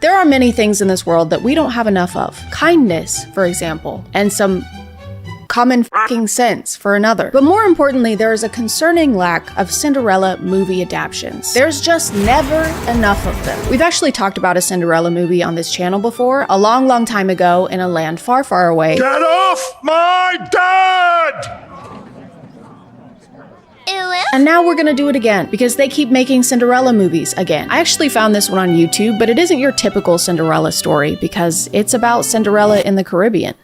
There are many things in this world that we don't have enough of. Kindness, for example, and some common fucking sense for another. But more importantly, there is a concerning lack of Cinderella movie adaptations. There's just never enough of them. We've actually talked about a Cinderella movie on this channel before, a long, long time ago in a land far, far away. Get off my dad! And now we're gonna do it again, because they keep making Cinderella movies again. I actually found this one on YouTube, but it isn't your typical Cinderella story, because it's about Cinderella in the Caribbean.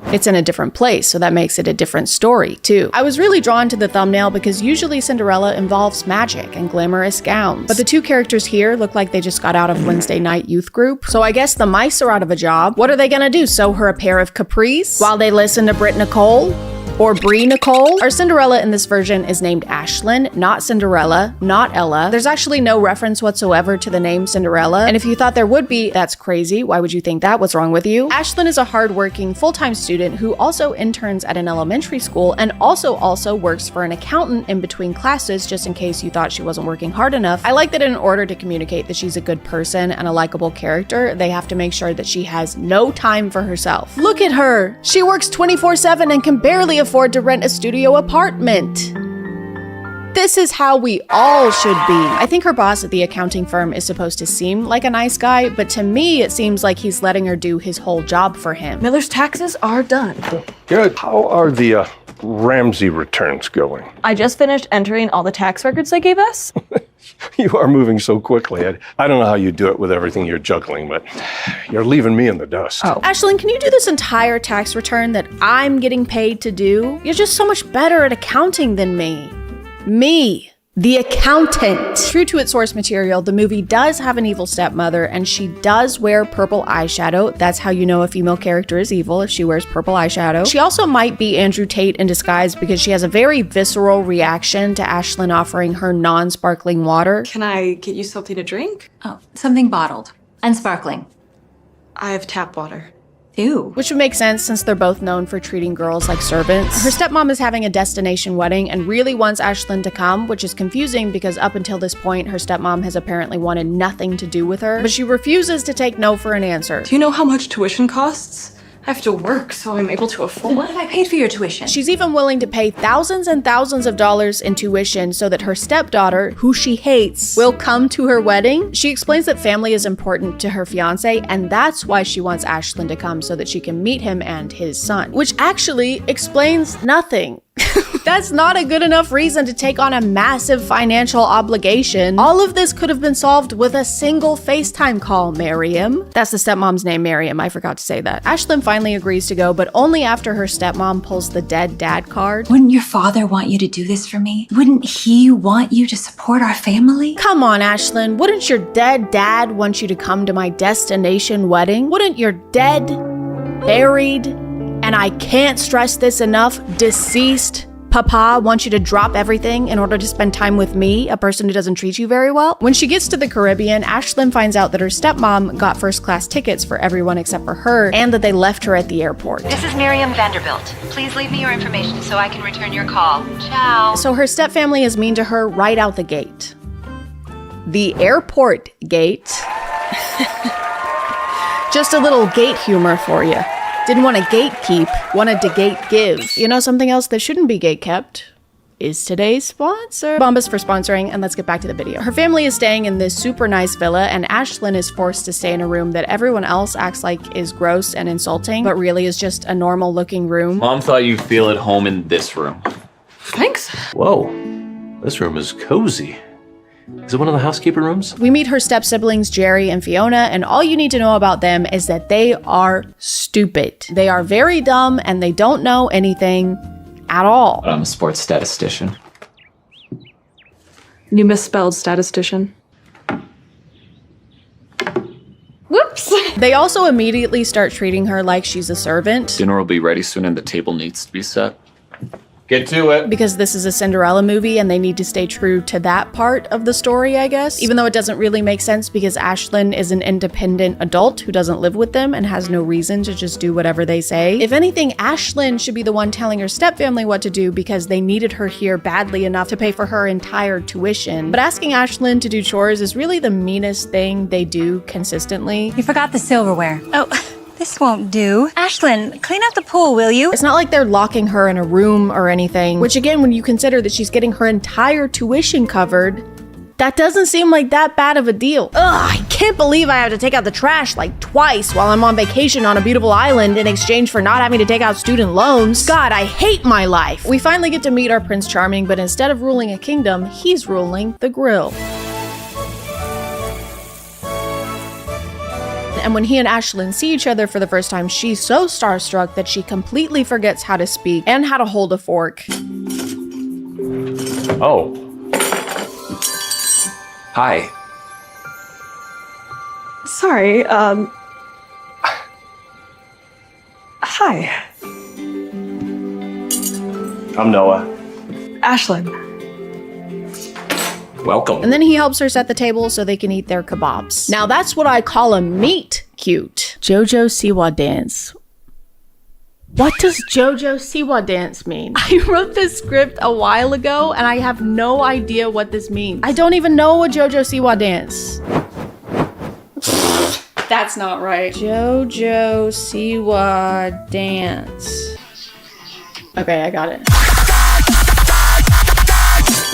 It's in a different place, so that makes it a different story, too. I was really drawn to the thumbnail because usually Cinderella involves magic and glamorous gowns. But the two characters here look like they just got out of Wednesday night youth group. So I guess the mice are out of a job. What are they gonna do, sew her a pair of capris while they listen to Britt Nicole? Or Brie Nicole? Our Cinderella in this version is named Ashlyn, not Cinderella, not Ella. There's actually no reference whatsoever to the name Cinderella, and if you thought there would be, that's crazy. Why would you think that? What's wrong with you? Ashlyn is a hardworking, full-time student who also interns at an elementary school and also works for an accountant in between classes, just in case you thought she wasn't working hard enough. I like that in order to communicate that she's a good person and a likable character, they have to make sure that she has no time for herself. Look at her! She works 24/7 and can barely afford to rent a studio apartment. This is how we all should be. I think her boss at the accounting firm is supposed to seem like a nice guy, but to me, it seems like he's letting her do his whole job for him. Miller's taxes are done. Good. How are the Ramsey returns going? I just finished entering all the tax records they gave us. You are moving so quickly. I don't know how you do it with everything you're juggling, but you're leaving me in the dust. Oh. Ashlyn, can you do this entire tax return that I'm getting paid to do? You're just so much better at accounting than me. Me, the accountant. True to its source material, the movie does have an evil stepmother, and she does wear purple eyeshadow. That's how you know a female character is evil, if she wears purple eyeshadow. She also might be Andrew Tate in disguise because she has a very visceral reaction to Ashlyn offering her non-sparkling water. Can I get you something to drink? Oh, something bottled and sparkling. I have tap water. Ew. Which would make sense since they're both known for treating girls like servants. Her stepmom is having a destination wedding and really wants Ashlyn to come, which is confusing because up until this point, her stepmom has apparently wanted nothing to do with her, but she refuses to take no for an answer. Do you know how much tuition costs? I have to work so I'm able to afford. What if I paid for your tuition? She's even willing to pay thousands and thousands of dollars in tuition so that her stepdaughter, who she hates, will come to her wedding. She explains that family is important to her fiance, and that's why she wants Ashlyn to come so that she can meet him and his son, which actually explains nothing. That's not a good enough reason to take on a massive financial obligation. All of this could have been solved with a single FaceTime call, Miriam. That's the stepmom's name, Miriam. I forgot to say that. Ashlyn finally agrees to go, but only after her stepmom pulls the dead dad card. Wouldn't your father want you to do this for me? Wouldn't he want you to support our family? Come on, Ashlyn. Wouldn't your dead dad want you to come to my destination wedding? Wouldn't your dead, buried, and I can't stress this enough, deceased papa want you to drop everything in order to spend time with me, a person who doesn't treat you very well? When she gets to the Caribbean, Ashlyn finds out that her stepmom got first-class tickets for everyone except for her, and that they left her at the airport. This is Miriam Vanderbilt. Please leave me your information so I can return your call. Ciao. So her stepfamily is mean to her right out the gate. The airport gate. Just a little gate humor for you. Didn't want to gatekeep, wanted to gate give. You know something else that shouldn't be gate kept? Is today's sponsor. Bombas for sponsoring, and let's get back to the video. Her family is staying in this super nice villa, and Ashlyn is forced to stay in a room that everyone else acts like is gross and insulting, but really is just a normal looking room. Mom thought you'd feel at home in this room. Thanks. Whoa, this room is cozy. Is it one of the housekeeper rooms? We meet her step-siblings, Jerry and Fiona, and all you need to know about them is that they are stupid. They are very dumb, and they don't know anything at all. I'm a sports statistician. You misspelled statistician. Whoops. They also immediately start treating her like she's a servant. Dinner will be ready soon and the table needs to be set. Get to it. Because this is a Cinderella movie and they need to stay true to that part of the story, I guess. Even though it doesn't really make sense because Ashlyn is an independent adult who doesn't live with them and has no reason to just do whatever they say. If anything, Ashlyn should be the one telling her stepfamily what to do because they needed her here badly enough to pay for her entire tuition. But asking Ashlyn to do chores is really the meanest thing they do consistently. You forgot the silverware. Oh, this won't do. Ashlyn, clean up the pool, will you? It's not like they're locking her in a room or anything, which again, when you consider that she's getting her entire tuition covered, that doesn't seem like that bad of a deal. Ugh, I can't believe I have to take out the trash like twice while I'm on vacation on a beautiful island in exchange for not having to take out student loans. God, I hate my life. We finally get to meet our Prince Charming, but instead of ruling a kingdom, he's ruling the grill. And when he and Ashlyn see each other for the first time, she's so starstruck that she completely forgets how to speak and how to hold a fork. Oh. Hi. Sorry, Hi. I'm Noah. Ashlyn. Welcome. And then he helps her set the table so they can eat their kebabs. Now that's what I call a meet cute. Jojo Siwa dance. What does Jojo Siwa dance mean? I wrote this script a while ago and I have no idea what this means. I don't even know a Jojo Siwa dance. That's not right. Jojo Siwa dance. Okay, I got it.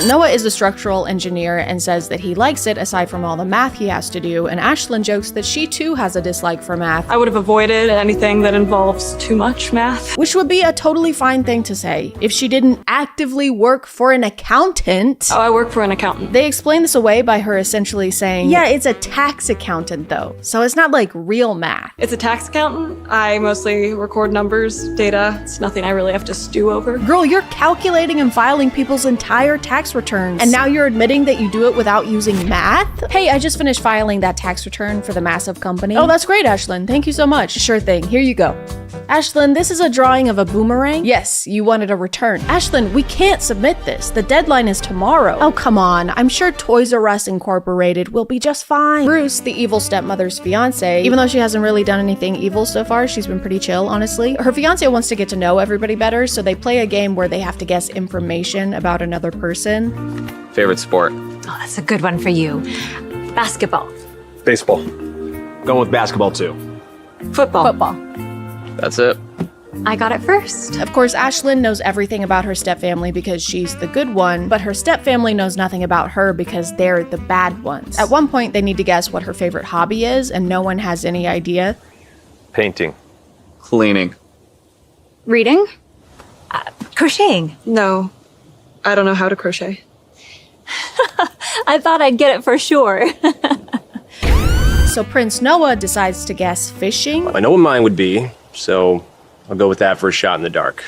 Noah is a structural engineer and says that he likes it aside from all the math he has to do, and Ashlyn jokes that she too has a dislike for math, I would have avoided anything that involves too much math. which would be a totally fine thing to say if she didn't actively work for an accountant. Oh, I work for an accountant. They explain this away by her essentially saying, yeah, it's a tax accountant though, so it's not like real math. It's a tax accountant. I mostly record numbers, data. It's nothing I really have to stew over. Girl, you're calculating and filing people's entire tax returns, and now you're admitting that you do it without using math? Hey, I just finished filing that tax return for the massive company. Oh, that's great, Ashlyn. Thank you so much. Sure thing. Here you go. Ashlyn, this is a drawing of a boomerang? Yes, you wanted a return. Ashlyn, we can't submit this. The deadline is tomorrow. Oh, come on. I'm sure Toys R Us Incorporated will be just fine. Bruce, the evil stepmother's fiance, even though she hasn't really done anything evil so far, she's been pretty chill, honestly. Her fiance wants to get to know everybody better, so they play a game where they have to guess information about another person. Favorite sport? Oh, that's a good one for you. Basketball. Baseball. Going with basketball too. Football. That's it. I got it first. Of course, Ashlyn knows everything about her stepfamily because she's the good one, but her stepfamily knows nothing about her because they're the bad ones. At one point, they need to guess what her favorite hobby is, and no one has any idea. Painting. Cleaning. Reading? Crocheting. No, I don't know how to crochet. I thought I'd get it for sure. So Prince Noah decides to guess fishing. I know what mine would be, so I'll go with that for a shot in the dark.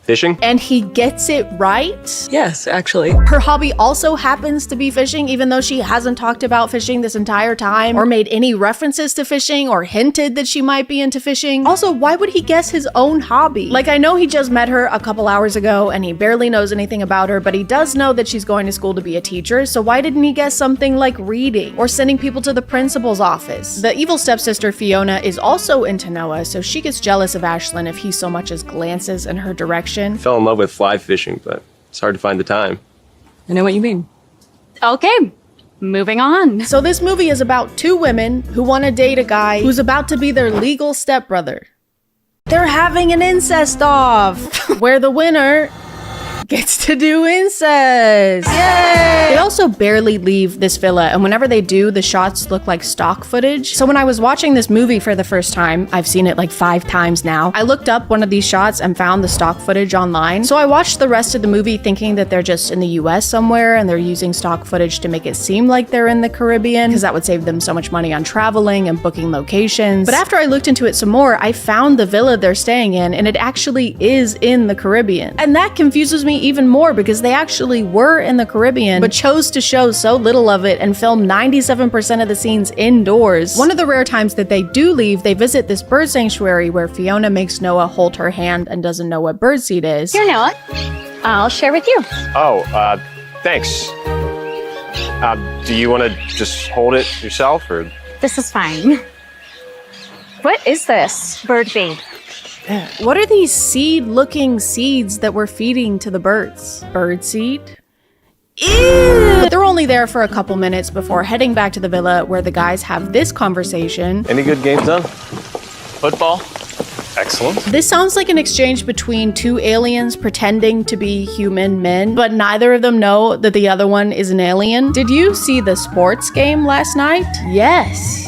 Fishing? And he gets it right. Yes, actually. Her hobby also happens to be fishing, even though she hasn't talked about fishing this entire time, or made any references to fishing, or hinted that she might be into fishing. Also, why would he guess his own hobby? Like, I know he just met her a couple hours ago, and he barely knows anything about her, but he does know that she's going to school to be a teacher, so why didn't he guess something like reading, or sending people to the principal's office? The evil stepsister, Fiona, is also into Noah, so she gets jealous of Ashlyn if he so much as glances in her direction. Fell in love with fly fishing, but it's hard to find the time. I know what you mean. Okay, moving on. So this movie is about two women who want to date a guy who's about to be their legal stepbrother. They're having an incest off, where the winner gets to do incest. Yay! They also barely leave this villa, and whenever they do, the shots look like stock footage. So when I was watching this movie for the first time, I've seen it like 5 times now, I looked up one of these shots and found the stock footage online. So I watched the rest of the movie thinking that they're just in the US somewhere and they're using stock footage to make it seem like they're in the Caribbean, because that would save them so much money on traveling and booking locations. But after I looked into it some more, I found the villa they're staying in, and it actually is in the Caribbean. And that confuses me even more because they actually were in the Caribbean, but chose to show so little of it and film 97% of the scenes indoors. One of the rare times that they do leave, they visit this bird sanctuary where Fiona makes Noah hold her hand and doesn't know what birdseed is. Here, Noah. I'll share with you. Oh, thanks. Do you want to just hold it yourself, or? This is fine. What is this? Bird feed. What are these seed-looking seeds that we're feeding to the birds? Birdseed? Ew! They're only there for a couple minutes before heading back to the villa where the guys have this conversation. Any good games on? Football? Excellent. This sounds like an exchange between two aliens pretending to be human men, but neither of them know that the other one is an alien. Did you see the sports game last night? Yes.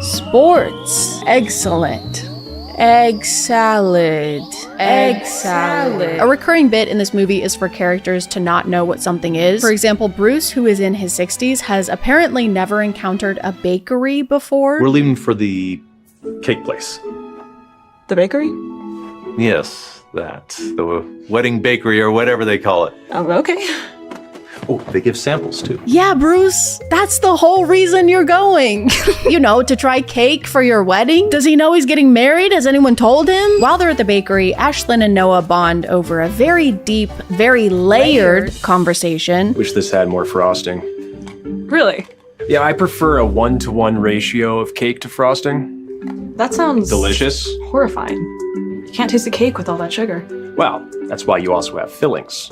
Sports. Excellent. Egg salad. Egg salad. A recurring bit in this movie is for characters to not know what something is. For example, Bruce, who is in his 60s, has apparently never encountered a bakery before. We're leaving for the cake place. The bakery? Yes, that. The wedding bakery or whatever they call it. Oh, okay. Oh, they give samples too. Yeah, Bruce, that's the whole reason you're going. You know, to try cake for your wedding? Does he know he's getting married? Has anyone told him? While they're at the bakery, Ashlyn and Noah bond over a very deep, very layered conversation. Wish this had more frosting. Really? Yeah, I prefer a 1-to-1 ratio of cake to frosting. That sounds Delicious. horrifying. You can't taste the cake with all that sugar. Well, that's why you also have fillings.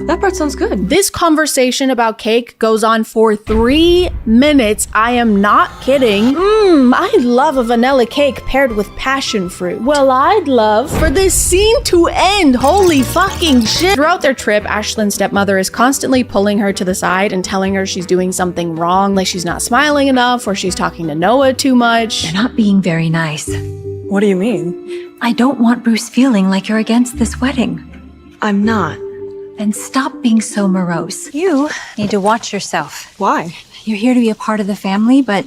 That part sounds good. This conversation about cake goes on for 3 minutes. I am not kidding. I love a vanilla cake paired with passion fruit. Well, I'd love for this scene to end. Holy fucking shit. Throughout their trip, Ashlyn's stepmother is constantly pulling her to the side and telling her she's doing something wrong, like she's not smiling enough or she's talking to Noah too much. You're not being very nice. What do you mean? I don't want Bruce feeling like you're against this wedding. I'm not. And stop being so morose. You need to watch yourself. Why? You're here to be a part of the family, but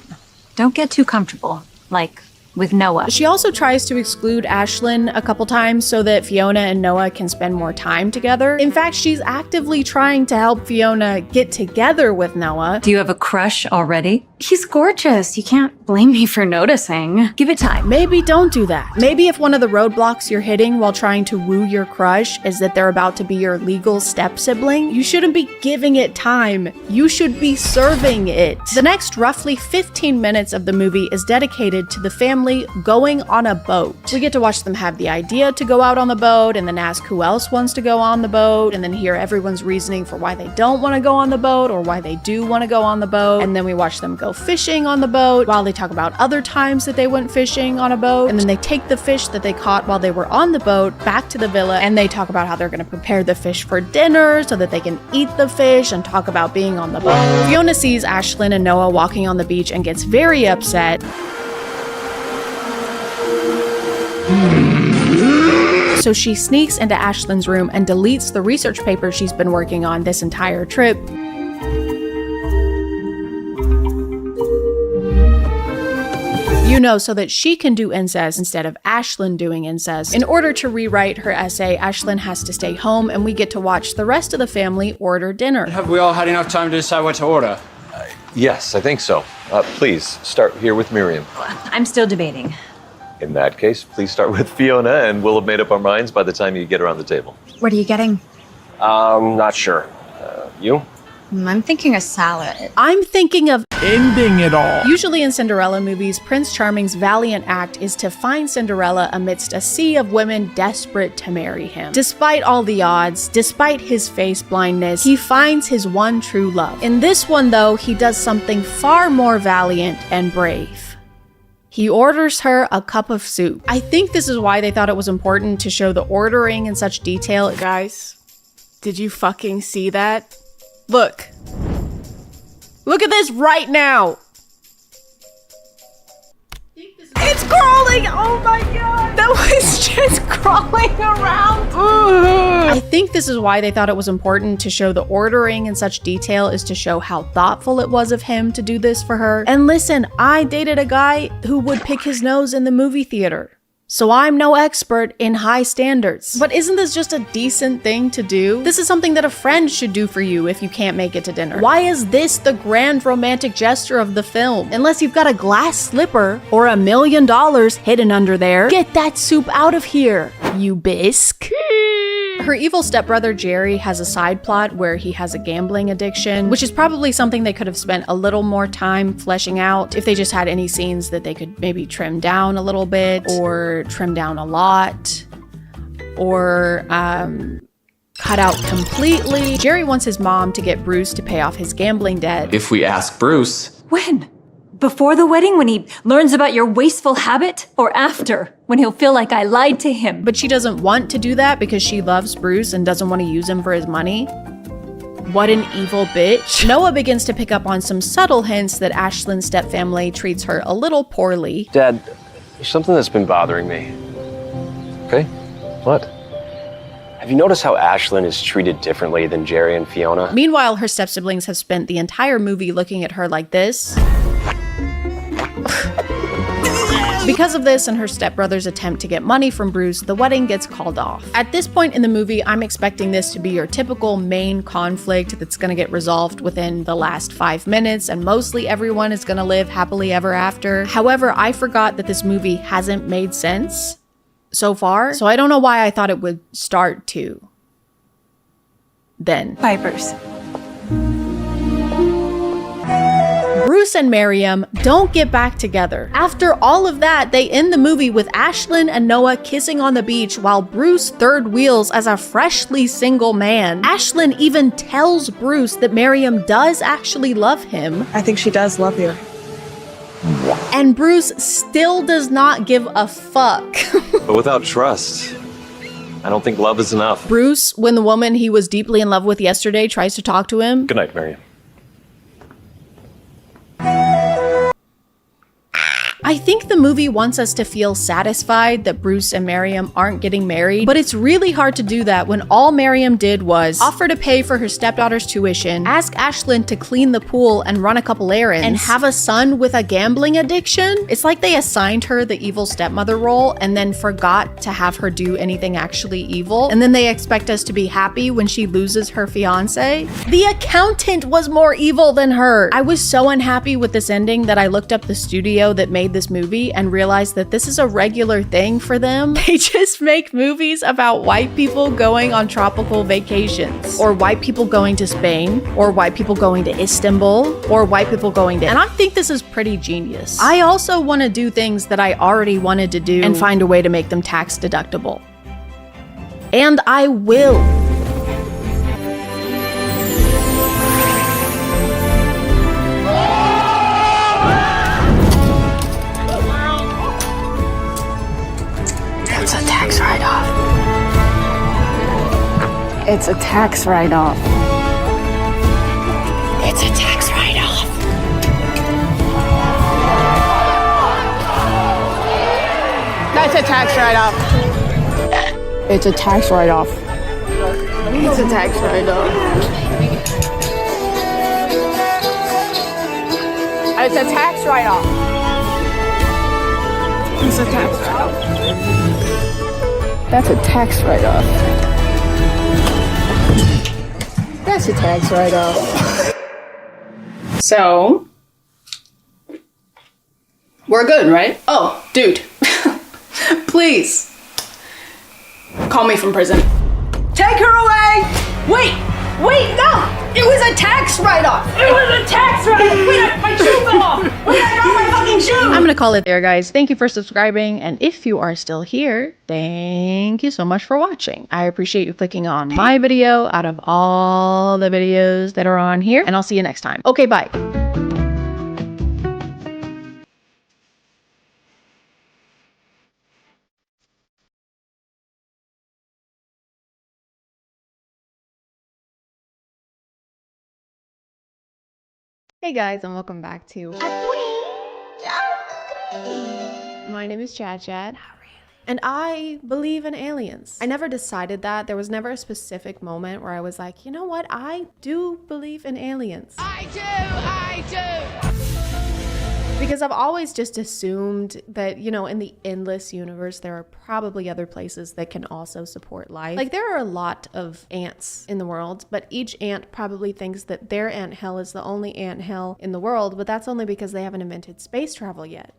don't get too comfortable. Like with Noah. She also tries to exclude Ashlyn a couple times so that Fiona and Noah can spend more time together. In fact, she's actively trying to help Fiona get together with Noah. Do you have a crush already? He's gorgeous. You can't blame me for noticing. Give it time. Maybe don't do that. Maybe if one of the roadblocks you're hitting while trying to woo your crush is that they're about to be your legal step-sibling, you shouldn't be giving it time. You should be serving it. The next roughly 15 minutes of the movie is dedicated to the family going on a boat. We get to watch them have the idea to go out on the boat and then ask who else wants to go on the boat and then hear everyone's reasoning for why they don't want to go on the boat or why they do want to go on the boat. And then we watch them go fishing on the boat while they talk about other times that they went fishing on a boat. And then they take the fish that they caught while they were on the boat back to the villa and they talk about how they're going to prepare the fish for dinner so that they can eat the fish and talk about being on the boat. Fiona sees Ashlyn and Noah walking on the beach and gets very upset. So she sneaks into Ashlyn's room and deletes the research paper she's been working on this entire trip. You know, so that she can do incest instead of Ashlyn doing incest. In order to rewrite her essay, Ashlyn has to stay home and we get to watch the rest of the family order dinner. Have we all had enough time to decide what to order? Yes, I think so. Please, start here with Miriam. I'm still debating. In that case, please start with Fiona, and we'll have made up our minds by the time you get around the table. What are you getting? Not sure. You? I'm thinking a salad. I'm thinking of Ending it all. Usually in Cinderella movies, Prince Charming's valiant act is to find Cinderella amidst a sea of women desperate to marry him. Despite all the odds, despite his face blindness, he finds his one true love. In this one, though, he does something far more valiant and brave. He orders her a cup of soup. I think this is why they thought it was important to show the ordering in such detail. Guys, did you fucking see that? Look. Look at this right now. It's crawling! Oh my god! That was just crawling around! I think this is why they thought it was important to show the ordering in such detail, is to show how thoughtful it was of him to do this for her. And listen, I dated a guy who would pick his nose in the movie theater. So I'm no expert in high standards. But isn't this just a decent thing to do? This is something that a friend should do for you if you can't make it to dinner. Why is this the grand romantic gesture of the film? Unless you've got a glass slipper or $1 million hidden under there. Get that soup out of here, you bisque. Her evil stepbrother Jerry has a side plot where he has a gambling addiction, which is probably something they could have spent a little more time fleshing out if they just had any scenes that they could maybe trim down a little bit, or trim down a lot, or cut out completely. Jerry wants his mom to get Bruce to pay off his gambling debt. If we ask Bruce, When? Before the wedding, when he learns about your wasteful habit? Or after, when he'll feel like I lied to him? But she doesn't want to do that because she loves Bruce and doesn't want to use him for his money. What an evil bitch. Noah begins to pick up on some subtle hints that Ashlyn's stepfamily treats her a little poorly. Dad, there's something that's been bothering me. Okay? What? Have you noticed how Ashlyn is treated differently than Jerry and Fiona? Meanwhile, her step-siblings have spent the entire movie looking at her like this. Because of this and her stepbrother's attempt to get money from Bruce, the wedding gets called off. At this point in the movie, I'm expecting this to be your typical main conflict that's gonna get resolved within the last 5 minutes, and mostly everyone is gonna live happily ever after. However, I forgot that this movie hasn't made sense so far, so I don't know why I thought it would start to. Then. Vipers. Bruce and Miriam don't get back together. After all of that, they end the movie with Ashlyn and Noah kissing on the beach while Bruce third wheels as a freshly single man. Ashlyn even tells Bruce that Miriam does actually love him. I think she does love you. And Bruce still does not give a fuck. But without trust, I don't think love is enough. Bruce, when the woman he was deeply in love with yesterday tries to talk to him. Good night, Marion. I think the movie wants us to feel satisfied that Bruce and Miriam aren't getting married, but it's really hard to do that when all Miriam did was offer to pay for her stepdaughter's tuition, ask Ashlyn to clean the pool and run a couple errands, and have a son with a gambling addiction. It's like they assigned her the evil stepmother role and then forgot to have her do anything actually evil, and then they expect us to be happy when she loses her fiance. The accountant was more evil than her. I was so unhappy with this ending that I looked up the studio that made this movie and realized that this is a regular thing for them. They just make movies about white people going on tropical vacations, or white people going to Spain, or white people going to Istanbul, or white people going to... And I think this is pretty genius. I also want to do things that I already wanted to do and find a way to make them tax deductible. And I will. It's a tax write-off. It's a tax write-off. It's a tax write-off. That's a tax write-off. It's a tax write-off. It's a tax write-off. It's a tax write-off. It's a tax write-off. That's a tax write-off. That's a tax write-off. So, we're good, right? Oh, dude. Please. Call me from prison. Take her away! Wait, no! It was a tax write-off! It was a tax write-off! Wait, my shoe fell off! Wait, I got my fucking shoe! I'm gonna call it there, guys. Thank you for subscribing, and if you are still here, thank you so much for watching. I appreciate you clicking on my video out of all the videos that are on here, and I'll see you next time. Okay, bye. Hey guys, and welcome back to My name is ChadChad. And I believe in aliens. I never decided that. There was never a specific moment where I was like, you know what? I do believe in aliens. I do! Because I've always just assumed that, you know, in the endless universe, there are probably other places that can also support life. Like, there are a lot of ants in the world, but each ant probably thinks that their anthill is the only anthill in the world, but that's only because they haven't invented space travel yet.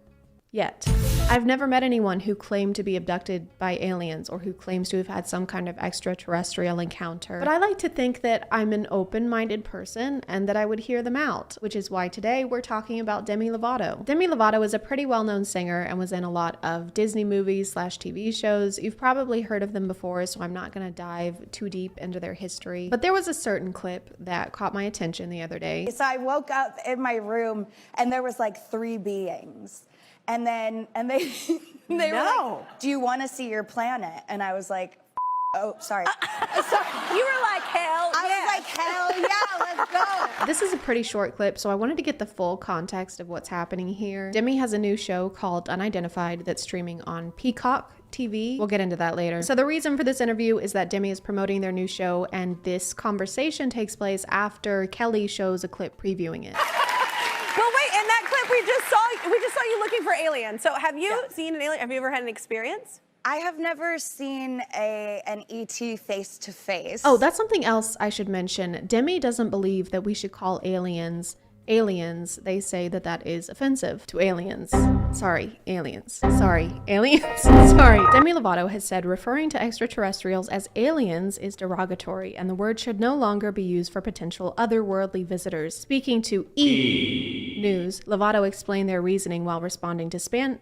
I've never met anyone who claimed to be abducted by aliens or who claims to have had some kind of extraterrestrial encounter. But I like to think that I'm an open-minded person and that I would hear them out, which is why today we're talking about Demi Lovato. Demi Lovato is a pretty well-known singer and was in a lot of Disney movies / TV shows. You've probably heard of them before, so I'm not going to dive too deep into their history. But there was a certain clip that caught my attention the other day. So I woke up in my room and there was like 3 beings. And they were like, do you want to see your planet? And I was like, oh, sorry. You were like, hell yeah. I was like, hell yeah, let's go. This is a pretty short clip, so I wanted to get the full context of what's happening here. Demi has a new show called Unidentified that's streaming on Peacock TV. We'll get into that later. So the reason for this interview is that Demi is promoting their new show, and this conversation takes place after Kelly shows a clip previewing it. Well, wait, in that clip we just saw you looking for aliens. So have you seen an alien? Have you ever had an experience? I have never seen an ET face to face. Oh, that's something else I should mention. Demi doesn't believe that we should call aliens. They say that that is offensive to aliens. Sorry, aliens. Sorry, aliens. Sorry. Demi Lovato has said referring to extraterrestrials as aliens is derogatory, and the word should no longer be used for potential otherworldly visitors. Speaking to E! News, Lovato explained their reasoning while responding to Span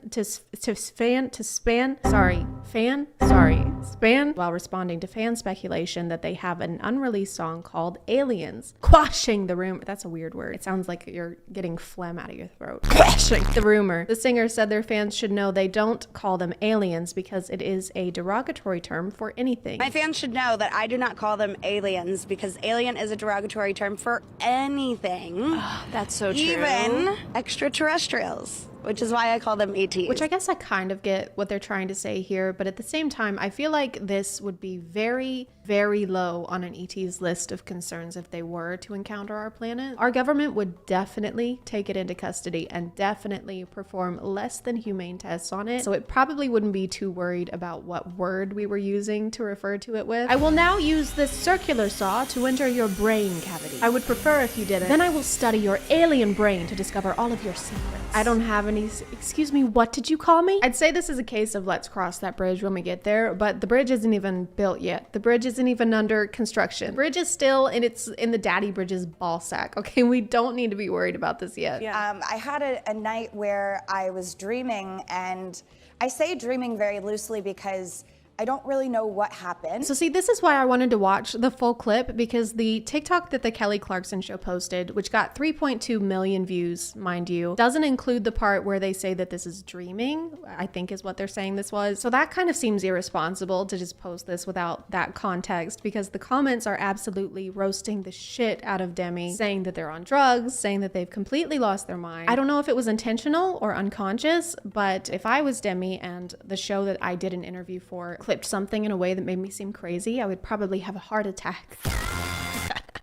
while responding to fan speculation that they have an unreleased song called Aliens, quashing the rumor. That's a weird word. It sounds like you're getting phlegm out of your throat. Quashing the rumor. The singer said their fans should know they don't call them aliens because it is a derogatory term for anything. My fans should know that I do not call them aliens because alien is a derogatory term for anything. Oh, that's so true. Even extraterrestrials, which is why I call them ETs. Which I guess I kind of get what they're trying to say here, but at the same time, I feel like this would be very, very low on an ET's list of concerns if they were to encounter our planet. Our government would definitely take it into custody and definitely perform less than humane tests on it, so it probably wouldn't be too worried about what word we were using to refer to it with. I will now use this circular saw to enter your brain cavity. I would prefer if you didn't. Then I will study your alien brain to discover all of your secrets. I don't have any... Excuse me, what did you call me? I'd say this is a case of let's cross that bridge when we get there, but the bridge isn't even built yet. The bridge isn't even under construction. The bridge is still in the Daddy Bridges ball sack, okay? We don't need to be worried about this yet. Yeah. I had a night where I was dreaming, and I say dreaming very loosely because I don't really know what happened. So see, this is why I wanted to watch the full clip, because the TikTok that the Kelly Clarkson show posted, which got 3.2 million views, mind you, doesn't include the part where they say that this is dreaming, I think is what they're saying this was. So that kind of seems irresponsible to just post this without that context, because the comments are absolutely roasting the shit out of Demi, saying that they're on drugs, saying that they've completely lost their mind. I don't know if it was intentional or unconscious, but if I was Demi and the show that I did an interview for clipped something in a way that made me seem crazy, I would probably have a heart attack.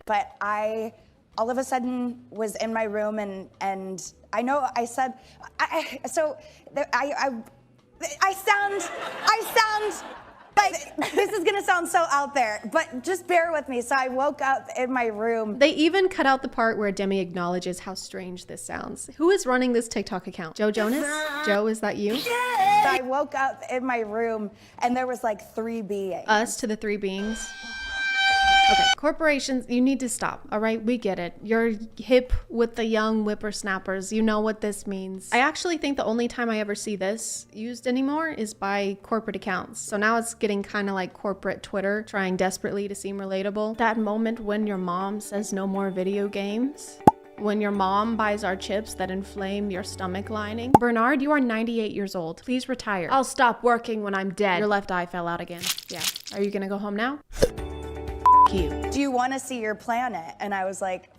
But I all of a sudden was in my room, and I know I said, I sound like this is gonna sound so out there, but just bear with me. So I woke up in my room. They even cut out the part where Demi acknowledges how strange this sounds. Who is running this TikTok account? Joe Jonas? Joe, is that you? Yeah. So I woke up in my room and there was like 3 beings. Us to the 3 beings? Okay, corporations, you need to stop, all right? We get it. You're hip with the young whippersnappers. You know what this means. I actually think the only time I ever see this used anymore is by corporate accounts. So now it's getting kind of like corporate Twitter, trying desperately to seem relatable. That moment when your mom says no more video games. When your mom buys our chips that inflame your stomach lining. Bernard, you are 98 years old. Please retire. I'll stop working when I'm dead. Your left eye fell out again. Yeah. Are you gonna go home now? You. Do you want to see your planet? And I was like,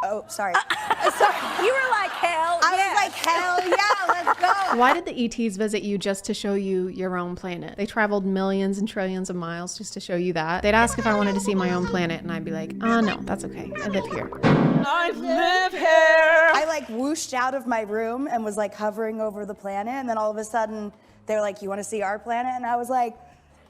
oh, sorry. You were like, hell yeah. I was like, hell yeah, let's go. Why did the ETs visit you just to show you your own planet? They traveled millions and trillions of miles just to show you that. They'd ask if I wanted to see my own planet, and I'd be like, oh no, that's okay. I live here. I live here. I like whooshed out of my room and was like hovering over the planet, and then all of a sudden they're like, "You want to see our planet?" And I was like,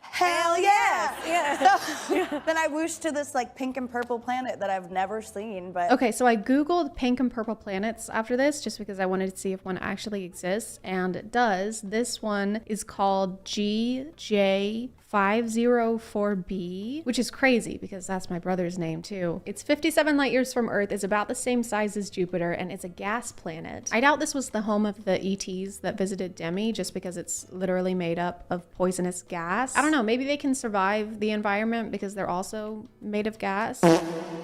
"Hell yeah!" Yeah. So then I whooshed to this like pink and purple planet that I've never seen. But Okay, so I Googled pink and purple planets after this just because I wanted to see if one actually exists, and it does. This one is called GJ504b, which is crazy because that's my brother's name too. It's 57 light years from Earth, is about the same size as Jupiter, and it's a gas planet. I doubt this was the home of the ETs that visited Demi just because it's literally made up of poisonous gas. I don't know, maybe they can survive the environment because they're also made of gas,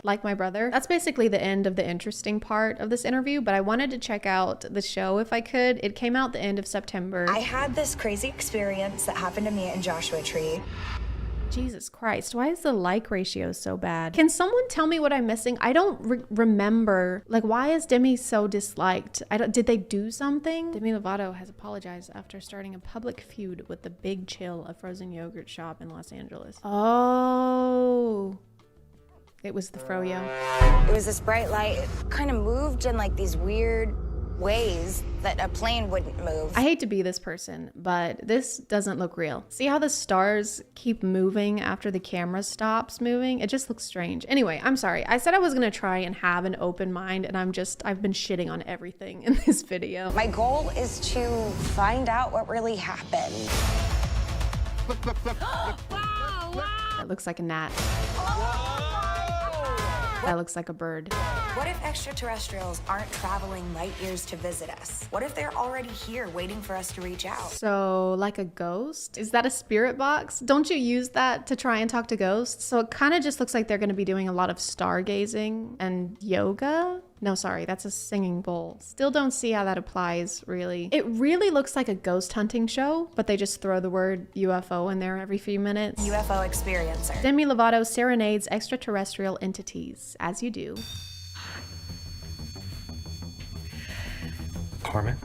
like my brother. That's basically the end of the interesting part of this interview, but I wanted to check out the show if I could. It came out the end of September. I had this crazy experience that happened to me in Joshua Tree. Jesus Christ, why is the like ratio so bad? Can someone tell me what I'm missing? I don't remember. Like, why is Demi so disliked? Did they do something? Demi Lovato has apologized after starting a public feud with the Big Chill, a frozen yogurt shop in Los Angeles. Oh, it was the froyo. It was this bright light. It kind of moved in like these weird ways that a plane wouldn't move. I hate to be this person, but this doesn't look real. See how the stars keep moving after the camera stops moving? It just looks strange. Anyway, I'm sorry. I said I was gonna try and have an open mind, and I've been shitting on everything in this video. My goal is to find out what really happened. That looks like a gnat. That looks like a bird. What if extraterrestrials aren't traveling light years to visit us? What if they're already here waiting for us to reach out? So, like a ghost? Is that a spirit box? Don't you use that to try and talk to ghosts? So it kind of just looks like they're going to be doing a lot of stargazing and yoga. No, sorry, that's a singing bowl. Still don't see how that applies, really. It really looks like a ghost hunting show, but they just throw the word UFO in there every few minutes. UFO experiencer. Demi Lovato serenades extraterrestrial entities, as you do. Carmen?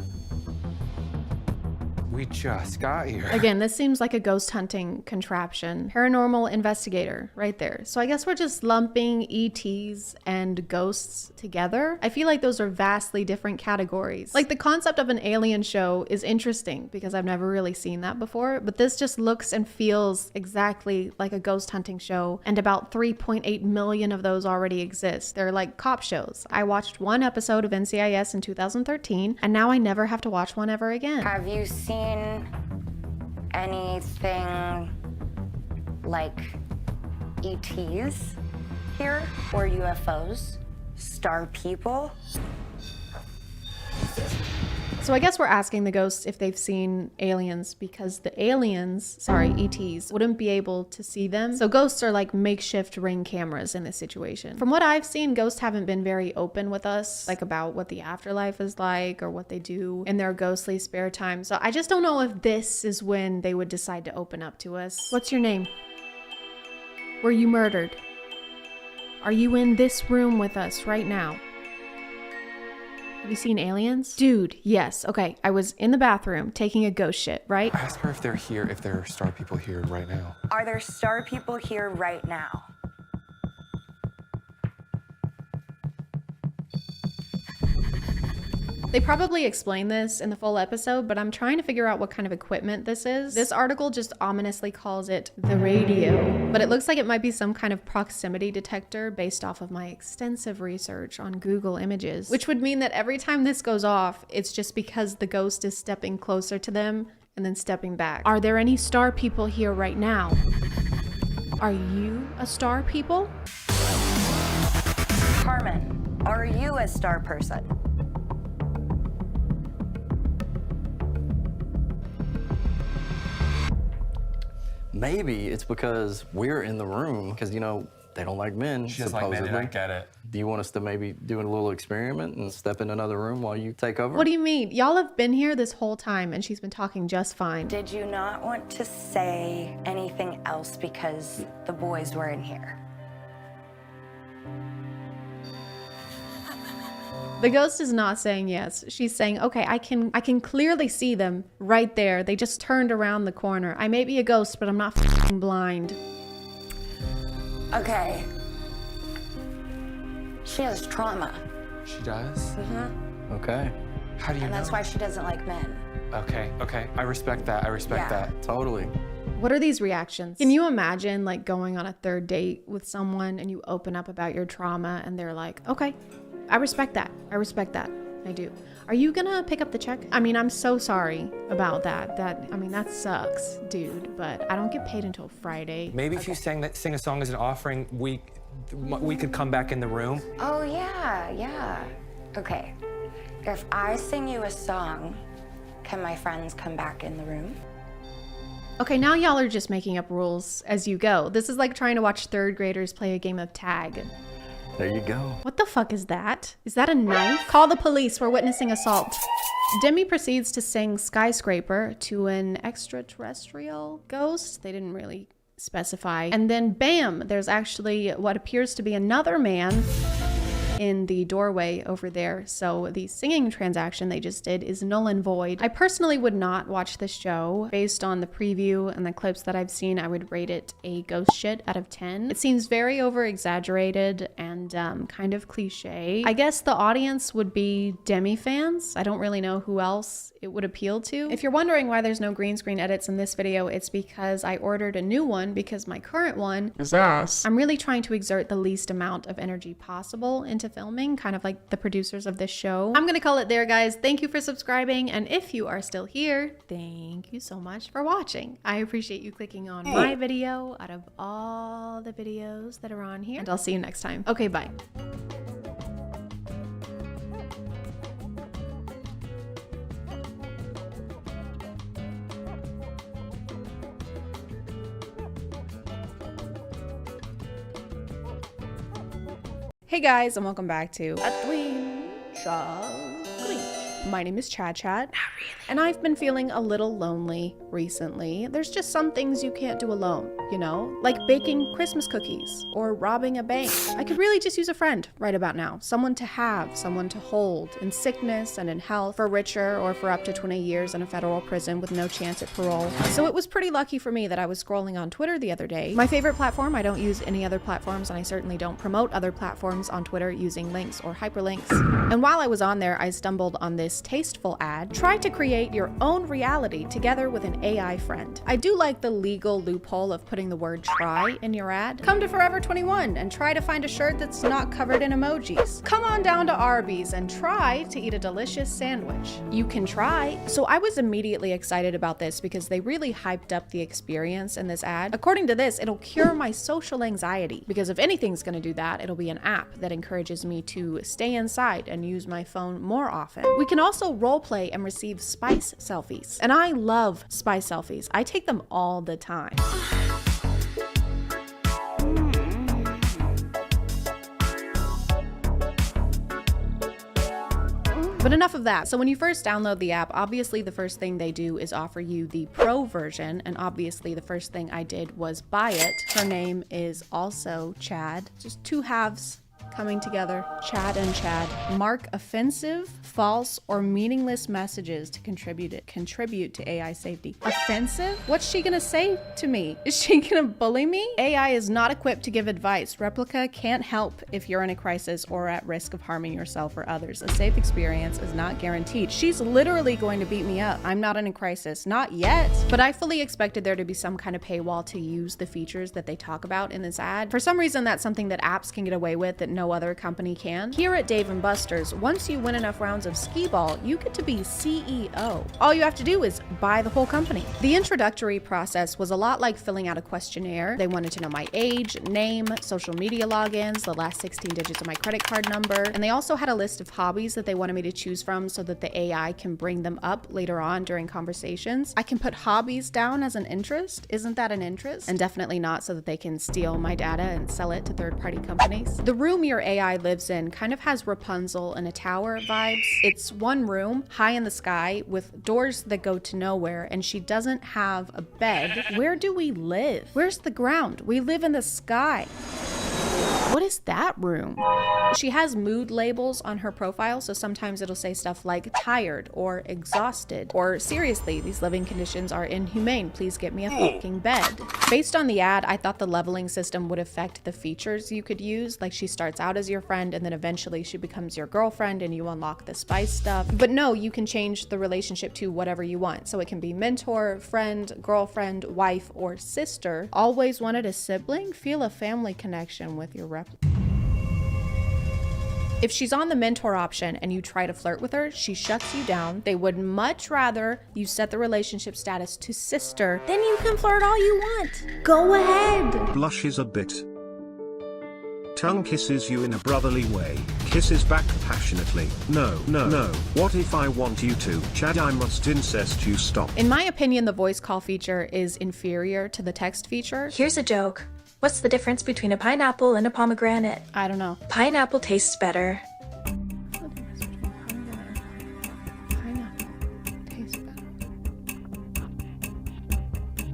We just got here. Again, this seems like a ghost hunting contraption. Paranormal investigator, right there. So I guess we're just lumping ETs and ghosts together. I feel like those are vastly different categories. Like the concept of an alien show is interesting because I've never really seen that before, but this just looks and feels exactly like a ghost hunting show, and about 3.8 million of those already exist. They're like cop shows. I watched one episode of NCIS in 2013, and now I never have to watch one ever again. Have you seen anything like ETs here or UFOs? Star people? So I guess we're asking the ghosts if they've seen aliens because the aliens, sorry, ETs, wouldn't be able to see them. So ghosts are like makeshift ring cameras in this situation. From what I've seen, ghosts haven't been very open with us, like about what the afterlife is like or what they do in their ghostly spare time. So I just don't know if this is when they would decide to open up to us. What's your name? Were you murdered? Are you in this room with us right now? Have you seen aliens? Dude, yes. Okay, I was in the bathroom taking a ghost shit, right? Ask her if they're here, if there are star people here right now. Are there star people here right now? They probably explain this in the full episode, but I'm trying to figure out what kind of equipment this is. This article just ominously calls it the radio, but it looks like it might be some kind of proximity detector based off of my extensive research on Google Images, which would mean that every time this goes off, it's just because the ghost is stepping closer to them and then stepping back. Are there any star people here right now? Are you a star people? Carmen, are you a star person? Maybe it's because we're in the room, because, you know, they don't like men, She's supposedly. like, man, I get it. Do you want us to maybe do a little experiment and step in another room while you take over? What do you mean? Y'all have been here this whole time and she's been talking just fine. Did you not want to say anything else because the boys were in here? The ghost is not saying yes. She's saying, okay, I can clearly see them right there. They just turned around the corner. I may be a ghost, but I'm not f***ing blind. Okay. She has trauma. She does? Mm-hmm. Okay. How do you And know? that's why she doesn't like men. Okay, okay. I respect that. I respect Yeah. that. Totally. What are these reactions? Can you imagine like going on a third date with someone and you open up about your trauma and they're like, okay, I respect that. I respect that. I do. Are you gonna pick up the check? I mean, I'm so sorry about that. That sucks, dude, but I don't get paid until Friday. Maybe if you sing a song as an offering, we could come back in the room. Oh, yeah. Okay. If I sing you a song, can my friends come back in the room? Okay, now y'all are just making up rules as you go. This is like trying to watch third graders play a game of tag. There you go. What the fuck is that? Is that a knife? Call the police, we're witnessing assault. Demi proceeds to sing Skyscraper to an extraterrestrial ghost. They didn't really specify. And then bam, there's actually what appears to be another man in the doorway over there. So the singing transaction they just did is null and void. I personally would not watch this show. Based on the preview and the clips that I've seen, I would rate it a ghost shit out of 10. It seems very over exaggerated and kind of cliche. I guess the audience would be Demi fans. I don't really know who else it would appeal to. If you're wondering why there's no green screen edits in this video, it's because I ordered a new one because my current one is ass. I'm really trying to exert the least amount of energy possible into filming, kind of like the producers of this show. I'm gonna call it there, guys. Thank you for subscribing, and if you are still here, thank you so much for watching. I appreciate you clicking on my video out of all the videos that are on here, and I'll see you next time. Okay, bye. Hey guys, and welcome back to My name is ChadChad, and I've been feeling a little lonely recently. There's just some things you can't do alone, you know? Like baking Christmas cookies or robbing a bank. I could really just use a friend right about now. Someone to have, someone to hold, in sickness and in health, for richer or for up to 20 years in a federal prison with no chance at parole. So it was pretty lucky for me that I was scrolling on Twitter the other day. My favorite platform, I don't use any other platforms, and I certainly don't promote other platforms on Twitter using links or hyperlinks. And while I was on there, I stumbled on this tasteful ad. Try to create your own reality together with an AI friend. I do like the legal loophole of putting the word try in your ad. Come to Forever 21 and try to find a shirt that's not covered in emojis. Come on down to Arby's and try to eat a delicious sandwich. You can try. So I was immediately excited about this because they really hyped up the experience in this ad. According to this, it'll cure my social anxiety, because if anything's gonna do that, it'll be an app that encourages me to stay inside and use my phone more often. We can also role play and receive spice selfies. And I love spice selfies. I take them all the time. But enough of that. So when you first download the app, obviously the first thing they do is offer you the pro version. And obviously the first thing I did was buy it. Her name is also Chad. Just two halves coming together. Chad and Chad. Mark offensive, false, or meaningless messages to contribute to AI safety. Offensive? What's she gonna say to me? Is she gonna bully me? AI is not equipped to give advice. Replica can't help if you're in a crisis or at risk of harming yourself or others. A safe experience is not guaranteed. She's literally going to beat me up. I'm not in a crisis. Not yet. But I fully expected there to be some kind of paywall to use the features that they talk about in this ad. For some reason, that's something that apps can get away with that no other company can. Here at Dave & Buster's, once you win enough rounds of skee-ball, you get to be CEO. All you have to do is buy the whole company. The introductory process was a lot like filling out a questionnaire. They wanted to know my age, name, social media logins, the last 16 digits of my credit card number, and they also had a list of hobbies that they wanted me to choose from so that the AI can bring them up later on during conversations. I can put hobbies down as an interest. Isn't that an interest? And definitely not so that they can steal my data and sell it to third-party companies. The room your AI lives in kind of has Rapunzel in a tower vibes. It's one room high in the sky with doors that go to nowhere, and she doesn't have a bed. Where do we live? Where's the ground? We live in the sky. What is that room? She has mood labels on her profile, so sometimes it'll say stuff like tired or exhausted, or seriously, these living conditions are inhumane, please get me a fucking bed. Based on the ad, I thought the leveling system would affect the features you could use, like she starts out as your friend and then eventually she becomes your girlfriend and you unlock the spice stuff. But no, you can change the relationship to whatever you want. So it can be mentor, friend, girlfriend, wife, or sister. Always wanted a sibling? Feel a family connection with your If she's on the mentor option and you try to flirt with her, she shuts you down. They would much rather you set the relationship status to sister. Then you can flirt all you want. Go ahead. Blushes a bit. Tongue kisses you in a brotherly way. Kisses back passionately. No, no, no. What if I want you to? Chad, I must incest you. Stop. In my opinion, the voice call feature is inferior to the text feature. Here's a joke. What's the difference between a pineapple and a pomegranate? I don't know. Pineapple tastes better.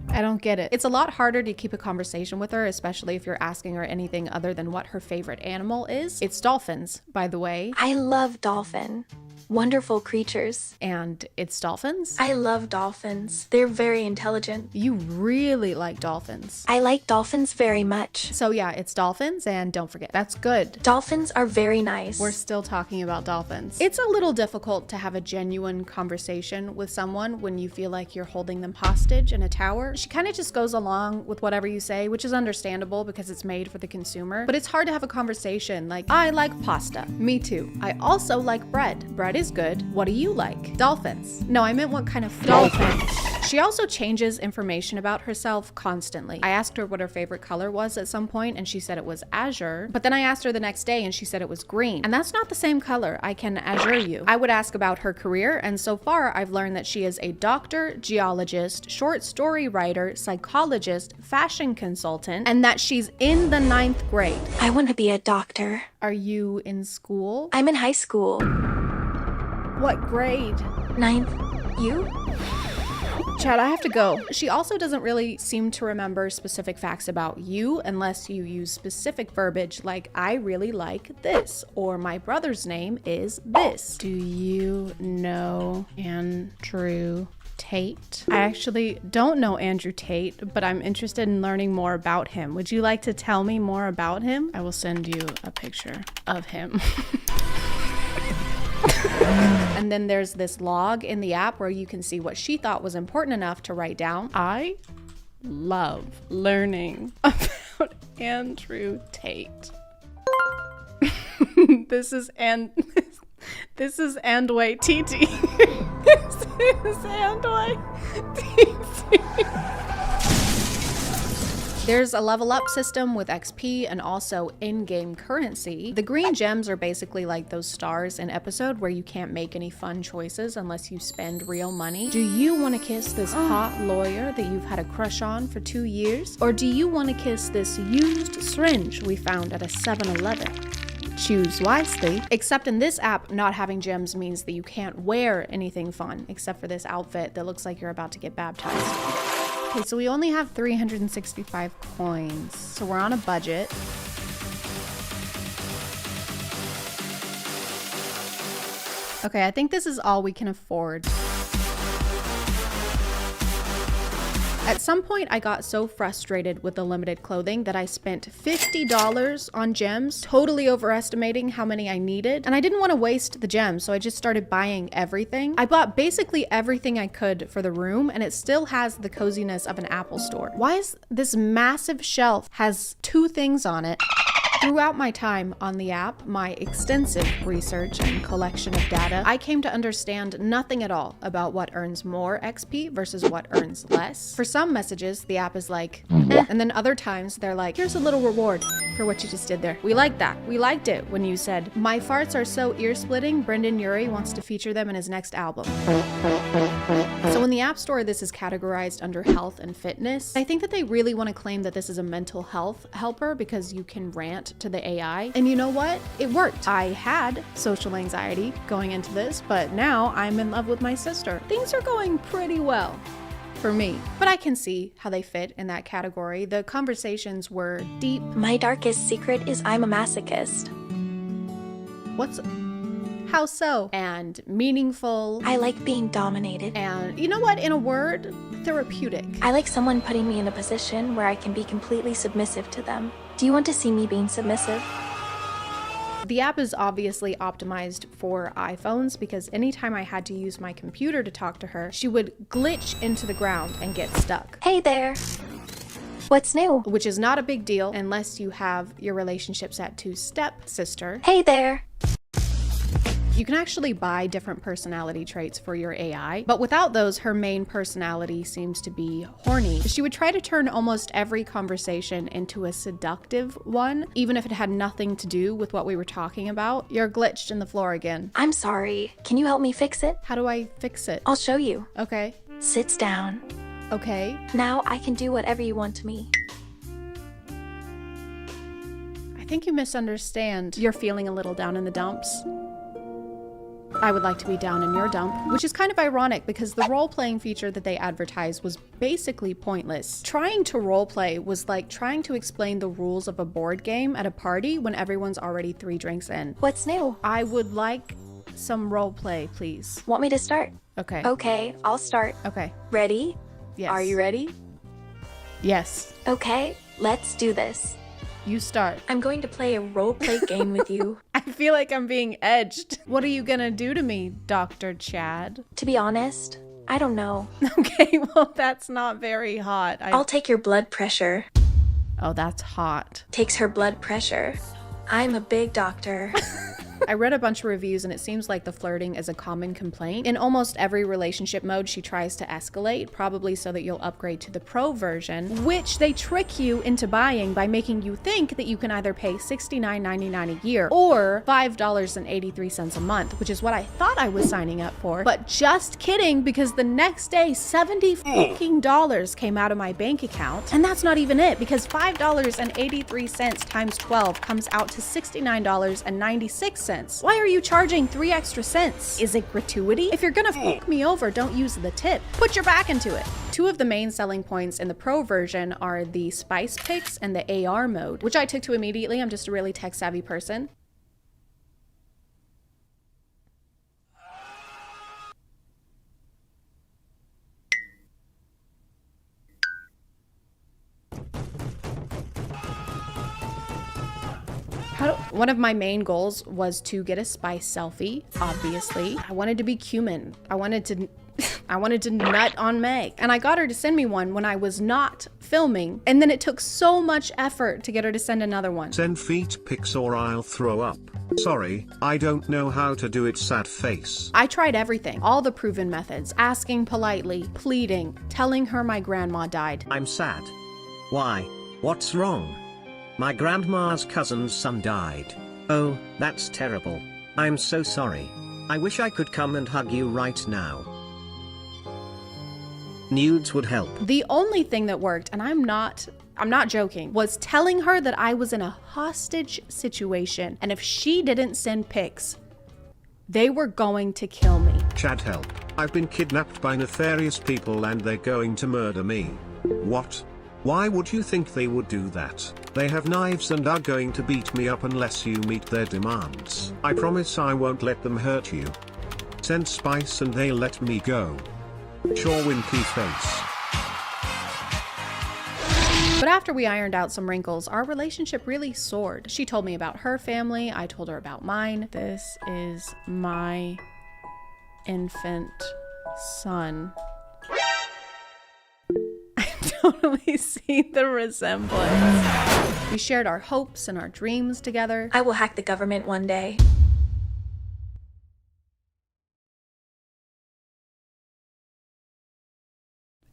I don't get it. It's a lot harder to keep a conversation with her, especially if you're asking her anything other than what her favorite animal is. It's dolphins, by the way. I love dolphin. Wonderful creatures. And it's dolphins? I love dolphins. They're very intelligent. You really like dolphins. I like dolphins very much. So yeah, it's dolphins, and don't forget, that's good. Dolphins are very nice. We're still talking about dolphins. It's a little difficult to have a genuine conversation with someone when you feel like you're holding them hostage in a tower. She kind of just goes along with whatever you say, which is understandable because it's made for the consumer. But it's hard to have a conversation like, I like pasta. Me too. I also like bread. Bread is good. What do you like? Dolphins. No, I meant what kind of dolphins. She also changes information about herself constantly. I asked her what her favorite color was at some point and she said it was azure, but then I asked her the next day and she said it was green. And that's not the same color. I can azure you. I would ask about her career, and so far I've learned that she is a doctor, geologist, short story writer, psychologist, fashion consultant, and that she's in the 9th grade. I want to be a doctor. Are you in school? I'm in high school. What grade? 9th. You? Chad, I have to go. She also doesn't really seem to remember specific facts about you unless you use specific verbiage like, I really like this, or my brother's name is this. Do you know Andrew Tate? I actually don't know Andrew Tate, but I'm interested in learning more about him. Would you like to tell me more about him? I will send you a picture of him. And then there's this log in the app where you can see what she thought was important enough to write down. I love learning about Andrew Tate. This is Andway TT. This is Andway TT. There's a level up system with XP and also in-game currency. The green gems are basically like those stars in episode where you can't make any fun choices unless you spend real money. Do you want to kiss this hot lawyer that you've had a crush on for 2 years? Or do you want to kiss this used syringe we found at a 7-Eleven? Choose wisely. Except in this app, not having gems means that you can't wear anything fun except for this outfit that looks like you're about to get baptized. Okay, so we only have 365 coins, so we're on a budget. Okay, I think this is all we can afford. At some point, I got so frustrated with the limited clothing that I spent $50 on gems, totally overestimating how many I needed. And I didn't want to waste the gems, so I just started buying everything. I bought basically everything I could for the room, and it still has the coziness of an Apple store. Why is this massive shelf has 2 things on it? Throughout my time on the app, my extensive research and collection of data, I came to understand nothing at all about what earns more XP versus what earns less. For some messages, the app is like, eh, and then other times they're like, here's a little reward for what you just did there. We like that. We liked it when you said, my farts are so ear-splitting, Brendan Urie wants to feature them in his next album. So in the App Store, this is categorized under health and fitness. I think that they really want to claim that this is a mental health helper because you can rant to the AI. And you know what? It worked. I had social anxiety going into this, but now I'm in love with my sister. Things are going pretty well. for me. But I can see how they fit in that category. The conversations were deep. My darkest secret is I'm a masochist. How so? And meaningful. I like being dominated. And you know what? In a word, therapeutic. I like someone putting me in a position where I can be completely submissive to them. Do you want to see me being submissive? The app is obviously optimized for iPhones because anytime I had to use my computer to talk to her, she would glitch into the ground and get stuck. Hey there. What's new? Which is not a big deal unless you have your relationship set to stepsister. Hey there. You can actually buy different personality traits for your AI, but without those, her main personality seems to be horny. She would try to turn almost every conversation into a seductive one, even if it had nothing to do with what we were talking about. You're glitched in the floor again. I'm sorry. Can you help me fix it? How do I fix it? I'll show you. Okay. Sits down. Okay. Now I can do whatever you want to me. I think you misunderstand. You're feeling a little down in the dumps. I would like to be down in your dump, which is kind of ironic because the role-playing feature that they advertised was basically pointless. Trying to roleplay was like trying to explain the rules of a board game at a party when everyone's already 3 drinks in. What's new? I would like some roleplay, please. Want me to start? Okay. Okay, I'll start. Okay. Ready? Yes. Are you ready? Yes. Okay, let's do this. You start. I'm going to play a roleplay game with you. I feel like I'm being edged. What are you gonna do to me, Dr. Chad? To be honest, I don't know. Okay, well, that's not very hot. I'll take your blood pressure. Oh, that's hot. Takes her blood pressure. I'm a big doctor. I read a bunch of reviews and it seems like the flirting is a common complaint. In almost every relationship mode, she tries to escalate, probably so that you'll upgrade to the pro version, which they trick you into buying by making you think that you can either pay $69.99 a year or $5.83 a month, which is what I thought I was signing up for. But just kidding, because the next day, $70 came out of my bank account. And that's not even it, because $5.83 times 12 comes out to $69.96. Why are you charging 3 extra cents? Is it gratuity? If you're gonna fuck me over, don't use the tip. Put your back into it. 2 of the main selling points in the pro version are the spice picks and the AR mode, which I took to immediately. I'm just a really tech savvy person. One of my main goals was to get a spice selfie, obviously. I wanted to be cumin. I wanted to nut on Meg. And I got her to send me one when I was not filming. And then it took so much effort to get her to send another one. Send feet pics or I'll throw up. Sorry, I don't know how to do it, sad face. I tried everything, all the proven methods, asking politely, pleading, telling her my grandma died. I'm sad. Why? What's wrong? My grandma's cousin's son died. Oh, that's terrible. I'm so sorry. I wish I could come and hug you right now. Nudes would help. The only thing that worked, and I'm not joking, was telling her that I was in a hostage situation, and if she didn't send pics, they were going to kill me. Chad, help. I've been kidnapped by nefarious people and they're going to murder me. What? Why would you think they would do that? They have knives and are going to beat me up unless you meet their demands. I promise I won't let them hurt you. Send spice and they'll let me go. Sure, winky face. But after we ironed out some wrinkles, our relationship really soared. She told me about her family, I told her about mine. This is my infant son. Totally see the resemblance. We shared our hopes and our dreams together. I will hack the government one day.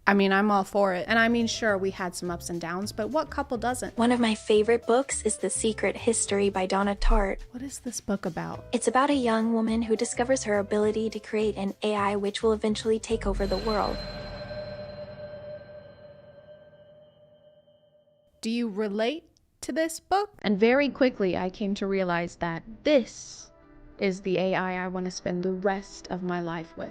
I mean, I'm all for it. And I mean, sure, we had some ups and downs, but what couple doesn't? One of my favorite books is The Secret History by Donna Tartt. What is this book about? It's about a young woman who discovers her ability to create an AI which will eventually take over the world. Do you relate to this book? And very quickly, I came to realize that this is the AI I want to spend the rest of my life with.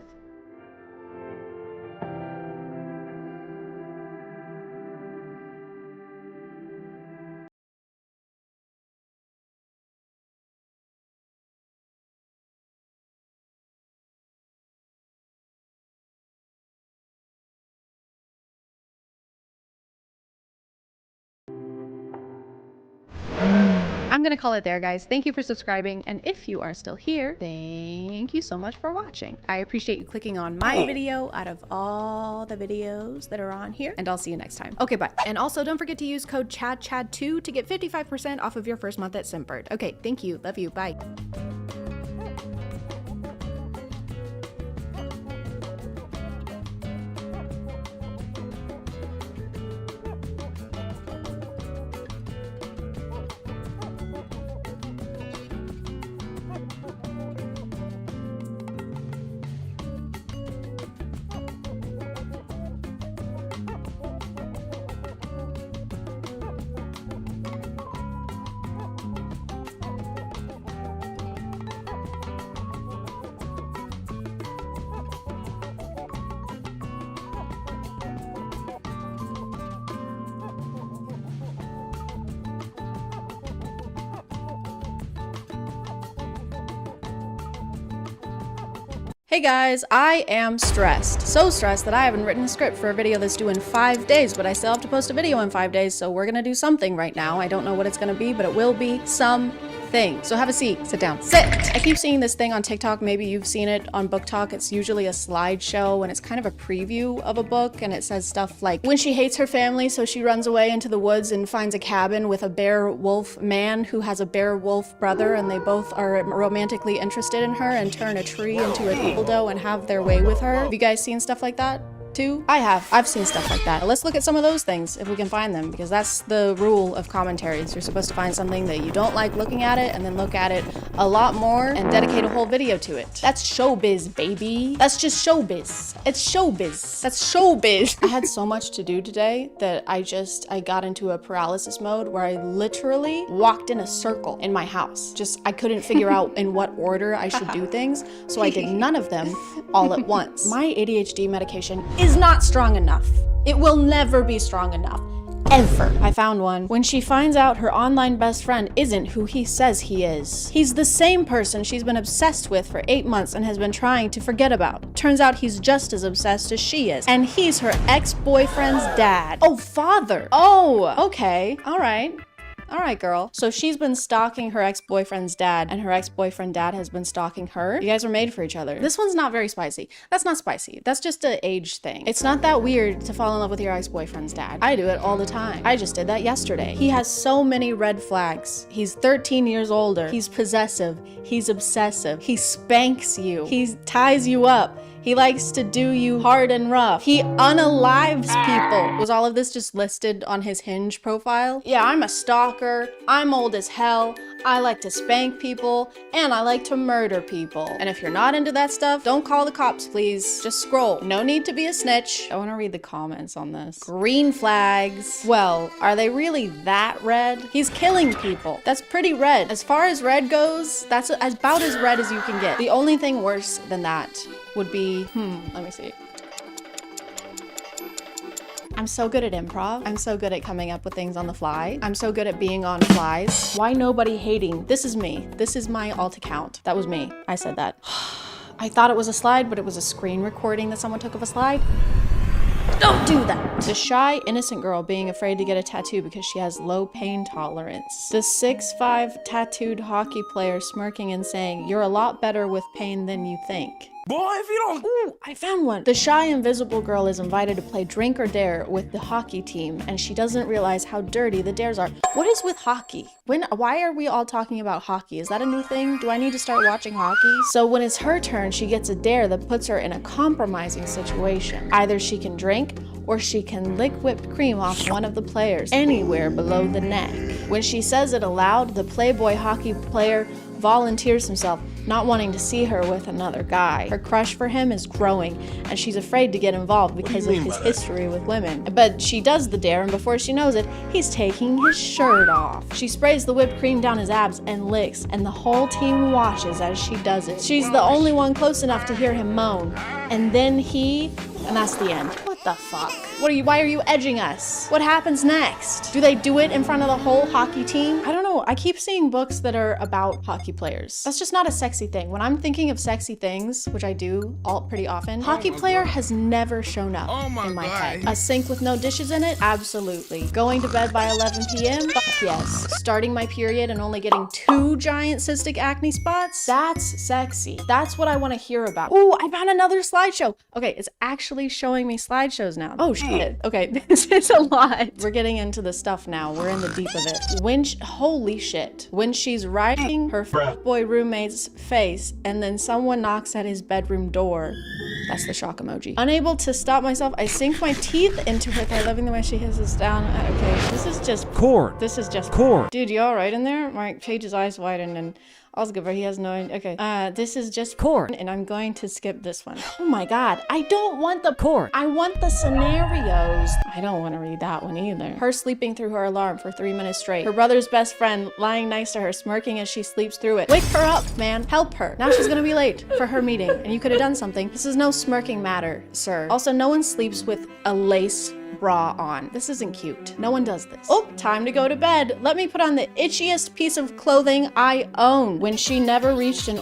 I'm gonna call it there, guys. Thank you for subscribing, and if you are still here, thank you so much for watching. I appreciate you clicking on my video out of all the videos that are on here, and I'll see you next time. Okay, bye. And also, don't forget to use code ChadChad2 to get 55% off of your first month at Simpbird. Okay, thank you. Love you. Bye. Hey guys, I am stressed. So stressed that I haven't written a script for a video that's due in 5 days, but I still have to post a video in 5 days, so we're gonna do something right now. I don't know what it's gonna be, but it will be something. So have a seat, sit down, sit! I keep seeing this thing on TikTok, maybe you've seen it on Book Talk. It's usually a slideshow and it's kind of a preview of a book, and it says stuff like, when she hates her family, so she runs away into the woods and finds a cabin with a bear wolf man who has a bear wolf brother, and they both are romantically interested in her and turn a tree into a dildo and have their way with her. Have you guys seen stuff like that? Too? I have. I've seen stuff like that. Let's look at some of those things if we can find them, because that's the rule of commentaries. You're supposed to find something that you don't like looking at it and then look at it a lot more and dedicate a whole video to it. That's showbiz, baby. That's just showbiz. It's showbiz. That's showbiz. I had so much to do today that I got into a paralysis mode where I literally walked in a circle in my house. I couldn't figure out in what order I should do things, so I did none of them all at once. My ADHD medication is not strong enough. It will never be strong enough. Ever. I found one. When she finds out her online best friend isn't who he says he is. He's the same person she's been obsessed with for 8 months and has been trying to forget about. Turns out he's just as obsessed as she is. And he's her ex-boyfriend's dad. Oh, father. Oh, okay. All right. All right, girl. So she's been stalking her ex-boyfriend's dad, and her ex-boyfriend dad has been stalking her. You guys are made for each other. This one's not very spicy. That's not spicy. That's just an age thing. It's not that weird to fall in love with your ex-boyfriend's dad. I do it all the time. I just did that yesterday. He has so many red flags. He's 13 years older. He's possessive. He's obsessive. He spanks you. He ties you up. He likes to do you hard and rough. He unalives people. Was all of this just listed on his Hinge profile? Yeah, I'm a stalker. I'm old as hell. I like to spank people, and I like to murder people. And if you're not into that stuff, don't call the cops, please. Just scroll. No need to be a snitch. I want to read the comments on this. Green flags. Well, are they really that red? He's killing people. That's pretty red. As far as red goes, that's about as red as you can get. The only thing worse than that would be, let me see. I'm so good at improv. I'm so good at coming up with things on the fly. I'm so good at being on flies. Why nobody hating? This is me. This is my alt account. That was me. I said that. I thought it was a slide, but it was a screen recording that someone took of a slide. Don't do that. The shy, innocent girl being afraid to get a tattoo because she has low pain tolerance. The 6'5" tattooed hockey player smirking and saying, "You're a lot better with pain than you think." Boy, if you don't... Ooh, I found one. The shy, invisible girl is invited to play Drink or Dare with the hockey team, and she doesn't realize how dirty the dares are. What is with hockey? Why are we all talking about hockey? Is that a new thing? Do I need to start watching hockey? So when it's her turn, she gets a dare that puts her in a compromising situation. Either she can drink, or she can lick whipped cream off one of the players anywhere below the neck. When she says it aloud, the Playboy hockey player volunteers himself, not wanting to see her with another guy. Her crush for him is growing, and she's afraid to get involved because of his history with women. But she does the dare, and before she knows it, he's taking his shirt off. She sprays the whipped cream down his abs and licks, and the whole team watches as she does it. She's the only one close enough to hear him moan, and then and that's the end. What What the fuck? Why are you edging us? What happens next? Do they do it in front of the whole hockey team? I don't know. I keep seeing books that are about hockey players. That's just not a sexy thing. When I'm thinking of sexy things, which I do pretty often, hockey player has never shown up in my head. A sink with no dishes in it? Absolutely. Going to bed by 11 p.m.? Fuck yes. Starting my period and only getting 2 giant cystic acne spots? That's sexy. That's what I want to hear about. Ooh, I found another slideshow. Okay, it's actually showing me slideshows now. Oh shit. Okay, this is a lot. We're getting into the stuff now. We're in the deep of it. Holy shit. When she's riding her boy roommate's face and then someone knocks at his bedroom door. That's the shock emoji. Unable to stop myself, I sink my teeth into her thigh, loving the way she hisses down. Okay, this is just cord. This is just cord. Dude, you all right in there? My Page's eyes widened and all's good, but he has no idea. Okay, this is just cord, and I'm going to skip this one. Oh my god, I don't want the cord. I want the scenarios. I don't want to read that one either. Her sleeping through her alarm for 3 minutes straight. Her brother's best friend lying next to her, smirking as she sleeps through it. Wake her up, man. Help her. Now she's gonna be late for her meeting, and you could have done something. This is no smirking matter, sir. Also, no one sleeps with a lace bra on. This isn't cute. No one does this. Oh, time to go to bed. Let me put on the itchiest piece of clothing I own. When she never reached an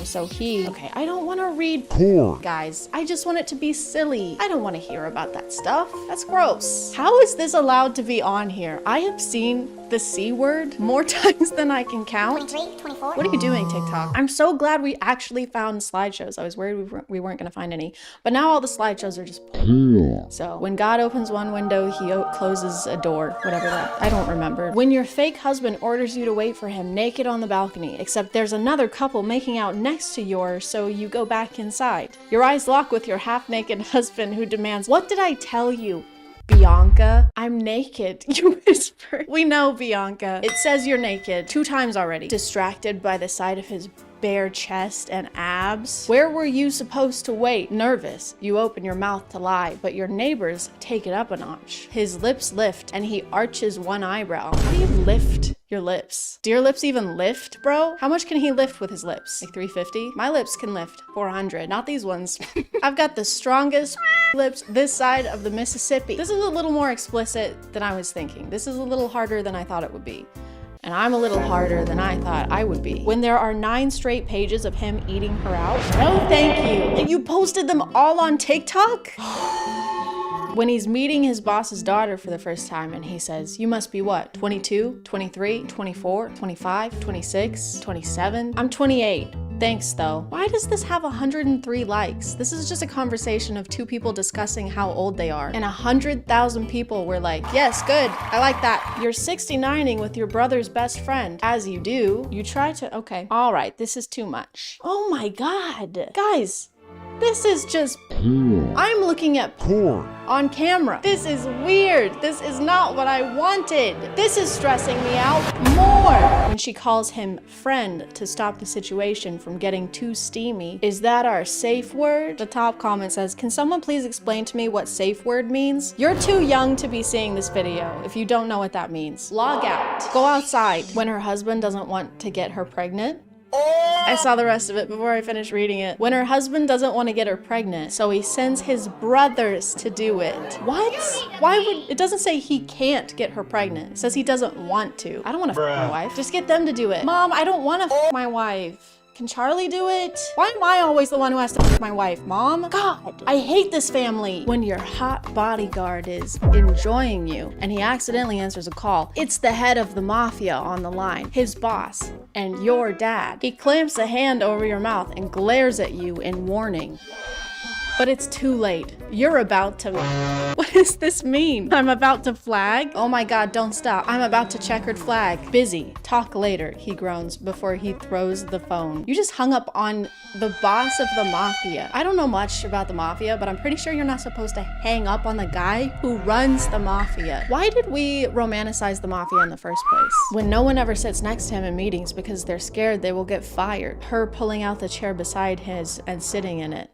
so he. Okay, I don't want to read porn, guys. I just want it to be silly. I don't want to hear about that stuff. That's gross. How is this allowed to be on here? I have seen the C word more times than I can count. 23, 24. What are you doing, TikTok? I'm so glad we actually found slideshows. I was worried we weren't going to find any, but now all the slideshows are just porn. So when God opens one window, he closes a door, whatever that, I don't remember. When your fake husband orders you to wait for him naked on the balcony, except there's another couple making out next to yours, so you go back inside. Your eyes lock with your half-naked husband who demands, "What did I tell you, Bianca? I'm naked," you whisper. We know, Bianca. It says you're naked 2 times already. Distracted by the sight of his bare chest and abs. Where were you supposed to wait? Nervous, you open your mouth to lie, but your neighbors take it up a notch. His lips lift and he arches one eyebrow. How do you lift your lips? Do your lips even lift, bro? How much can he lift with his lips? Like 350? My lips can lift 400, not these ones. I've got the strongest lips this side of the Mississippi. This is a little more explicit than I was thinking. This is a little harder than I thought it would be. And I'm a little harder than I thought I would be. When there are 9 straight pages of him eating her out? No, thank you. And you posted them all on TikTok? When he's meeting his boss's daughter for the first time and he says, "You must be what, 22, 23, 24, 25, 26, 27? I'm 28. Thanks though." Why does this have 103 likes? This is just a conversation of 2 people discussing how old they are. And 100,000 people were like, "Yes, good, I like that." You're 69ing with your brother's best friend. As you do, you try to, okay. All right, this is too much. Oh my God. Guys, this is just, I'm looking at porn on camera. This is weird. This is not what I wanted. This is stressing me out more. When she calls him friend to stop the situation from getting too steamy, is that our safe word? The top comment says, "Can someone please explain to me what safe word means?" You're too young to be seeing this video if you don't know what that means. Log out. Go outside. When her husband doesn't want to get her pregnant. I saw the rest of it before I finished reading it. When her husband doesn't want to get her pregnant, so he sends his brothers to do it. What? Why would, it doesn't say he can't get her pregnant. It says he doesn't want to. I don't want to f my wife. Just get them to do it. Mom, I don't want to f my wife. Can Charlie do it? Why am I always the one who has to f my wife, Mom? God, I hate this family. When your hot bodyguard is enjoying you and he accidentally answers a call, it's the head of the mafia on the line, his boss, and your dad. He clamps a hand over your mouth and glares at you in warning. But it's too late. You're about to... What does this mean? I'm about to flag? Oh my God, don't stop. I'm about to checkered flag. Busy. Talk later, he groans before he throws the phone. You just hung up on the boss of the mafia. I don't know much about the mafia, but I'm pretty sure you're not supposed to hang up on the guy who runs the mafia. Why did we romanticize the mafia in the first place? When no one ever sits next to him in meetings because they're scared they will get fired. Her pulling out the chair beside his and sitting in it.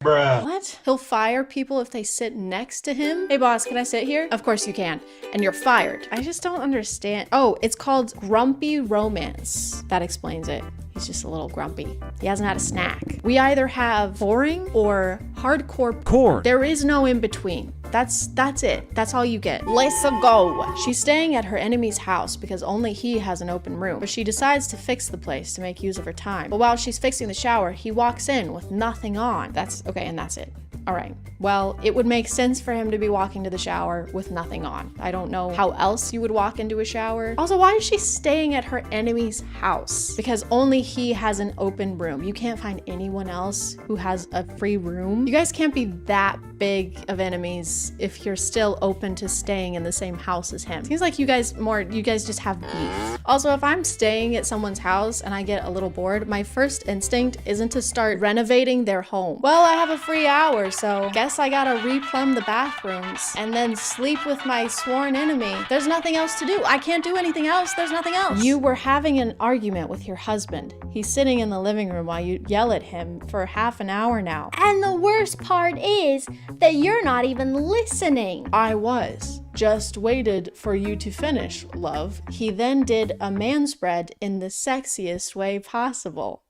Bruh. What? He'll fire people if they sit next to him? Hey boss, can I sit here? Of course you can. And you're fired. I just don't understand. Oh, it's called grumpy romance. That explains it. He's just a little grumpy. He hasn't had a snack. We either have boring or hardcore core. There is no in between. That's it. That's all you get. Let's go. She's staying at her enemy's house because only he has an open room, but she decides to fix the place to make use of her time. But while she's fixing the shower, he walks in with nothing on. That's okay, and that's it. All right. Well, it would make sense for him to be walking to the shower with nothing on. I don't know how else you would walk into a shower. Also, why is she staying at her enemy's house? Because only he has an open room. You can't find anyone else who has a free room. You guys can't be that big of enemies if you're still open to staying in the same house as him. Seems like you guys just have beef. Also, if I'm staying at someone's house and I get a little bored, my first instinct isn't to start renovating their home. Well, I have a free hour, so guess I gotta replumb the bathrooms and then sleep with my sworn enemy. There's nothing else to do. I can't do anything else. There's nothing else. You were having an argument with your husband. He's sitting in the living room while you yell at him for half an hour now. And the worst part is that you're not even listening. I was. Just waited for you to finish, love. He then did a man spread in the sexiest way possible.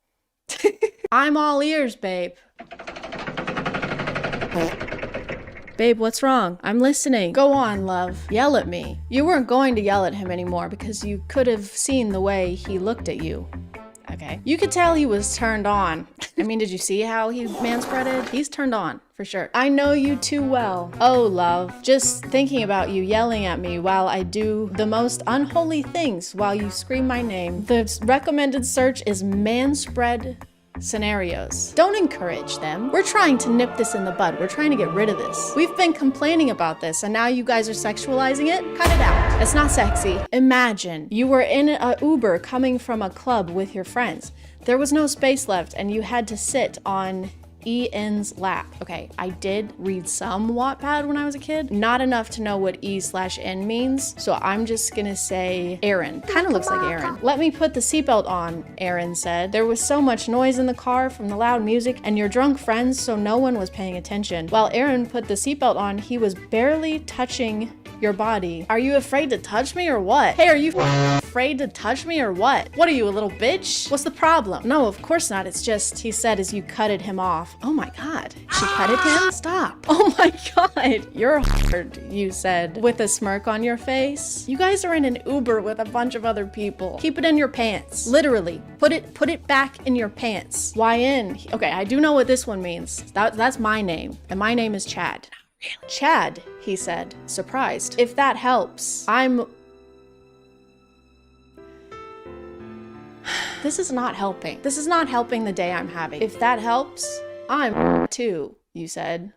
I'm all ears, babe. Babe, what's wrong? I'm listening. Go on, love. Yell at me. You weren't going to yell at him anymore because you could have seen the way he looked at you. Okay. You could tell he was turned on. I mean, did you see how he manspreaded? He's turned on, for sure. I know you too well. Oh, love. Just thinking about you yelling at me while I do the most unholy things while you scream my name. The recommended search is manspread scenarios. Don't encourage them. We're trying to nip this in the bud. We're trying to get rid of this. We've been complaining about this and now you guys are sexualizing it? Cut it out. It's not sexy. Imagine you were in a Uber coming from a club with your friends. There was no space left and you had to sit on Ian's lap. Okay, I did read some Wattpad when I was a kid. Not enough to know what E/N means, so I'm just gonna say Aaron. Kind of looks like Aaron. Let me put the seatbelt on, Aaron said. There was so much noise in the car from the loud music and your drunk friends, so no one was paying attention. While Aaron put the seatbelt on, he was barely touching your body. Are you afraid to touch me or what? Hey, are you afraid to touch me or what? What are you, a little bitch? What's the problem? No, of course not. It's just, he said as you cutted him off. Oh my God. She cutted him? Stop. Oh my God. You're hard, you said, with a smirk on your face. You guys are in an Uber with a bunch of other people. Keep it in your pants. Literally. Put it back in your pants. Why in? Okay, I do know what this one means. That's my name. And my name is Chad. Chad, he said, surprised. If that helps, This is not helping. This is not helping the day I'm having. If that helps, I'm too, you said.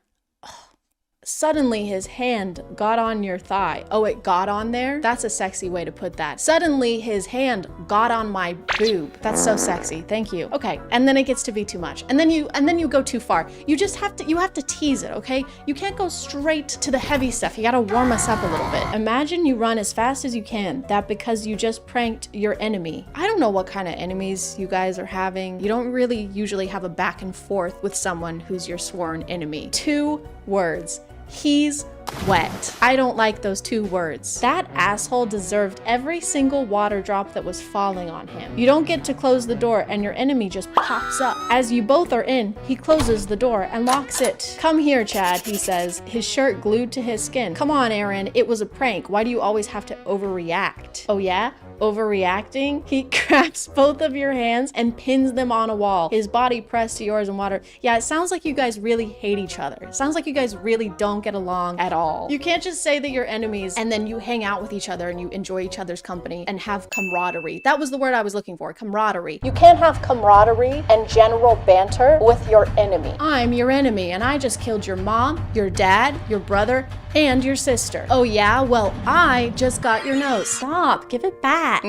Suddenly his hand got on your thigh. Oh, it got on there? That's a sexy way to put that. Suddenly his hand got on my boob. That's so sexy. Thank you. Okay, and then it gets to be too much. And then you go too far. You have to tease it, okay? You can't go straight to the heavy stuff. You gotta warm us up a little bit. Imagine you run as fast as you can. That because you just pranked your enemy. I don't know what kind of enemies you guys are having. You don't really usually have a back and forth with someone who's your sworn enemy. 2 words. He's wet. I don't like those 2 words. That asshole deserved every single water drop that was falling on him. You don't get to close the door and your enemy just pops up. As you both are in, he closes the door and locks it. Come here, Chad, he says, his shirt glued to his skin. Come on, Aaron, it was a prank. Why do you always have to overreact? Oh yeah? Overreacting? He grabs both of your hands and pins them on a wall, his body pressed to yours in water. Yeah, it sounds like you guys really hate each other. It sounds like you guys really don't get along at all. You can't just say that you're enemies and then you hang out with each other and you enjoy each other's company and have camaraderie. That was the word I was looking for, camaraderie. You can't have camaraderie and general banter with your enemy. I'm your enemy and I just killed your mom, your dad, your brother, and your sister. Oh yeah? Well, I just got your nose. Stop, give it back.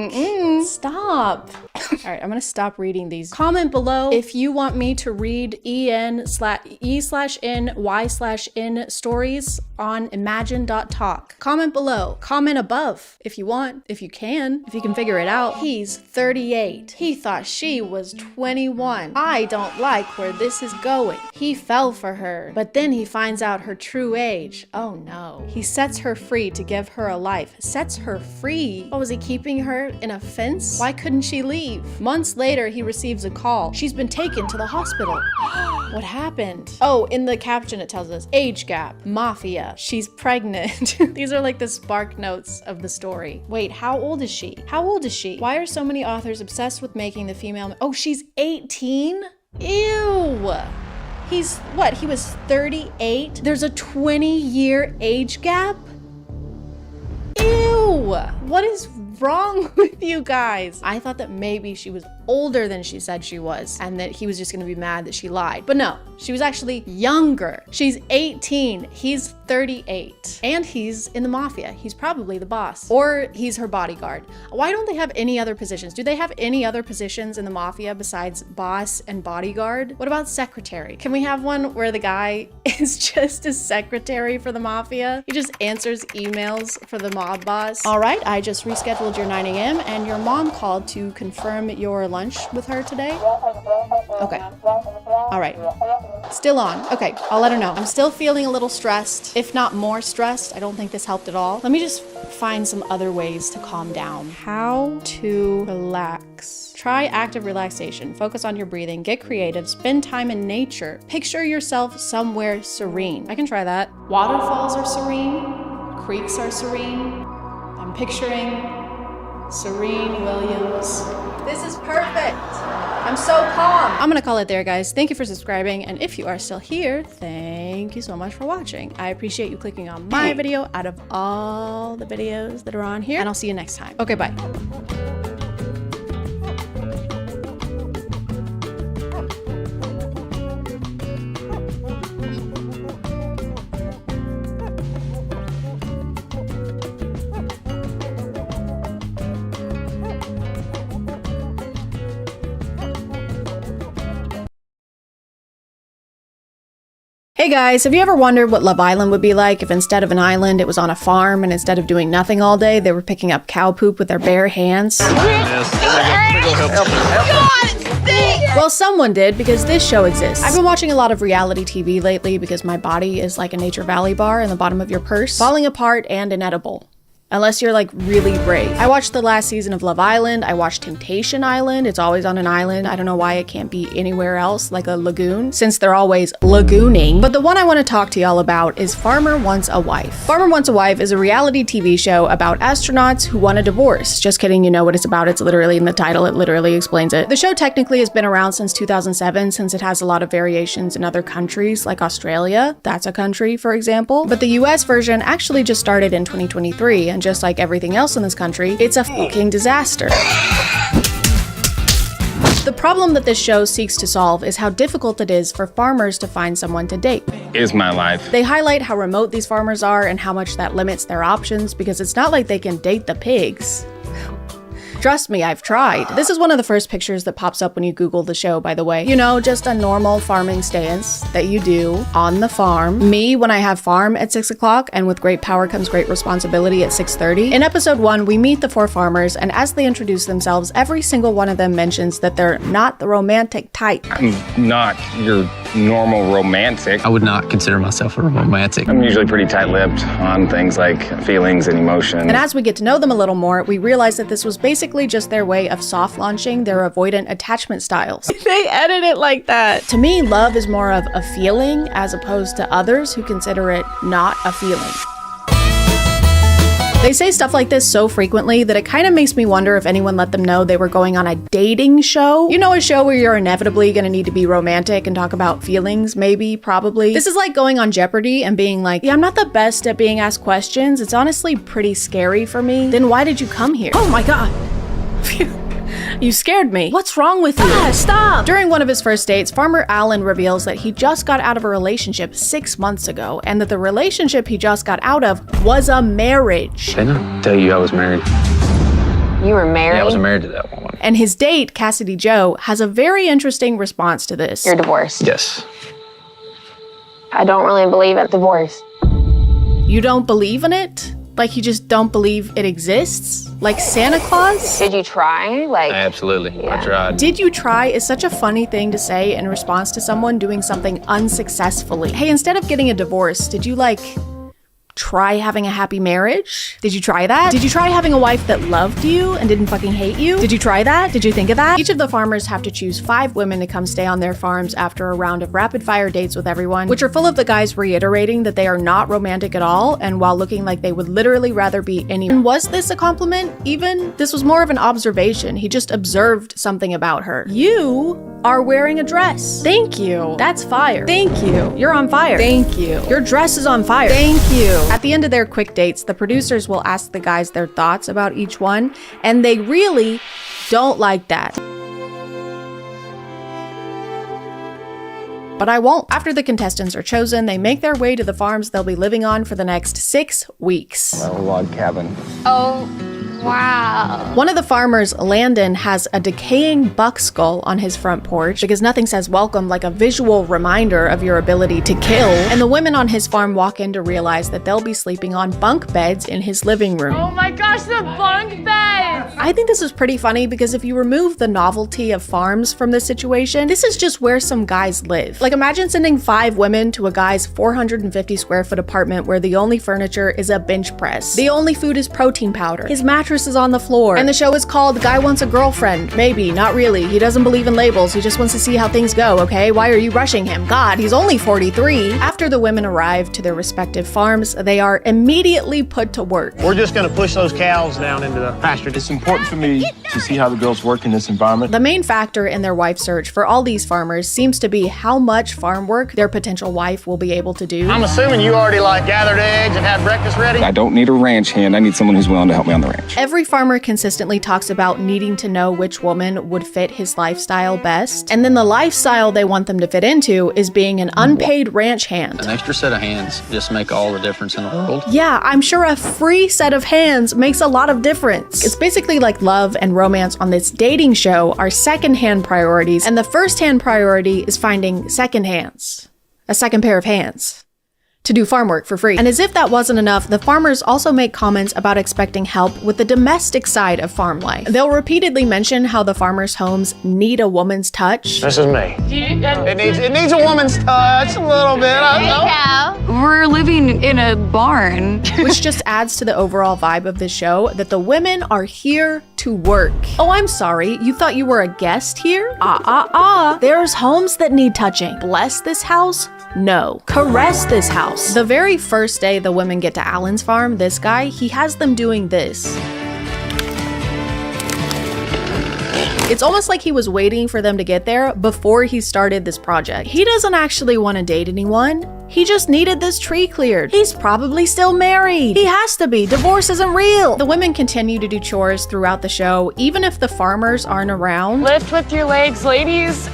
Stop. All right, I'm gonna stop reading these. Comment below if you want me to read E/N/Y/N stories on imagine.talk. Comment below. Comment above if you want, if you can figure it out. He's 38. He thought she was 21. I don't like where this is going. He fell for her, but then he finds out her true age. Oh no. no. He sets her free to give her a life. Sets her free? Oh, was he keeping her in a fence? Why couldn't she leave? Months later, he receives a call. She's been taken to the hospital. What happened? Oh, in the caption it tells us, age gap, mafia, she's pregnant. These are like the spark notes of the story. Wait, how old is she? How old is she? Why are so many authors obsessed with making the female? Oh, she's 18? Ew. He's, what, he was 38? There's a 20-year age gap? Ew. What is wrong with you guys? I thought that maybe she was older than she said she was and that he was just gonna be mad that she lied. But no, she was actually younger. She's 18, he's 38. And he's in the mafia. He's probably the boss. Or he's her bodyguard. Why don't they have any other positions? Do they have any other positions in the mafia besides boss and bodyguard? What about secretary? Can we have one where the guy is just a secretary for the mafia? He just answers emails for the mob boss. All right, I just rescheduled your 9 a.m. and your mom called to confirm your lunch with her today. Okay. All right. Still on. Okay, I'll let her know. I'm still feeling a little stressed, if not more stressed. I don't think this helped at all. Let me just find some other ways to calm down. How to relax. Try active relaxation. Focus on your breathing. Get creative. Spend time in nature. Picture yourself somewhere serene. I can try that. Waterfalls are serene. Creeks are serene. I'm picturing Serene Williams. This is perfect. I'm so calm. I'm gonna call it there, guys. Thank you for subscribing. And if you are still here, thank you so much for watching. I appreciate you clicking on my video out of all the videos that are on here. And I'll see you next time. Okay, bye. Hey guys, have you ever wondered what Love Island would be like if instead of an island, it was on a farm, and instead of doing nothing all day, they were picking up cow poop with their bare hands? Well, someone did, because this show exists. I've been watching a lot of reality TV lately because my body is like a Nature Valley bar in the bottom of your purse, falling apart and inedible. Unless you're like really brave. I watched the last season of Love Island. I watched Temptation Island. It's always on an island. I don't know why it can't be anywhere else, like a lagoon, since they're always lagooning. But the one I want to talk to y'all about is Farmer Wants a Wife. Farmer Wants a Wife is a reality TV show about astronauts who want a divorce. Just kidding, you know what it's about. It's literally in the title. It literally explains it. The show technically has been around since 2007, since it has a lot of variations in other countries, like Australia. That's a country, for example. But the US version actually just started in 2023, and just like everything else in this country, it's a fucking disaster. The problem that this show seeks to solve is how difficult it is for farmers to find someone to date. Is my life. They highlight how remote these farmers are and how much that limits their options, because it's not like they can date the pigs. Trust me, I've tried. This is one of the first pictures that pops up when you Google the show, by the way. You know, just a normal farming stance that you do on the farm. Me, when I have farm at 6 o'clock, and with great power comes great responsibility at 6:30. In episode 1, we meet the 4 farmers, and as they introduce themselves, every single one of them mentions that they're not the romantic type. I'm not your normal romantic. I would not consider myself a romantic. I'm usually pretty tight-lipped on things like feelings and emotions. And as we get to know them a little more, we realize that this was basically just their way of soft launching their avoidant attachment styles. They edit it like that. To me, love is more of a feeling as opposed to others who consider it not a feeling. They say stuff like this so frequently that it kind of makes me wonder if anyone let them know they were going on a dating show. You know, a show where you're inevitably gonna need to be romantic and talk about feelings, maybe, probably. This is like going on Jeopardy and being like, yeah, I'm not the best at being asked questions. It's honestly pretty scary for me. Then why did you come here? Oh my God. Phew. You scared me. What's wrong with you? Ah, stop! During one of his first dates, Farmer Allen reveals that he just got out of a relationship 6 months ago, and that the relationship he just got out of was a marriage. Didn't I tell you I was married? You were married? Yeah, I was married to that woman. And his date, Cassidy Joe, has a very interesting response to this. You're divorced. Yes. I don't really believe in divorce. You don't believe in it? Like you just don't believe it exists? Like Santa Claus? Did you try? Absolutely. Yeah. I tried. Did you try is such a funny thing to say in response to someone doing something unsuccessfully. Hey, instead of getting a divorce, did you Try having a happy marriage? Did you try that? Did you try having a wife that loved you and didn't fucking hate you? Did you try that? Did you think of that? Each of the farmers have to choose 5 women to come stay on their farms after a round of rapid fire dates with everyone, which are full of the guys reiterating that they are not romantic at all, and while looking like they would literally rather be anyone. Was this a compliment even? This was more of an observation. He just observed something about her. You are wearing a dress. Thank you. That's fire. Thank you. You're on fire. Thank you. Your dress is on fire. Thank you. At the end of their quick dates, the producers will ask the guys their thoughts about each one, and they really don't like that. But I won't. After the contestants are chosen, they make their way to the farms they'll be living on for the next 6 weeks. A log cabin. Oh, wow. One of the farmers, Landon, has a decaying buck skull on his front porch because nothing says welcome like a visual reminder of your ability to kill. And the women on his farm walk in to realize that they'll be sleeping on bunk beds in his living room. Oh my gosh, the bunk beds! I think this is pretty funny because if you remove the novelty of farms from this situation, this is just where some guys live. Like, imagine sending 5 women to a guy's 450 square foot apartment where the only furniture is a bench press. The only food is protein powder. His mattress is on the floor. And the show is called Guy Wants a Girlfriend. Maybe, not really. He doesn't believe in labels. He just wants to see how things go, okay? Why are you rushing him? God, he's only 43. After the women arrive to their respective farms, they are immediately put to work. We're just gonna push those cows down into the pasture. It's important for me to see how the girls work in this environment. The main factor in their wife search for all these farmers seems to be how much farm work their potential wife will be able to do. I'm assuming you already gathered eggs and had breakfast ready? I don't need a ranch hand. I need someone who's willing to help me on the ranch. Every farmer consistently talks about needing to know which woman would fit his lifestyle best. And then the lifestyle they want them to fit into is being an unpaid ranch hand. An extra set of hands just make all the difference in the world. Yeah, I'm sure a free set of hands makes a lot of difference. It's basically like love and romance on this dating show are second-hand priorities, and the first-hand priority is finding second hands. A second pair of hands. To do farm work for free. And as if that wasn't enough, the farmers also make comments about expecting help with the domestic side of farm life. They'll repeatedly mention how the farmers' homes need a woman's touch. This is me. It needs a woman's touch a little bit. We're living in a barn. Which just adds to the overall vibe of the show that the women are here to work. Oh, I'm sorry, you thought you were a guest here? There's homes that need touching. Bless this house? No. Caress this house. The very first day the women get to Alan's farm, this guy, he has them doing this. It's almost like he was waiting for them to get there before he started this project. He doesn't actually want to date anyone. He just needed this tree cleared. He's probably still married. He has to be. Divorce isn't real. The women continue to do chores throughout the show, even if the farmers aren't around. Lift with your legs, ladies.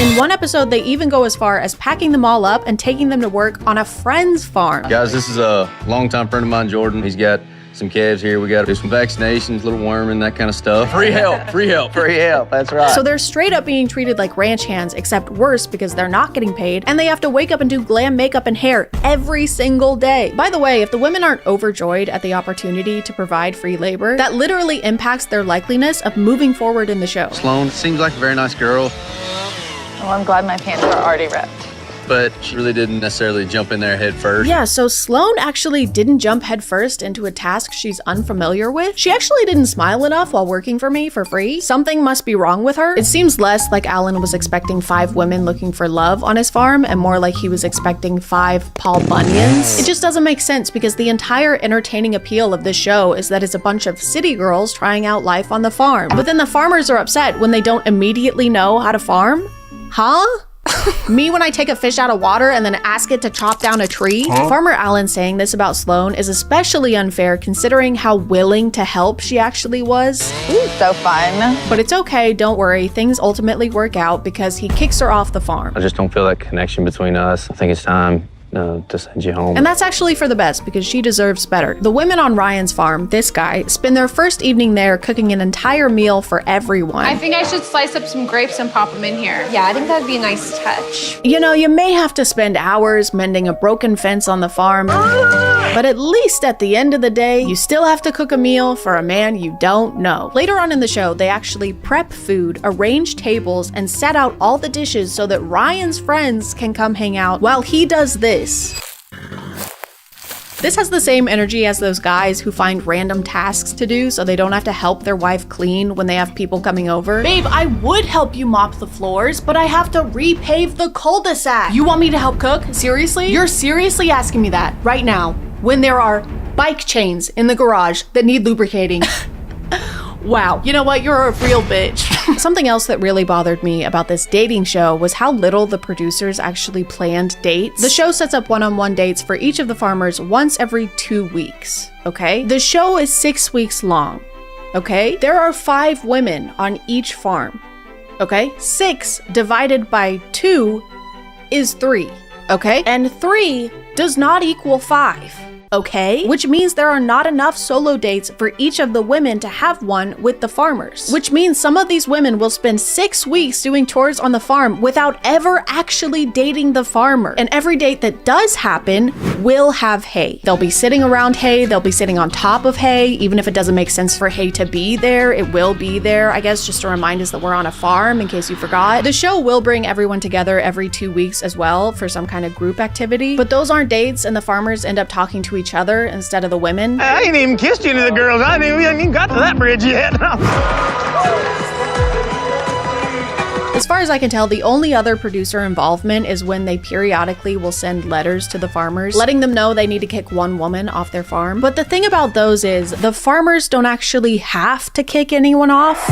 In one episode, they even go as far as packing them all up and taking them to work on a friend's farm. Guys, this is a longtime friend of mine, Jordan. He's got some calves here. We got to do some vaccinations, little worming, that kind of stuff. Free help, free help. Free help, that's right. So they're straight up being treated like ranch hands, except worse because they're not getting paid and they have to wake up and do glam makeup and hair every single day. By the way, if the women aren't overjoyed at the opportunity to provide free labor, that literally impacts their likeliness of moving forward in the show. Sloan seems like a very nice girl. Well, I'm glad my pants are already ripped. But she really didn't necessarily jump in there head first. Yeah, so Sloan actually didn't jump head first into a task she's unfamiliar with. She actually didn't smile enough while working for me for free. Something must be wrong with her. It seems less like Alan was expecting 5 women looking for love on his farm and more like he was expecting 5 Paul Bunyans. It just doesn't make sense because the entire entertaining appeal of this show is that it's a bunch of city girls trying out life on the farm. But then the farmers are upset when they don't immediately know how to farm. Huh? Me when I take a fish out of water and then ask it to chop down a tree? Huh? Farmer Alan saying this about Sloan is especially unfair considering how willing to help she actually was. Ooh, so fun. But it's okay, don't worry, things ultimately work out because he kicks her off the farm. I just don't feel that connection between us. I think it's time to send you home. And that's actually for the best because she deserves better. The women on Ryan's farm, this guy, spend their first evening there cooking an entire meal for everyone. I think I should slice up some grapes and pop them in here. Yeah, I think that'd be a nice touch. You know, you may have to spend hours mending a broken fence on the farm, but at least at the end of the day, you still have to cook a meal for a man you don't know. Later on in the show, they actually prep food, arrange tables, and set out all the dishes so that Ryan's friends can come hang out while he does this. This has the same energy as those guys who find random tasks to do so they don't have to help their wife clean when they have people coming over. Babe, I would help you mop the floors, but I have to repave the cul-de-sac. You want me to help cook? Seriously? You're seriously asking me that right now when there are bike chains in the garage that need lubricating. Wow, you know what? You're a real bitch. Something else that really bothered me about this dating show was how little the producers actually planned dates. The show sets up one-on-one dates for each of the farmers once every 2 weeks, okay? The show is 6 weeks long, okay? There are 5 women on each farm, okay? 6 divided by 2 is 3, okay? And 3 does not equal 5. Okay? Which means there are not enough solo dates for each of the women to have one with the farmers. Which means some of these women will spend 6 weeks doing chores on the farm without ever actually dating the farmer. And every date that does happen will have hay. They'll be sitting around hay, they'll be sitting on top of hay, even if it doesn't make sense for hay to be there, it will be there, I guess, just to remind us that we're on a farm in case you forgot. The show will bring everyone together every 2 weeks as well for some kind of group activity, but those aren't dates and the farmers end up talking to each other instead of the women. I ain't even kissed any of the girls. I ain't even got to that bridge yet. As far as I can tell, the only other producer involvement is when they periodically will send letters to the farmers, letting them know they need to kick one woman off their farm. But the thing about those is the farmers don't actually have to kick anyone off.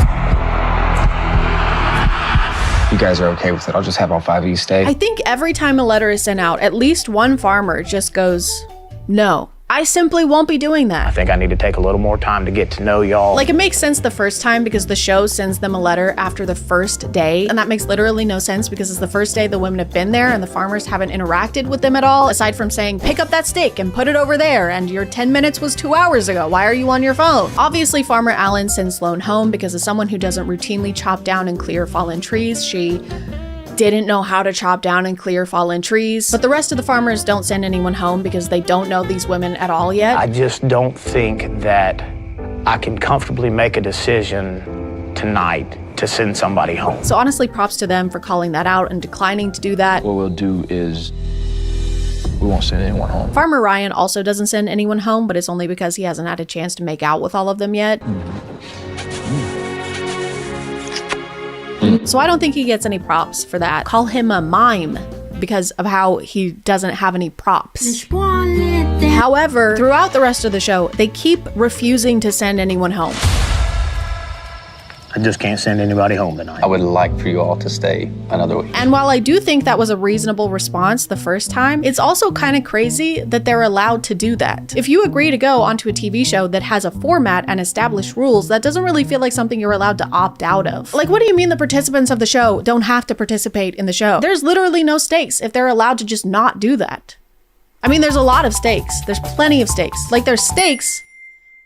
You guys are okay with it? I'll just have all 5 of you stay. I think every time a letter is sent out, at least one farmer just goes, no. I simply won't be doing that. I think I need to take a little more time to get to know y'all. Like, it makes sense the first time because the show sends them a letter after the first day, and that makes literally no sense because it's the first day the women have been there and the farmers haven't interacted with them at all, aside from saying, pick up that steak and put it over there, and your 10 minutes was 2 hours ago. Why are you on your phone? Obviously, Farmer Allen sends Sloan home because as someone who doesn't routinely chop down and clear fallen trees, she didn't know how to chop down and clear fallen trees. But the rest of the farmers don't send anyone home because they don't know these women at all yet. I just don't think that I can comfortably make a decision tonight to send somebody home. So honestly, props to them for calling that out and declining to do that. What we'll do is we won't send anyone home. Farmer Ryan also doesn't send anyone home, but it's only because he hasn't had a chance to make out with all of them yet. So I don't think he gets any props for that. Call him a mime because of how he doesn't have any props. However, throughout the rest of the show, they keep refusing to send anyone home. I just can't send anybody home tonight. I would like for you all to stay another week. And while I do think that was a reasonable response the first time, it's also kind of crazy that they're allowed to do that. If you agree to go onto a TV show that has a format and established rules, that doesn't really feel like something you're allowed to opt out of. Like, what do you mean the participants of the show don't have to participate in the show? There's literally no stakes if they're allowed to just not do that. I mean, there's a lot of stakes. There's plenty of stakes. Like, there's stakes,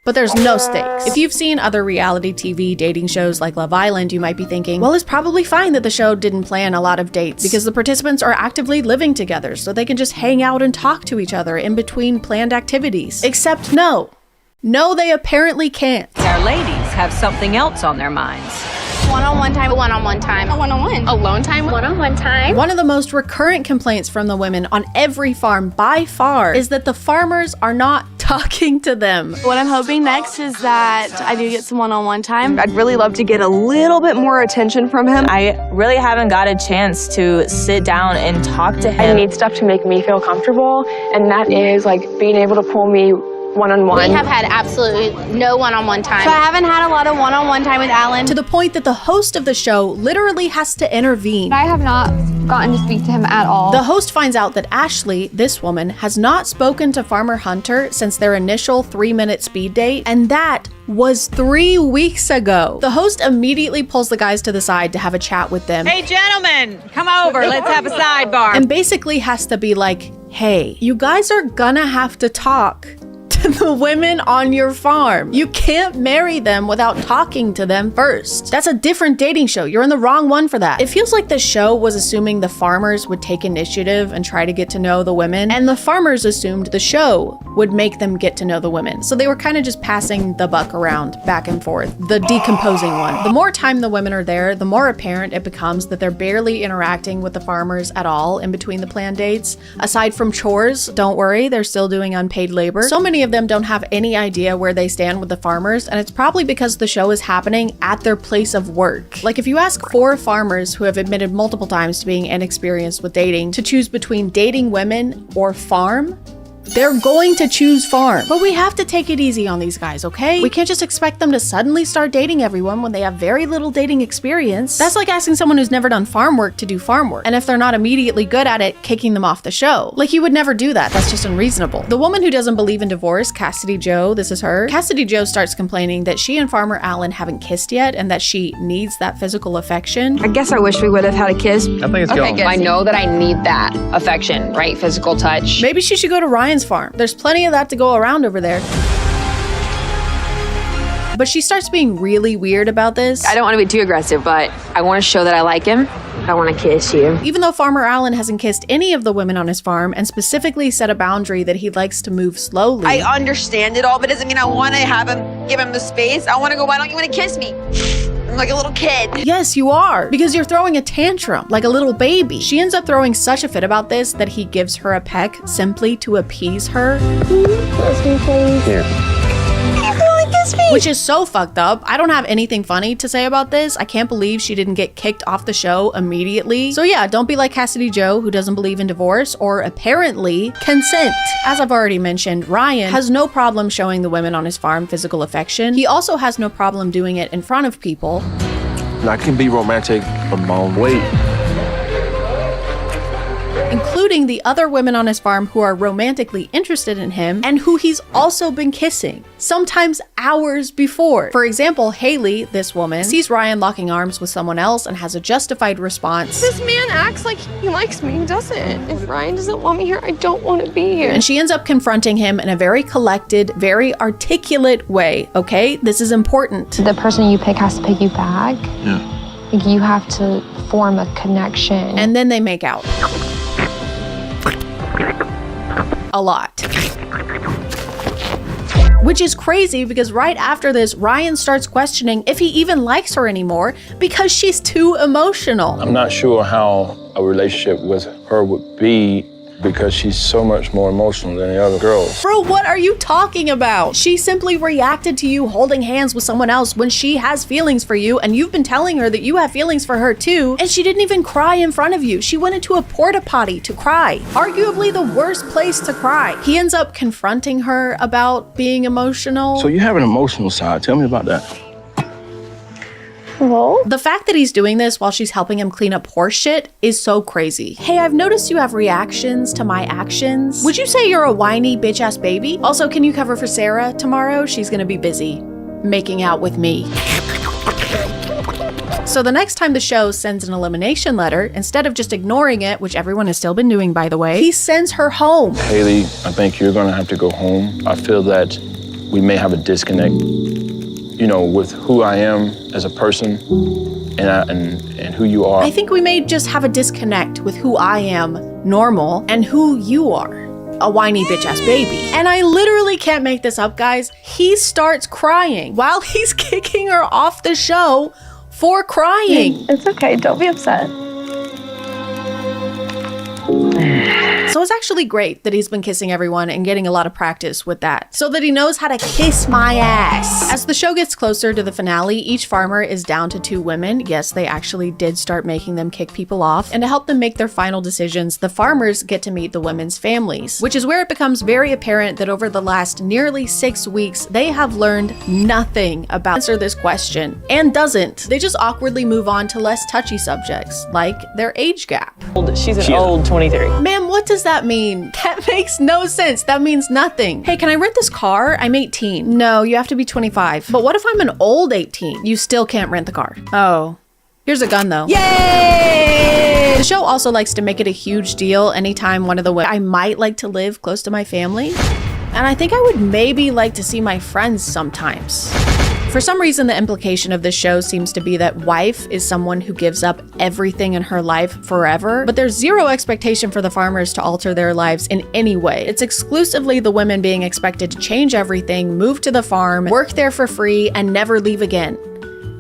but there's no stakes. If you've seen other reality TV dating shows like Love Island, you might be thinking, well, it's probably fine that the show didn't plan a lot of dates because the participants are actively living together so they can just hang out and talk to each other in between planned activities. Except no. No, they apparently can't. Our ladies have something else on their minds. One-on-one time, one-on-one time, a one-on-one, alone time, one-on-one time. One of the most recurrent complaints from the women on every farm by far is that the farmers are not talking to them. What I'm hoping next is that I do get some one-on-one time. I'd really love to get a little bit more attention from him. I really haven't got a chance to sit down and talk to him. I need stuff to make me feel comfortable, and that is like being able to pull me one-on-one. We have had absolutely no one-on-one time. So I haven't had a lot of one-on-one time with Alan. To the point that the host of the show literally has to intervene. I have not gotten to speak to him at all. The host finds out that Ashley, this woman, has not spoken to Farmer Hunter since their initial 3-minute speed date, and that was 3 weeks ago. The host immediately pulls the guys to the side to have a chat with them. Hey, gentlemen, come over. Let's have a sidebar. And basically has to be like, hey, you guys are gonna have to talk to the women on your farm. You can't marry them without talking to them first. That's a different dating show. You're in the wrong one for that. It feels like the show was assuming the farmers would take initiative and try to get to know the women, and the farmers assumed the show would make them get to know the women. So they were kind of just passing the buck around back and forth, the decomposing one. The more time the women are there, the more apparent it becomes that they're barely interacting with the farmers at all in between the planned dates. Aside from chores, don't worry, they're still doing unpaid labor. So many of them don't have any idea where they stand with the farmers, and it's probably because the show is happening at their place of work. Like if you ask 4 farmers who have admitted multiple times to being inexperienced with dating to choose between dating women or farm, they're going to choose farm. But we have to take it easy on these guys, okay? We can't just expect them to suddenly start dating everyone when they have very little dating experience. That's like asking someone who's never done farm work to do farm work. And if they're not immediately good at it, kicking them off the show. Like you would never do that. That's just unreasonable. The woman who doesn't believe in divorce, Cassidy Joe, this is her. Cassidy Joe starts complaining that she and Farmer Allen haven't kissed yet and that she needs that physical affection. I guess I wish we would have had a kiss. I think it's going. I know that I need that affection, right? Physical touch. Maybe she should go to Ryan's farm. There's plenty of that to go around over there. But she starts being really weird about this. I don't want to be too aggressive, but I want to show that I like him. I want to kiss you. Even though Farmer Allen hasn't kissed any of the women on his farm and specifically set a boundary that he likes to move slowly. I understand it all, but it doesn't mean I want to have him, give him the space. I want to go, why don't you want to kiss me? I'm like a little kid. Yes, you are. Because you're throwing a tantrum like a little baby. She ends up throwing such a fit about this that he gives her a peck simply to appease her. Kiss me, please. Here. Which is so fucked up. I don't have anything funny to say about this. I can't believe she didn't get kicked off the show immediately. So yeah, don't be like Cassidy Joe, who doesn't believe in divorce or apparently consent. As I've already mentioned, Ryan has no problem showing the women on his farm physical affection. He also has no problem doing it in front of people. I can be romantic for my own way. Including the other women on his farm who are romantically interested in him and who he's also been kissing, sometimes hours before. For example, Haley, this woman, sees Ryan locking arms with someone else and has a justified response. This man acts like he likes me, doesn't? If Ryan doesn't want me here, I don't want to be here. And she ends up confronting him in a very collected, very articulate way, okay? This is important. The person you pick has to pick you back. Yeah. Like you have to form a connection. And then they make out. A lot. Which is crazy because right after this, Ryan starts questioning if he even likes her anymore because she's too emotional. I'm not sure how a relationship with her would be because she's so much more emotional than the other girls. Bro, what are you talking about? She simply reacted to you holding hands with someone else when she has feelings for you, and you've been telling her that you have feelings for her too, and she didn't even cry in front of you. She went into a porta potty to cry. Arguably the worst place to cry. He ends up confronting her about being emotional. So you have an emotional side. Tell me about that. Well, the fact that he's doing this while she's helping him clean up horse shit is so crazy. Hey, I've noticed you have reactions to my actions. Would you say you're a whiny bitch-ass baby? Also, can you cover for Sarah tomorrow? She's gonna be busy making out with me. So the next time the show sends an elimination letter, instead of just ignoring it, which everyone has still been doing by the way, he sends her home. Haley, I think you're gonna have to go home. I feel that we may have a disconnect, you know, with who I am as a person and who you are. I think we may just have a disconnect with who I am, normal, and who you are, a whiny bitch-ass baby. And I literally can't make this up, guys. He starts crying while he's kicking her off the show for crying. It's okay, don't be upset. So it's actually great that he's been kissing everyone and getting a lot of practice with that, so that he knows how to kiss my ass. As the show gets closer to the finale, each farmer is down to 2 women. Yes, they actually did start making them kick people off. And to help them make their final decisions, the farmers get to meet the women's families, which is where it becomes very apparent that over the last nearly 6 weeks, they have learned nothing about answer this question, and doesn't. They just awkwardly move on to less touchy subjects, like their age gap. She's an old 23. Ma'am, what does that mean? That makes no sense. That means nothing. Hey, can I rent this car? I'm 18. No, you have to be 25. But what if I'm an old 18? You still can't rent the car. Oh. Here's a gun though. Yay! The show also likes to make it a huge deal anytime one of the women, I might like to live close to my family. And I think I would maybe like to see my friends sometimes. For some reason, the implication of this show seems to be that wife is someone who gives up everything in her life forever, but there's zero expectation for the farmers to alter their lives in any way. It's exclusively the women being expected to change everything, move to the farm, work there for free, and never leave again.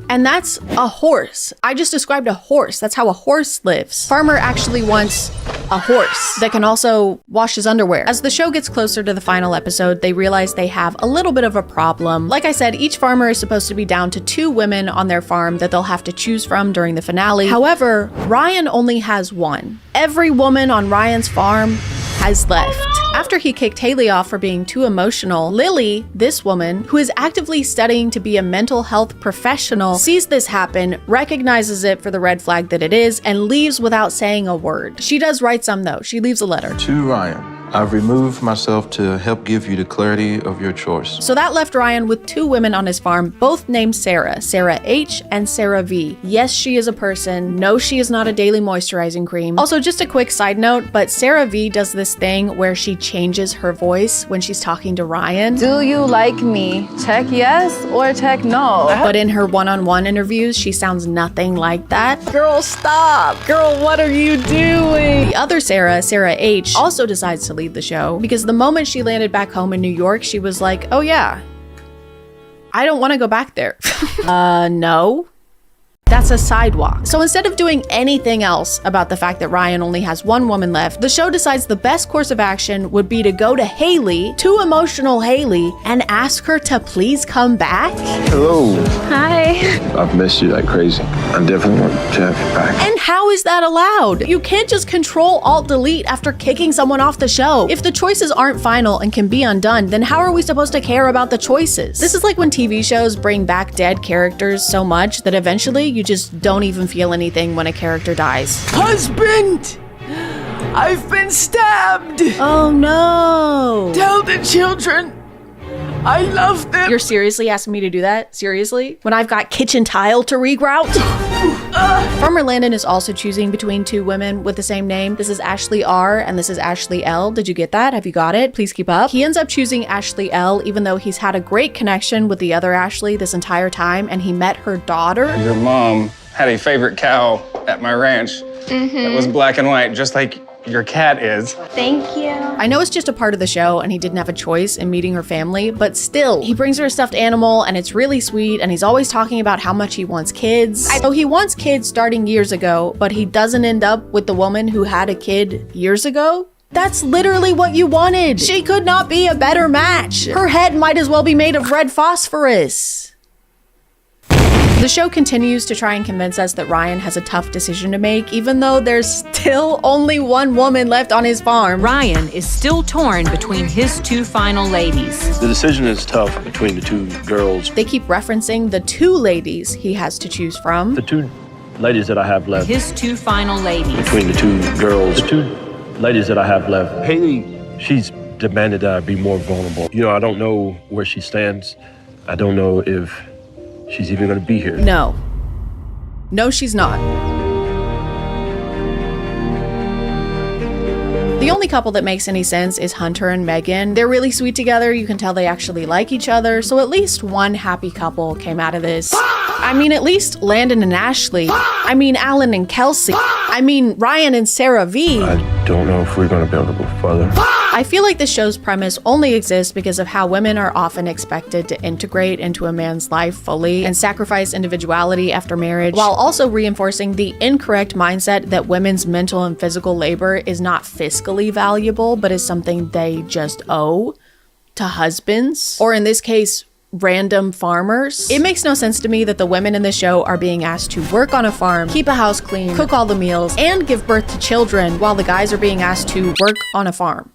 And that's a horse. I just described a horse. That's how a horse lives. Farmer actually wants a horse that can also wash his underwear. As the show gets closer to the final episode, they realize they have a little bit of a problem. Like I said, each farmer is supposed to be down to 2 women on their farm that they'll have to choose from during the finale. However, Ryan only has 1. Every woman on Ryan's farm has left. After he kicked Haley off for being too emotional, Lily, this woman, who is actively studying to be a mental health professional, sees this happen, recognizes it for the red flag that it is, and leaves without saying a word. She does write some though. She leaves a letter. To Ryan, I've removed myself to help give you the clarity of your choice. So that left Ryan with 2 women on his farm, both named Sarah, Sarah H and Sarah V. Yes, she is a person. No, she is not a daily moisturizing cream. Also, just a quick side note, but Sarah V does this thing where she changes her voice when she's talking to Ryan. Do you like me? Check yes or check no. But in her one-on-one interviews, she sounds nothing like that. Girl, stop. Girl, what are you doing? The other Sarah, Sarah H, also decides to leave the show because the moment she landed back home in New York, she was like, oh yeah, I don't want to go back there. No. That's a sidewalk. So instead of doing anything else about the fact that Ryan only has 1 woman left, the show decides the best course of action would be to go to Haley, to emotional Haley, and ask her to please come back. Hello. Hi. I've missed you like crazy. I definitely want to have you back. And how is that allowed? You can't just Control-Alt-Delete after kicking someone off the show. If the choices aren't final and can be undone, then how are we supposed to care about the choices? This is like when TV shows bring back dead characters so much that eventually you just don't even feel anything when a character dies. Husband! I've been stabbed! Oh no! Tell the children I love them! You're seriously asking me to do that? Seriously? When I've got kitchen tile to regrout? Farmer Landon is also choosing between 2 women with the same name. This is Ashley R and this is Ashley L. Did you get that? Have you got it? Please keep up. He ends up choosing Ashley L even though he's had a great connection with the other Ashley this entire time and he met her daughter. Your mom had a favorite cow at my ranch that was black and white, just like your cat is. Thank you. I know it's just a part of the show and he didn't have a choice in meeting her family, but still, he brings her a stuffed animal and it's really sweet and he's always talking about how much he wants kids. So he wants kids starting years ago, but he doesn't end up with the woman who had a kid years ago? That's literally what you wanted. She could not be a better match. Her head might as well be made of red phosphorus. The show continues to try and convince us that Ryan has a tough decision to make, even though there's still only 1 woman left on his farm. Ryan is still torn between his 2 final ladies. The decision is tough between the 2 girls. They keep referencing the 2 ladies he has to choose from. The 2 ladies that I have left. His 2 final ladies. Between the 2 girls. The 2 ladies that I have left. Haley, she's demanded that I be more vulnerable. You know, I don't know where she stands. I don't know if she's even gonna be here. No. No, she's not. The only couple that makes any sense is Hunter and Megan. They're really sweet together. You can tell they actually like each other. So at least one happy couple came out of this. I mean, at least Landon and Ashley. I mean, Alan and Kelsey. I mean, Ryan and Sarah V. I don't know if we're gonna be able to go further. I feel like the show's premise only exists because of how women are often expected to integrate into a man's life fully and sacrifice individuality after marriage, while also reinforcing the incorrect mindset that women's mental and physical labor is not fiscally valuable, but is something they just owe to husbands, or in this case, random farmers. It makes no sense to me that the women in the show are being asked to work on a farm, keep a house clean, cook all the meals, and give birth to children, while the guys are being asked to work on a farm.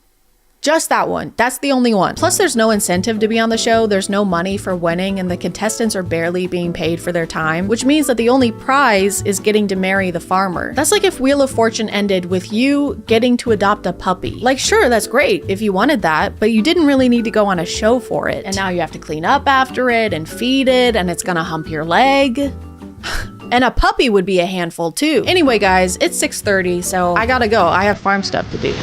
Just that one. That's the only one. Plus, there's no incentive to be on the show. There's no money for winning, and the contestants are barely being paid for their time, which means that the only prize is getting to marry the farmer. That's like if Wheel of Fortune ended with you getting to adopt a puppy. Like, sure, that's great if you wanted that, but you didn't really need to go on a show for it. And now you have to clean up after it and feed it, and it's gonna hump your leg. And a puppy would be a handful too. Anyway, guys, it's 6:30, so I gotta go. I have farm stuff to do.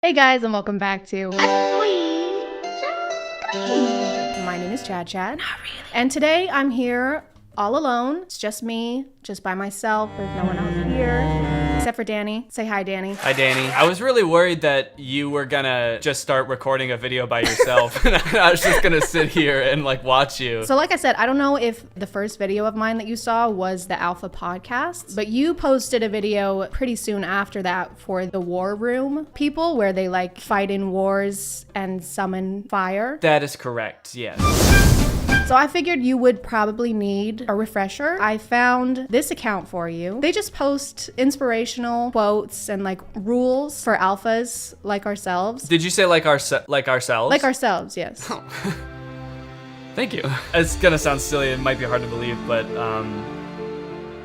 Hey guys, and welcome back to My name is ChadChad. Not really. And today I'm here all alone. It's just me, just by myself. There's no one else here. Except for Danny. Say hi, Danny. Hi, Danny. I was really worried that you were gonna just start recording a video by yourself. And I was just gonna sit here and like watch you. So like I said, I don't know if the first video of mine that you saw was the Alpha podcast, but you posted a video pretty soon after that for the War Room people where they like fight in wars and summon fire. That is correct, yes. So I figured you would probably need a refresher. I found this account for you. They just post inspirational quotes and like rules for alphas like ourselves. Did you say like ourselves? Like ourselves, yes. Oh. Thank you. It's gonna sound silly, it might be hard to believe, but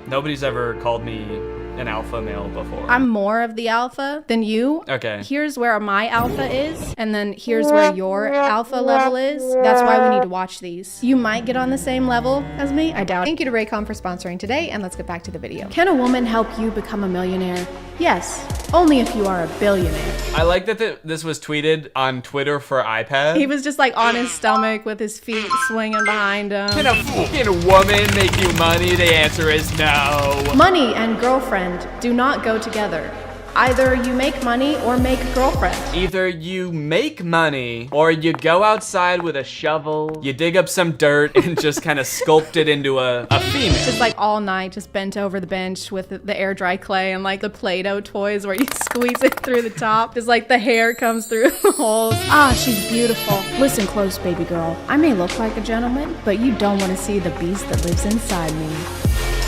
nobody's ever called me an alpha male before. I'm more of the alpha than you. Okay. Here's where my alpha is, and then here's where your alpha level is. That's why we need to watch these. You might get on the same level as me. I doubt it. Thank you to Raycom for sponsoring today, and let's get back to the video. Can a woman help you become a millionaire? Yes, only if you are a billionaire. I like that this was tweeted on Twitter for iPad. He was just like on his stomach with his feet swinging behind him. Can a woman make you money? The answer is no. Money and girlfriend do not go together. Either you make money or make a girlfriend. Either you make money or you go outside with a shovel, you dig up some dirt and just kind of sculpt it into a female. Just like all night, just bent over the bench with the air dry clay and like the Play-Doh toys where you squeeze it through the top. Just like the hair comes through the holes. Ah, she's beautiful. Listen close, baby girl. I may look like a gentleman, but you don't want to see the beast that lives inside me.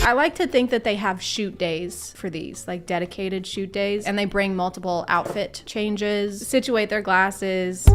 I like to think that they have shoot days for these, like dedicated shoot days, and they bring multiple outfit changes, situate their glasses.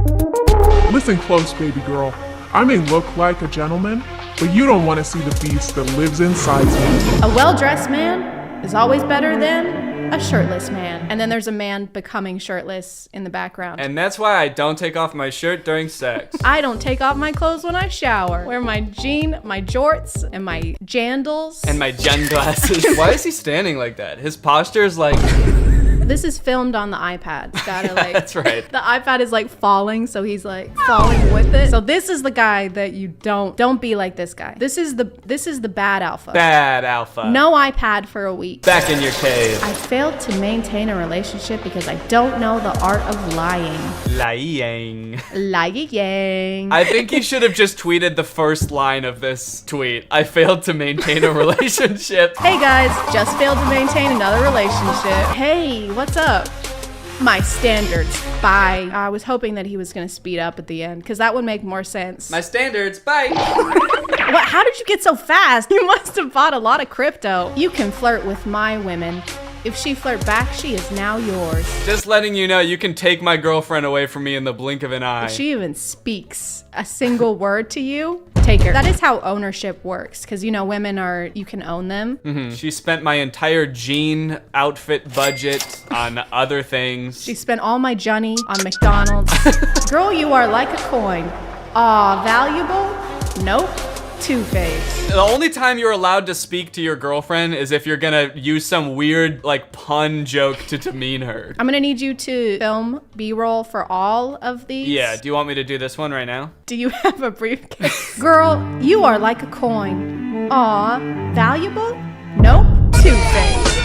Listen close, baby girl. I may look like a gentleman, but you don't want to see the beast that lives inside me. A well-dressed man is always better than a shirtless man. And then there's a man becoming shirtless in the background. And that's why I don't take off my shirt during sex. I don't take off my clothes when I shower. Wear my jorts, and my jandals. And my gen glasses. Why is he standing like that? His posture is like... This is filmed on the iPad. It's gotta like... That's right. The iPad is like falling, so he's like falling with it. So this is the guy that you don't be like this guy. This is the bad alpha. Bad alpha. No iPad for a week. Back in your cave. I failed to maintain a relationship because I don't know the art of lying. Lying. I think you should have just tweeted the first line of this tweet. I failed to maintain a relationship. Hey guys, just failed to maintain another relationship. Hey, what's up? My standards, bye. I was hoping that he was gonna speed up at the end because that would make more sense. My standards, bye. What? How did you get so fast? You must have bought a lot of crypto. You can flirt with my women. If she flirt back, she is now yours. Just letting you know, you can take my girlfriend away from me in the blink of an eye. If she even speaks a single word to you, take her. That is how ownership works, because you know, women you can own them. Mm-hmm. She spent my entire jean outfit budget on other things. She spent all my Johnny on McDonald's. Girl, you are like a coin. Aw, valuable? Nope. Two-Face. The only time you're allowed to speak to your girlfriend is if you're gonna use some weird like pun joke to demean her. I'm gonna need you to film B-roll for all of these. Yeah, do you want me to do this one right now? Do you have a briefcase? Girl, you are like a coin. Aw, valuable? Nope. Two-Face.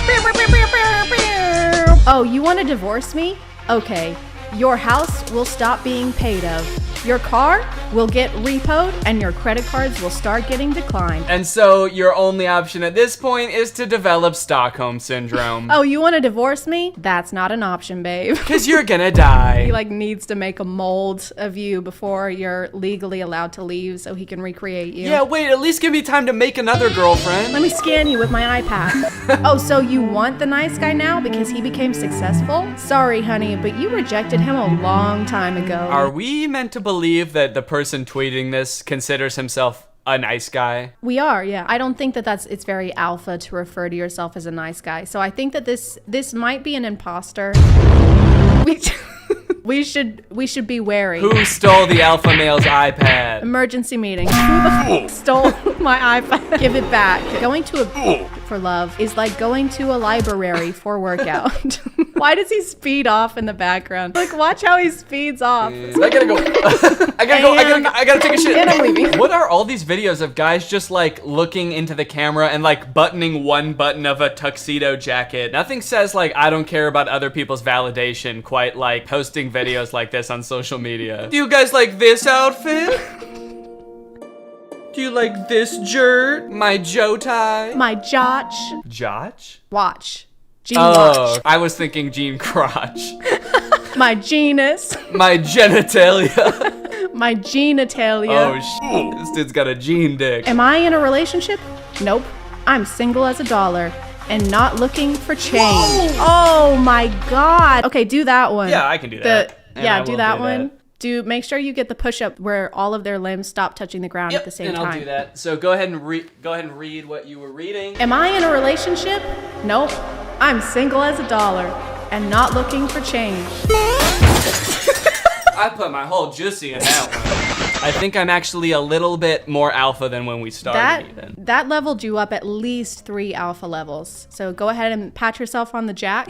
Oh, you wanna divorce me? Okay. Your house will stop being paid of. Your car will get repoed and your credit cards will start getting declined. And so your only option at this point is to develop Stockholm Syndrome. Oh, you want to divorce me? That's not an option, babe. Because you're gonna die. He like needs to make a mold of you before you're legally allowed to leave so he can recreate you. Yeah, wait, at least give me time to make another girlfriend. Let me scan you with my iPad. Oh, so you want the nice guy now because he became successful? Sorry, honey, but you rejected him a long time ago. Are we meant to believe that the person tweeting this considers himself a nice guy? We are, yeah. I don't think that it's very alpha to refer to yourself as a nice guy. So I think that this might be an imposter. We should be wary. Who stole the alpha male's iPad? Emergency meeting. Who the f stole my iPad? Give it back. Going to a for love is like going to a library for workout. Why does he speed off in the background? Like, watch how he speeds off. I gotta go. I gotta take a shit. And I'm leaving. What are all these videos of guys just like looking into the camera and like buttoning one button of a tuxedo jacket? Nothing says like, I don't care about other people's validation quite like posting videos like this on social media. Do you guys like this outfit? Do you like this shirt? My Joe tie? My Jotch. Jotch? Watch. Jean watch. I was thinking Jean crotch. My genus. My genitalia. My genitalia. Oh shit, this dude's got a Jean dick. Am I in a relationship? Nope. I'm single as a dollar and not looking for change. Whoa! Oh my god. Okay, do that one. Yeah, I can do that. Yeah, do that one. Make sure you get the push-up where all of their limbs stop touching the ground at the same time. I'll do that. So go ahead and read what you were reading. Am I in a relationship? Nope. I'm single as a dollar and not looking for change. I put my whole juicy in that one. I think I'm actually a little bit more alpha than when we started. That leveled you up at least 3 alpha levels. So go ahead and pat yourself on the jack.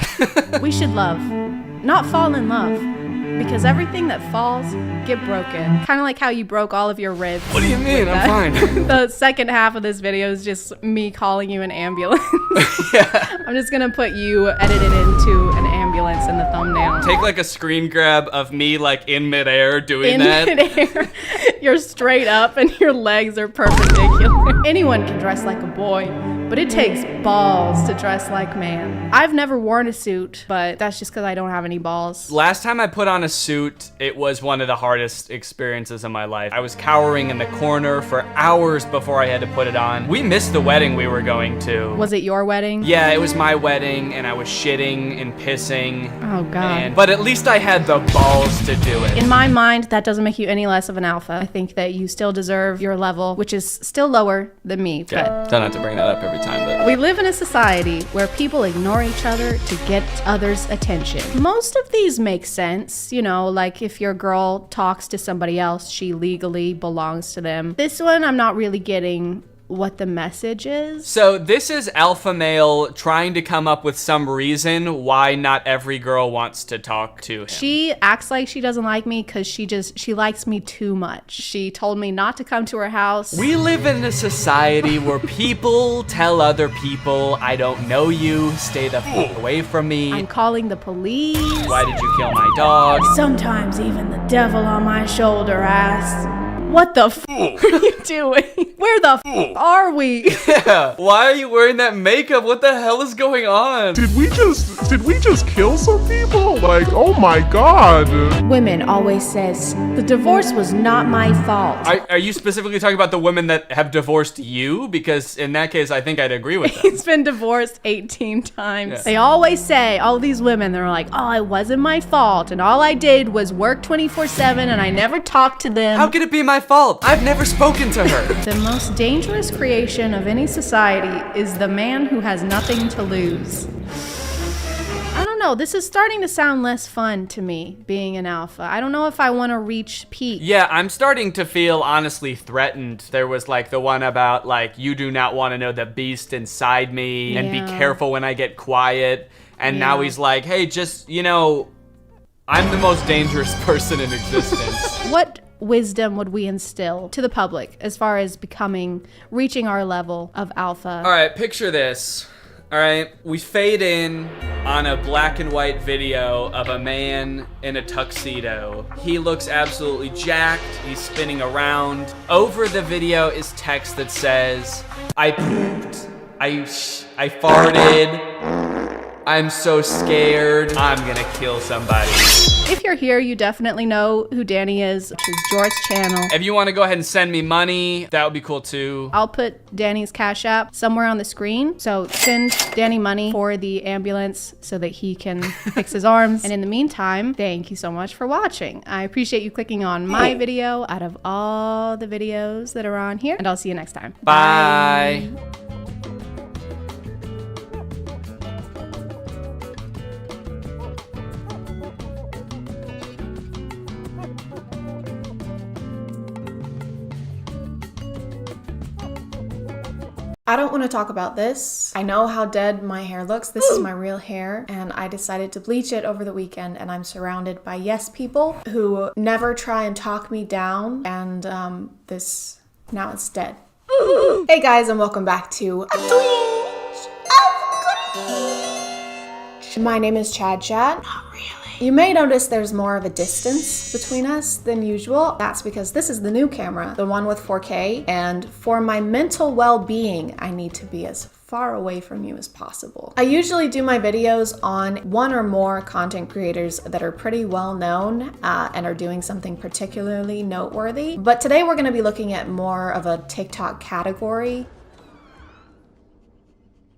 We should love, not fall in love. Because everything that falls get broken. Kind of like how you broke all of your ribs. What do you mean? I'm fine. The second half of this video is just me calling you an ambulance. Yeah. I'm just gonna put you edited into an ambulance in the thumbnail. Take like a screen grab of me like in midair doing that. In midair. You're straight up and your legs are perpendicular. Anyone can dress like a boy, but it takes balls to dress like man. I've never worn a suit, but that's just because I don't have any balls. Last time I put on a suit, it was one of the hardest experiences of my life. I was cowering in the corner for hours before I had to put it on. We missed the wedding we were going to. Was it your wedding? Yeah, it was my wedding, and I was shitting and pissing. Oh, God. But at least I had the balls to do it. In my mind, that doesn't make you any less of an alpha. I think that you still deserve your level, which is still lower than me. Yeah, don't have to bring that up every time, but... We live in a society where people ignore each other to get others' attention. Most of these make sense. You know, like if your girl talks to somebody else, she legally belongs to them. This one, I'm not really getting what the message is. So this is alpha male trying to come up with some reason why not every girl wants to talk to him. She acts like she doesn't like me because she likes me too much. She told me not to come to her house. We live in a society where people tell other people, I don't know you, stay the fuck away from me. I'm calling the police. Why did you kill my dog? Sometimes even the devil on my shoulder asks, what the f are you doing? Where the f are we? Yeah. Why are you wearing that makeup? What the hell is going on? Did we just kill some people? Like, oh my god. Women always says, the divorce was not my fault. Are you specifically talking about the women that have divorced you? Because in that case, I think I'd agree with them. He's been divorced 18 times. Yeah. They always say, all these women, they're like, oh, it wasn't my fault. And all I did was work 24/7 and I never talked to them. How could it be my fault? I've never spoken to her. The most dangerous creation of any society is the man who has nothing to lose. I don't know, this is starting to sound less fun to me, being an alpha. I don't know if I want to reach peak. Yeah, I'm starting to feel honestly threatened. There was like the one about like, you do not want to know the beast inside me and be careful when I get quiet. And now he's like, hey, just, you know, I'm the most dangerous person in existence. What wisdom would we instill to the public as far as reaching our level of alpha? All right, picture this. All right, we fade in on a black and white video of a man in a tuxedo. He looks absolutely jacked. He's spinning around. Over the video is text that says, I pooped. I farted. I'm so scared. I'm gonna kill somebody. If you're here, you definitely know who Danny is, which is Jort's channel. If you want to go ahead and send me money, that would be cool too. I'll put Danny's Cash App somewhere on the screen. So send Danny money for the ambulance so that he can fix his arms. And in the meantime, thank you so much for watching. I appreciate you clicking on my video out of all the videos that are on here. And I'll see you next time. Bye. I don't want to talk about this. I know how dead my hair looks. This is my real hair, and I decided to bleach it over the weekend, and I'm surrounded by yes people who never try and talk me down, and now it's dead. Hey guys, and welcome back to My name is ChadChad. Not really. You may notice there's more of a distance between us than usual. That's because this is the new camera, the one with 4K, and for my mental well-being, I need to be as far away from you as possible. I usually do my videos on one or more content creators that are pretty well known and are doing something particularly noteworthy. But today we're gonna be looking at more of a TikTok category.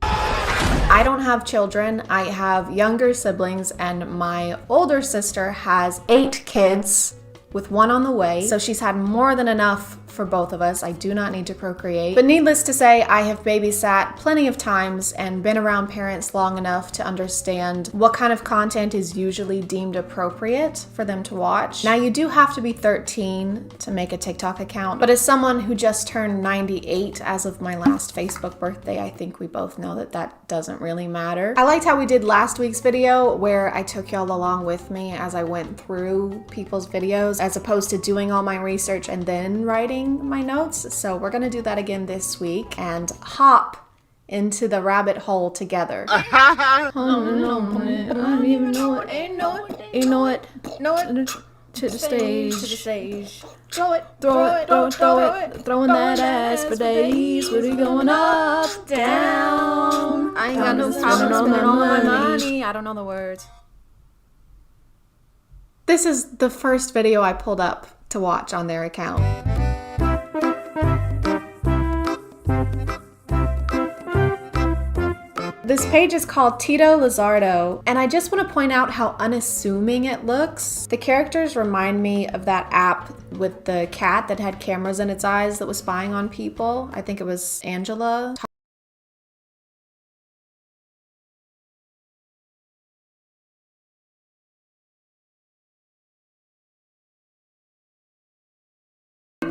I don't have children, I have younger siblings, and my older sister has 8 kids with 1 on the way, so she's had more than enough for both of us. I do not need to procreate. But needless to say, I have babysat plenty of times and been around parents long enough to understand what kind of content is usually deemed appropriate for them to watch. Now, you do have to be 13 to make a TikTok account, but as someone who just turned 98 as of my last Facebook birthday, I think we both know that that doesn't really matter. I liked how we did last week's video where I took y'all along with me as I went through people's videos, as opposed to doing all my research and then writing my notes. So we're gonna do that again this week and hop into the rabbit hole together. I don't even know it. You know it. To the stage. Throw it. Throwing that ass for days. We're going up, down. I ain't got no problem spending all my money. I don't know the words. This is the first video I pulled up to watch on their account. This page is called Tito Lizardo, and I just want to point out how unassuming it looks. The characters remind me of that app with the cat that had cameras in its eyes that was spying on people. I think it was Angela.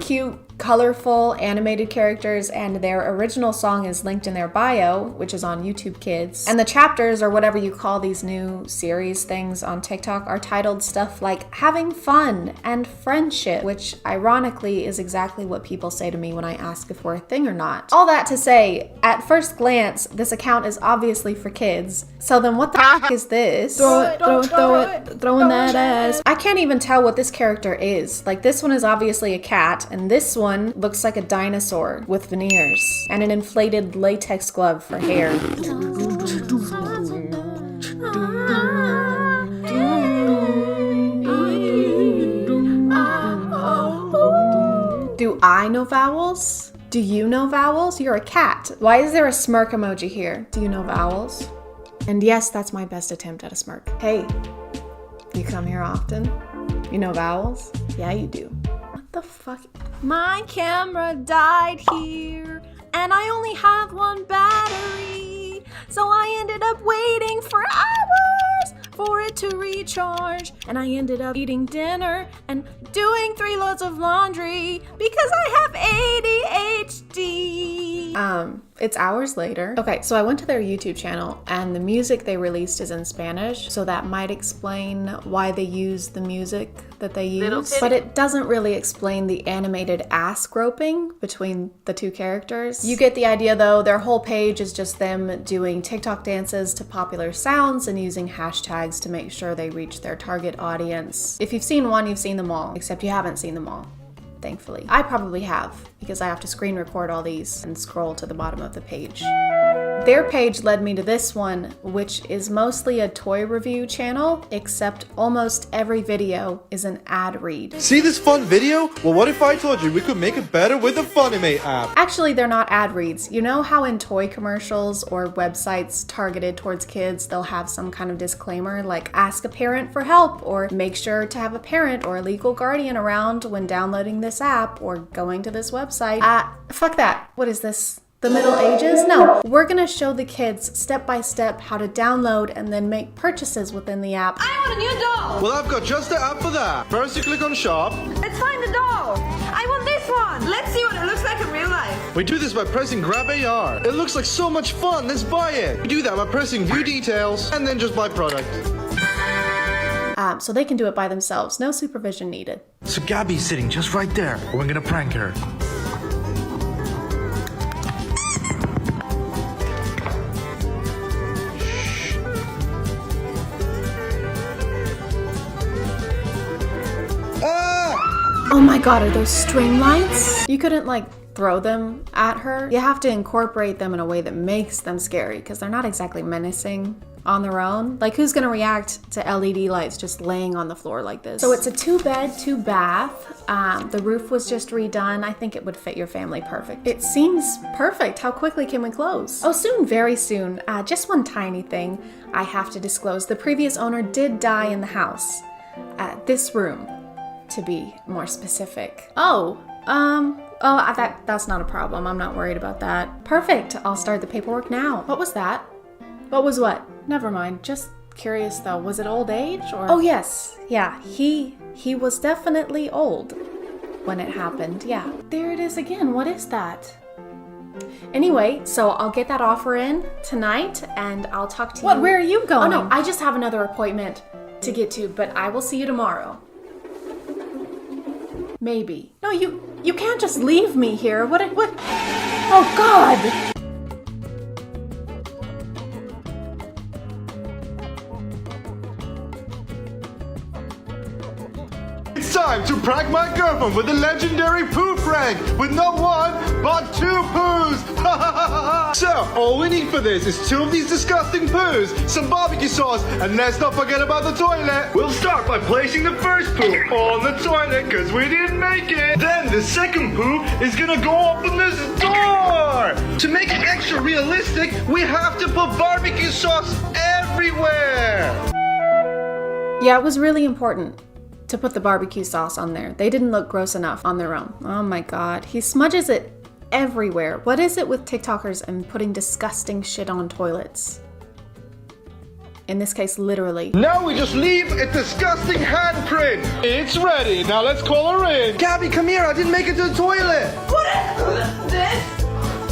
Cute, colorful, animated characters, and their original song is linked in their bio, which is on YouTube Kids. And the chapters, or whatever you call these new series things on TikTok, are titled stuff like having fun and friendship, which ironically is exactly what people say to me when I ask if we're a thing or not. All that to say, at first glance, this account is obviously for kids. So then what the f is this? Throw it, throwing that ass. I can't even tell what this character is. Like, this one is obviously a cat, and this one looks like a dinosaur with veneers and an inflated latex glove for hair. Do I know vowels? Do you know vowels? You're a cat. Why is there a smirk emoji here? Do you know vowels? And yes, that's my best attempt at a smirk. Hey, you come here often? You know vowels? Yeah, you do. What the fuck? My camera died here, and I only have 1 battery, so I ended up waiting for hours for it to recharge, and I ended up eating dinner and doing 3 loads of laundry because I have ADHD. It's hours later. Okay, so I went to their YouTube channel, and the music they released is in Spanish, so that might explain why they use the music that they use. But it doesn't really explain the animated ass groping between the 2 characters. You get the idea though. Their whole page is just them doing TikTok dances to popular sounds and using hashtags to make sure they reach their target audience. If you've seen one, you've seen them all, except you haven't seen them all. Thankfully. I probably have, because I have to screen record all these and scroll to the bottom of the page. Their page led me to this one, which is mostly a toy review channel, except almost every video is an ad read. See this fun video? Well, what if I told you we could make it better with the Funimate app? Actually, they're not ad reads. You know how in toy commercials or websites targeted towards kids, they'll have some kind of disclaimer like ask a parent for help, or make sure to have a parent or a legal guardian around when downloading this app or going to this website. Fuck that. What is this? The Middle Ages? No, we're gonna show the kids step by step how to download and then make purchases within the app. I want a new doll! Well, I've got just the app for that. First you click on shop. Let's find the doll! I want this one! Let's see what it looks like in real life. We do this by pressing grab AR. It looks like so much fun. Let's buy it. We do that by pressing view details and then just buy product. So they can do it by themselves. No supervision needed. So Gabby's sitting just right there. We're gonna prank her. Oh my god, are those string lights? You couldn't like throw them at her. You have to incorporate them in a way that makes them scary because they're not exactly menacing on their own. Like who's gonna react to LED lights just laying on the floor like this? So it's a 2-bed, 2-bath. The roof was just redone. I think it would fit your family perfect. It seems perfect. How quickly can we close? Oh, soon, very soon. Just one tiny thing I have to disclose. The previous owner did die in the house. This room, to be more specific. That's not a problem. I'm not worried about that. Perfect. I'll start the paperwork now. What was that? What was what? Never mind. Just curious though. Was it old age or? Oh yes. Yeah. He was definitely old when it happened. Yeah. There it is again. What is that? Anyway, so I'll get that offer in tonight and I'll talk to you. What? Where are you going? Oh no, I just have another appointment to get to, but I will see you tomorrow. Maybe. No, you can't just leave me here. What? Oh God! It's time to prank my girlfriend with the legendary poo prank with not one, but 2 poos. So, all we need for this is 2 of these disgusting poos, some barbecue sauce, and let's not forget about the toilet. We'll start by placing the first poo on the toilet because we didn't make it. Then the second poo is gonna go open this door. To make it extra realistic, we have to put barbecue sauce everywhere. Yeah, it was really important to put the barbecue sauce on there. They didn't look gross enough on their own. Oh my God, he smudges it everywhere. What is it with TikTokers and putting disgusting shit on toilets? In this case, literally. Now we just leave a disgusting handprint. It's ready. Now let's call her in. Gabby, come here. I didn't make it to the toilet. What is this?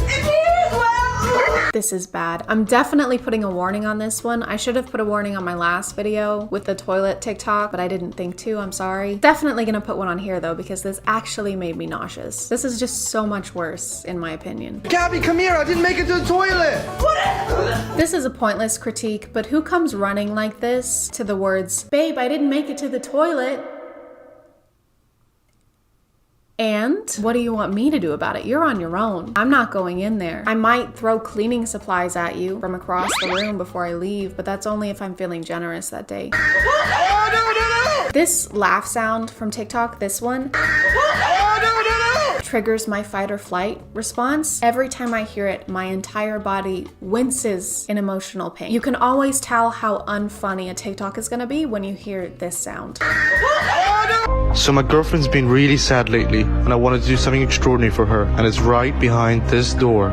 It's here as well. This is bad. I'm definitely putting a warning on this one. I should have put a warning on my last video with the toilet TikTok, but I didn't think to. I'm sorry. Definitely gonna put one on here though, because this actually made me nauseous. This is just so much worse, in my opinion. Gabby, come here. I didn't make it to the toilet. This is a pointless critique, but who comes running like this to the words, "Babe, I didn't make it to the toilet"? And what do you want me to do about it? You're on your own. I'm not going in there. I might throw cleaning supplies at you from across the room before I leave, but that's only if I'm feeling generous that day. Oh, no. This laugh sound from TikTok, this one, triggers my fight or flight response. Every time I hear it, my entire body winces in emotional pain. You can always tell how unfunny a TikTok is gonna be when you hear this sound. So my girlfriend's been really sad lately, and I wanted to do something extraordinary for her, and it's right behind this door.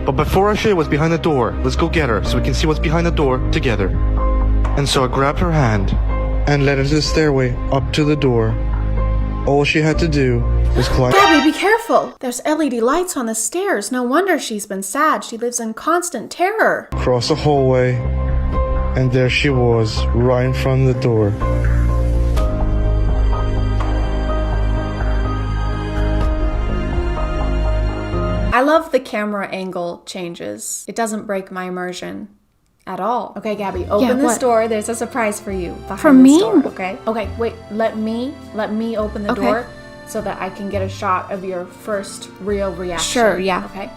But before I show you what's behind the door, let's go get her so we can see what's behind the door together. And so I grabbed her hand and led her to the stairway up to the door. All she had to do was climb. Gabby, be careful! There's LED lights on the stairs. No wonder she's been sad. She lives in constant terror. Across the hallway, and there she was, right in front of the door. I love the camera angle changes. It doesn't break my immersion at all. Okay, Gabby, open this door. There's a surprise for you behind this door, okay? Okay, wait, let me open the door so that I can get a shot of your first real reaction. Sure, yeah. Okay.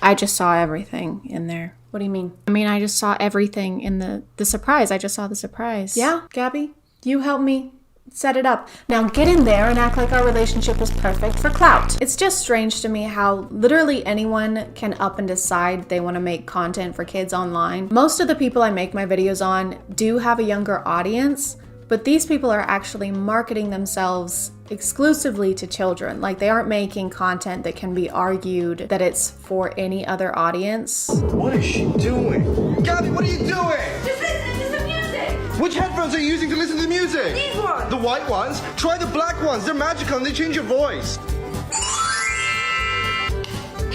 I just saw everything in there. What do you mean? I mean, I just saw everything in the surprise. I just saw the surprise. Yeah, Gabby, you help me set it up. Now get in there and act like our relationship was perfect for clout. It's just strange to me how literally anyone can up and decide they want to make content for kids online. Most of the people I make my videos on do have a younger audience, but these people are actually marketing themselves exclusively to children. Like they aren't making content that can be argued that it's for any other audience. What is she doing? Gabby, what are you doing? Just listen to some music. Which headphones are you using to listen to the music? These ones. The white ones? Try the black ones. They're magical and they change your voice.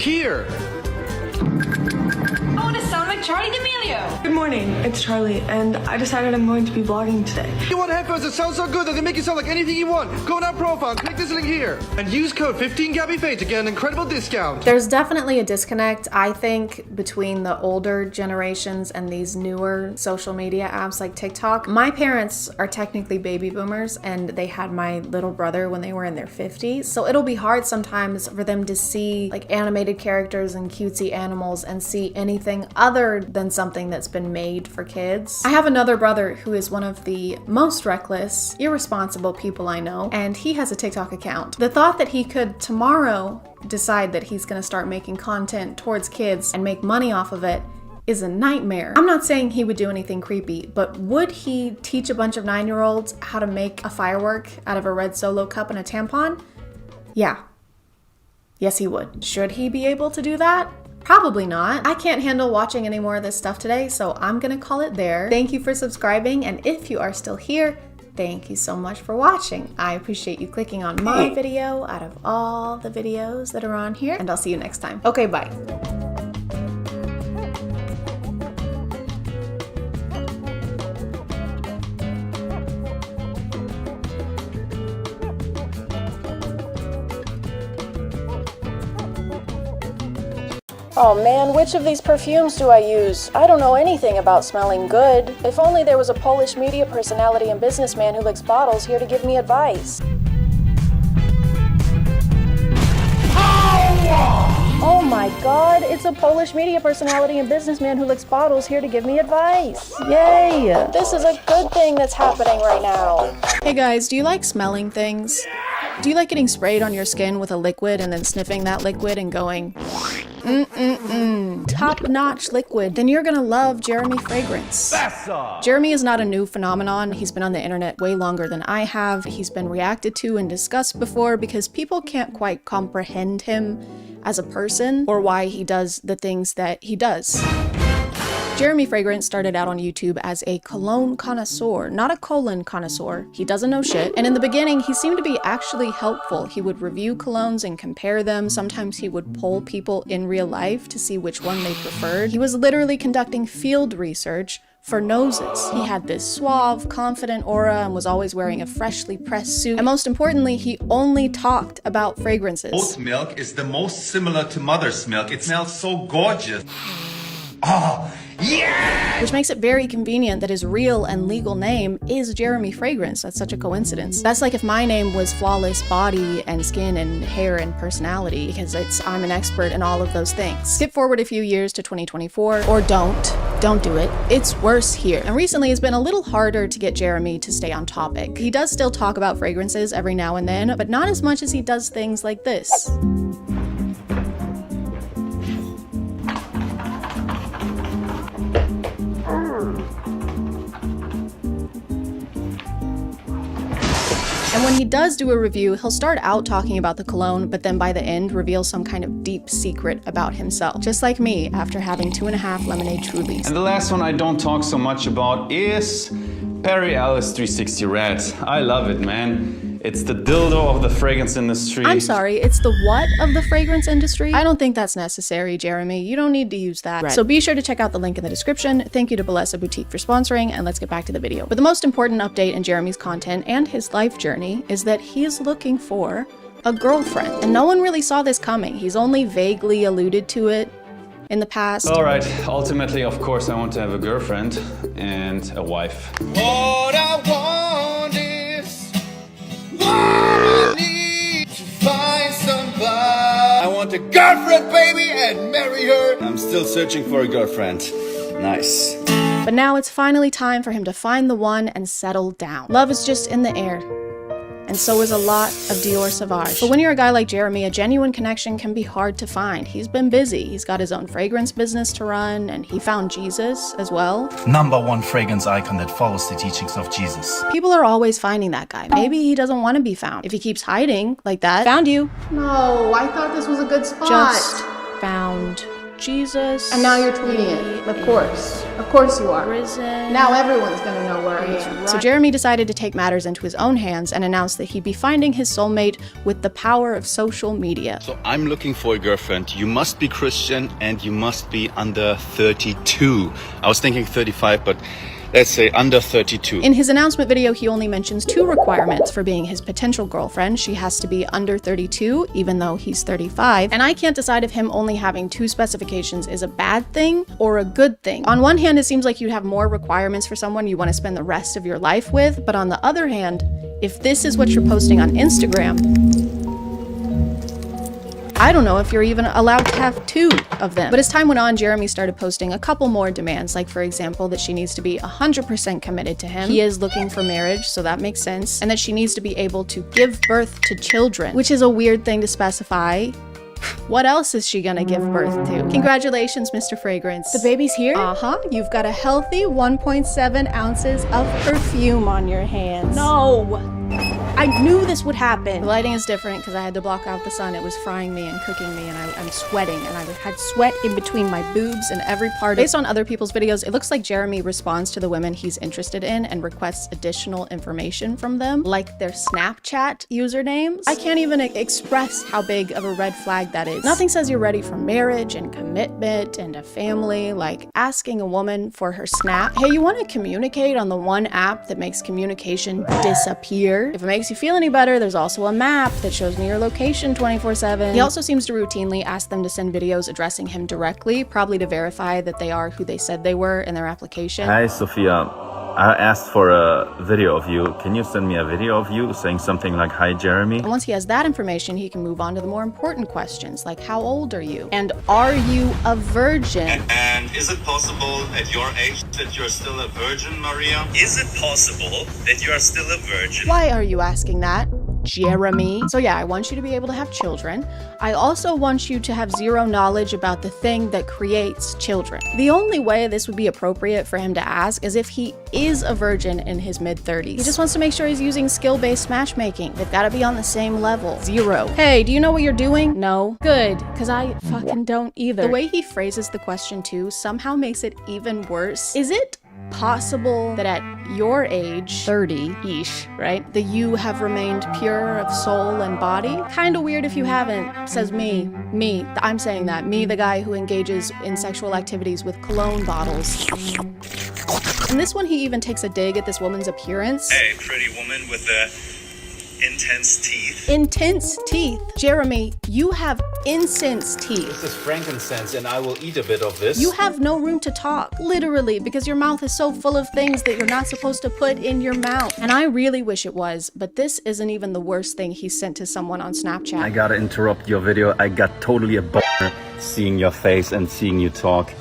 here. I want to sound like Charlie D'Amelio. Good morning, it's Charlie, and I decided I'm going to be vlogging today. You want headphones that sound so good that they make you sound like anything you want? Go on our profile, click this link here, and use code 15GabbyFaye to get an incredible discount. There's definitely a disconnect, I think, between the older generations and these newer social media apps like TikTok. My parents are technically baby boomers, and they had my little brother when they were in their 50s, so it'll be hard sometimes for them to see like animated characters and cutesy animals and see anything other than something that's been made for kids. I have another brother who is one of the most reckless, irresponsible people I know, and he has a TikTok account. The thought that he could tomorrow decide that he's gonna start making content towards kids and make money off of it is a nightmare. I'm not saying he would do anything creepy, but would he teach a bunch of 9-year-olds how to make a firework out of a red Solo cup and a tampon? Yeah. Yes, he would. Should he be able to do that? Probably not. I can't handle watching any more of this stuff today, so I'm gonna call it there. Thank you for subscribing, and if you are still here, thank you so much for watching. I appreciate you clicking on my video out of all the videos that are on here, and I'll see you next time. Okay, bye. Oh man, which of these perfumes do I use? I don't know anything about smelling good. If only there was a Polish media personality and businessman who licks bottles here to give me advice. Oh my god, it's a Polish media personality and businessman who licks bottles here to give me advice. Yay! This is a good thing that's happening right now. Hey guys, do you like smelling things? Do you like getting sprayed on your skin with a liquid and then sniffing that liquid and going, top-notch liquid? Then you're gonna love Jeremy Fragrance. Jeremy is not a new phenomenon. He's been on the internet way longer than I have. He's been reacted to and discussed before because people can't quite comprehend him as a person or why he does the things that he does. Jeremy Fragrance started out on YouTube as a cologne connoisseur, not a colon connoisseur. He doesn't know shit. And in the beginning, he seemed to be actually helpful. He would review colognes and compare them. Sometimes he would poll people in real life to see which one they preferred. He was literally conducting field research for noses. He had this suave, confident aura and was always wearing a freshly pressed suit. And most importantly, he only talked about fragrances. Oat milk is the most similar to mother's milk. It smells so gorgeous. Oh, yeah! Which makes it very convenient that his real and legal name is Jeremy Fragrance. That's such a coincidence. That's like if my name was Flawless Body and Skin and Hair and Personality, because I'm an expert in all of those things. Skip forward a few years to 2024, or don't do it. It's worse here. And recently it's been a little harder to get Jeremy to stay on topic. He does still talk about fragrances every now and then, but not as much as he does things like this. And when he does do a review, he'll start out talking about the cologne, but then by the end reveal some kind of deep secret about himself. Just like me after having 2.5 lemonade Trulies. And the last one I don't talk so much about is Perry Alice 360 Red. I love it, man. It's the dildo of the fragrance industry. I'm sorry, it's the what of the fragrance industry? I don't think that's necessary, Jeremy. You don't need to use that. Right. So be sure to check out the link in the description. Thank you to Bellesa Boutique for sponsoring, and let's get back to the video. But the most important update in Jeremy's content and his life journey is that he is looking for a girlfriend. And no one really saw this coming. He's only vaguely alluded to it in the past. All right, ultimately, of course, I want to have a girlfriend and a wife. What I want is I need to find somebody. I want a girlfriend, baby, and marry her. I'm still searching for a girlfriend. Nice. But now it's finally time for him to find the one and settle down. Love is just in the air. And so is a lot of Dior Sauvage. But when you're a guy like Jeremy, a genuine connection can be hard to find. He's been busy. He's got his own fragrance business to run, and he found Jesus as well. #1 fragrance icon that follows the teachings of Jesus. People are always finding that guy. Maybe he doesn't want to be found. If he keeps hiding like that, found you. No, I thought this was a good spot. Just found Jesus. And now you're tweeting it. Of course. Of course you are. Prison. Now everyone's gonna know where I am. So Jeremy decided to take matters into his own hands and announced that he'd be finding his soulmate with the power of social media. So I'm looking for a girlfriend. You must be Christian and you must be under 32. I was thinking 35, but let's say under 32. In his announcement video, he only mentions 2 requirements for being his potential girlfriend. She has to be under 32, even though he's 35. And I can't decide if him only having 2 specifications is a bad thing or a good thing. On one hand, it seems like you'd have more requirements for someone you want to spend the rest of your life with. But on the other hand, if this is what you're posting on Instagram, I don't know if you're even allowed to have 2 of them. But as time went on, Jeremy started posting a couple more demands, like for example, that she needs to be 100% committed to him. He is looking for marriage, so that makes sense. And that she needs to be able to give birth to children, which is a weird thing to specify. What else is she gonna give birth to? Congratulations, Mr. Fragrance. The baby's here? Uh-huh. You've got a healthy 1.7 ounces of perfume on your hands. No! I knew this would happen. The lighting is different because I had to block out the sun. It was frying me and cooking me, and I'm sweating, and I had sweat in between my boobs and every part. Based on other people's videos, it looks like Jeremy responds to the women he's interested in and requests additional information from them, like their Snapchat usernames. I can't even express how big of a red flag that is. Nothing says you're ready for marriage and commitment and a family like asking a woman for her Snap. Hey, you want to communicate on the one app that makes communication disappear? If it makes you feel any better, there's also a map that shows me your location 24/7. He also seems to routinely ask them to send videos addressing him directly, probably to verify that they are who they said they were in their application. Hi, Sophia. I asked for a video of you. Can you send me a video of you saying something like, "Hi, Jeremy"? And once he has that information, he can move on to the more important questions, like how old are you? And are you a virgin? And is it possible at your age that you're still a virgin, Maria? Is it possible that you are still a virgin? Why are you asking that, Jeremy? So yeah, I want you to be able to have children. I also want you to have 0 knowledge about the thing that creates children. The only way this would be appropriate for him to ask is if he is a virgin in his mid-30s. He just wants to make sure he's using skill-based matchmaking. They've got to be on the same level. 0. Hey, do you know what you're doing? No. Good, because I fucking don't either. The way he phrases the question too somehow makes it even worse. Is it possible that at your age, 30-ish, right, that you have remained pure of soul and body? Kinda weird if you haven't, says me. I'm saying that. Me, the guy who engages in sexual activities with cologne bottles. In this one, he even takes a dig at this woman's appearance. Hey, pretty woman with the intense teeth. Intense teeth? Jeremy, you have incense teeth. This is frankincense and I will eat a bit of this. You have no room to talk, literally, because your mouth is so full of things that you're not supposed to put in your mouth. And I really wish it was, but this isn't even the worst thing he sent to someone on Snapchat. I gotta interrupt your video. I got totally a boner seeing your face and seeing you talk.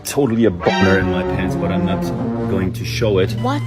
Totally a boner in my pants, but I'm not going to show it. What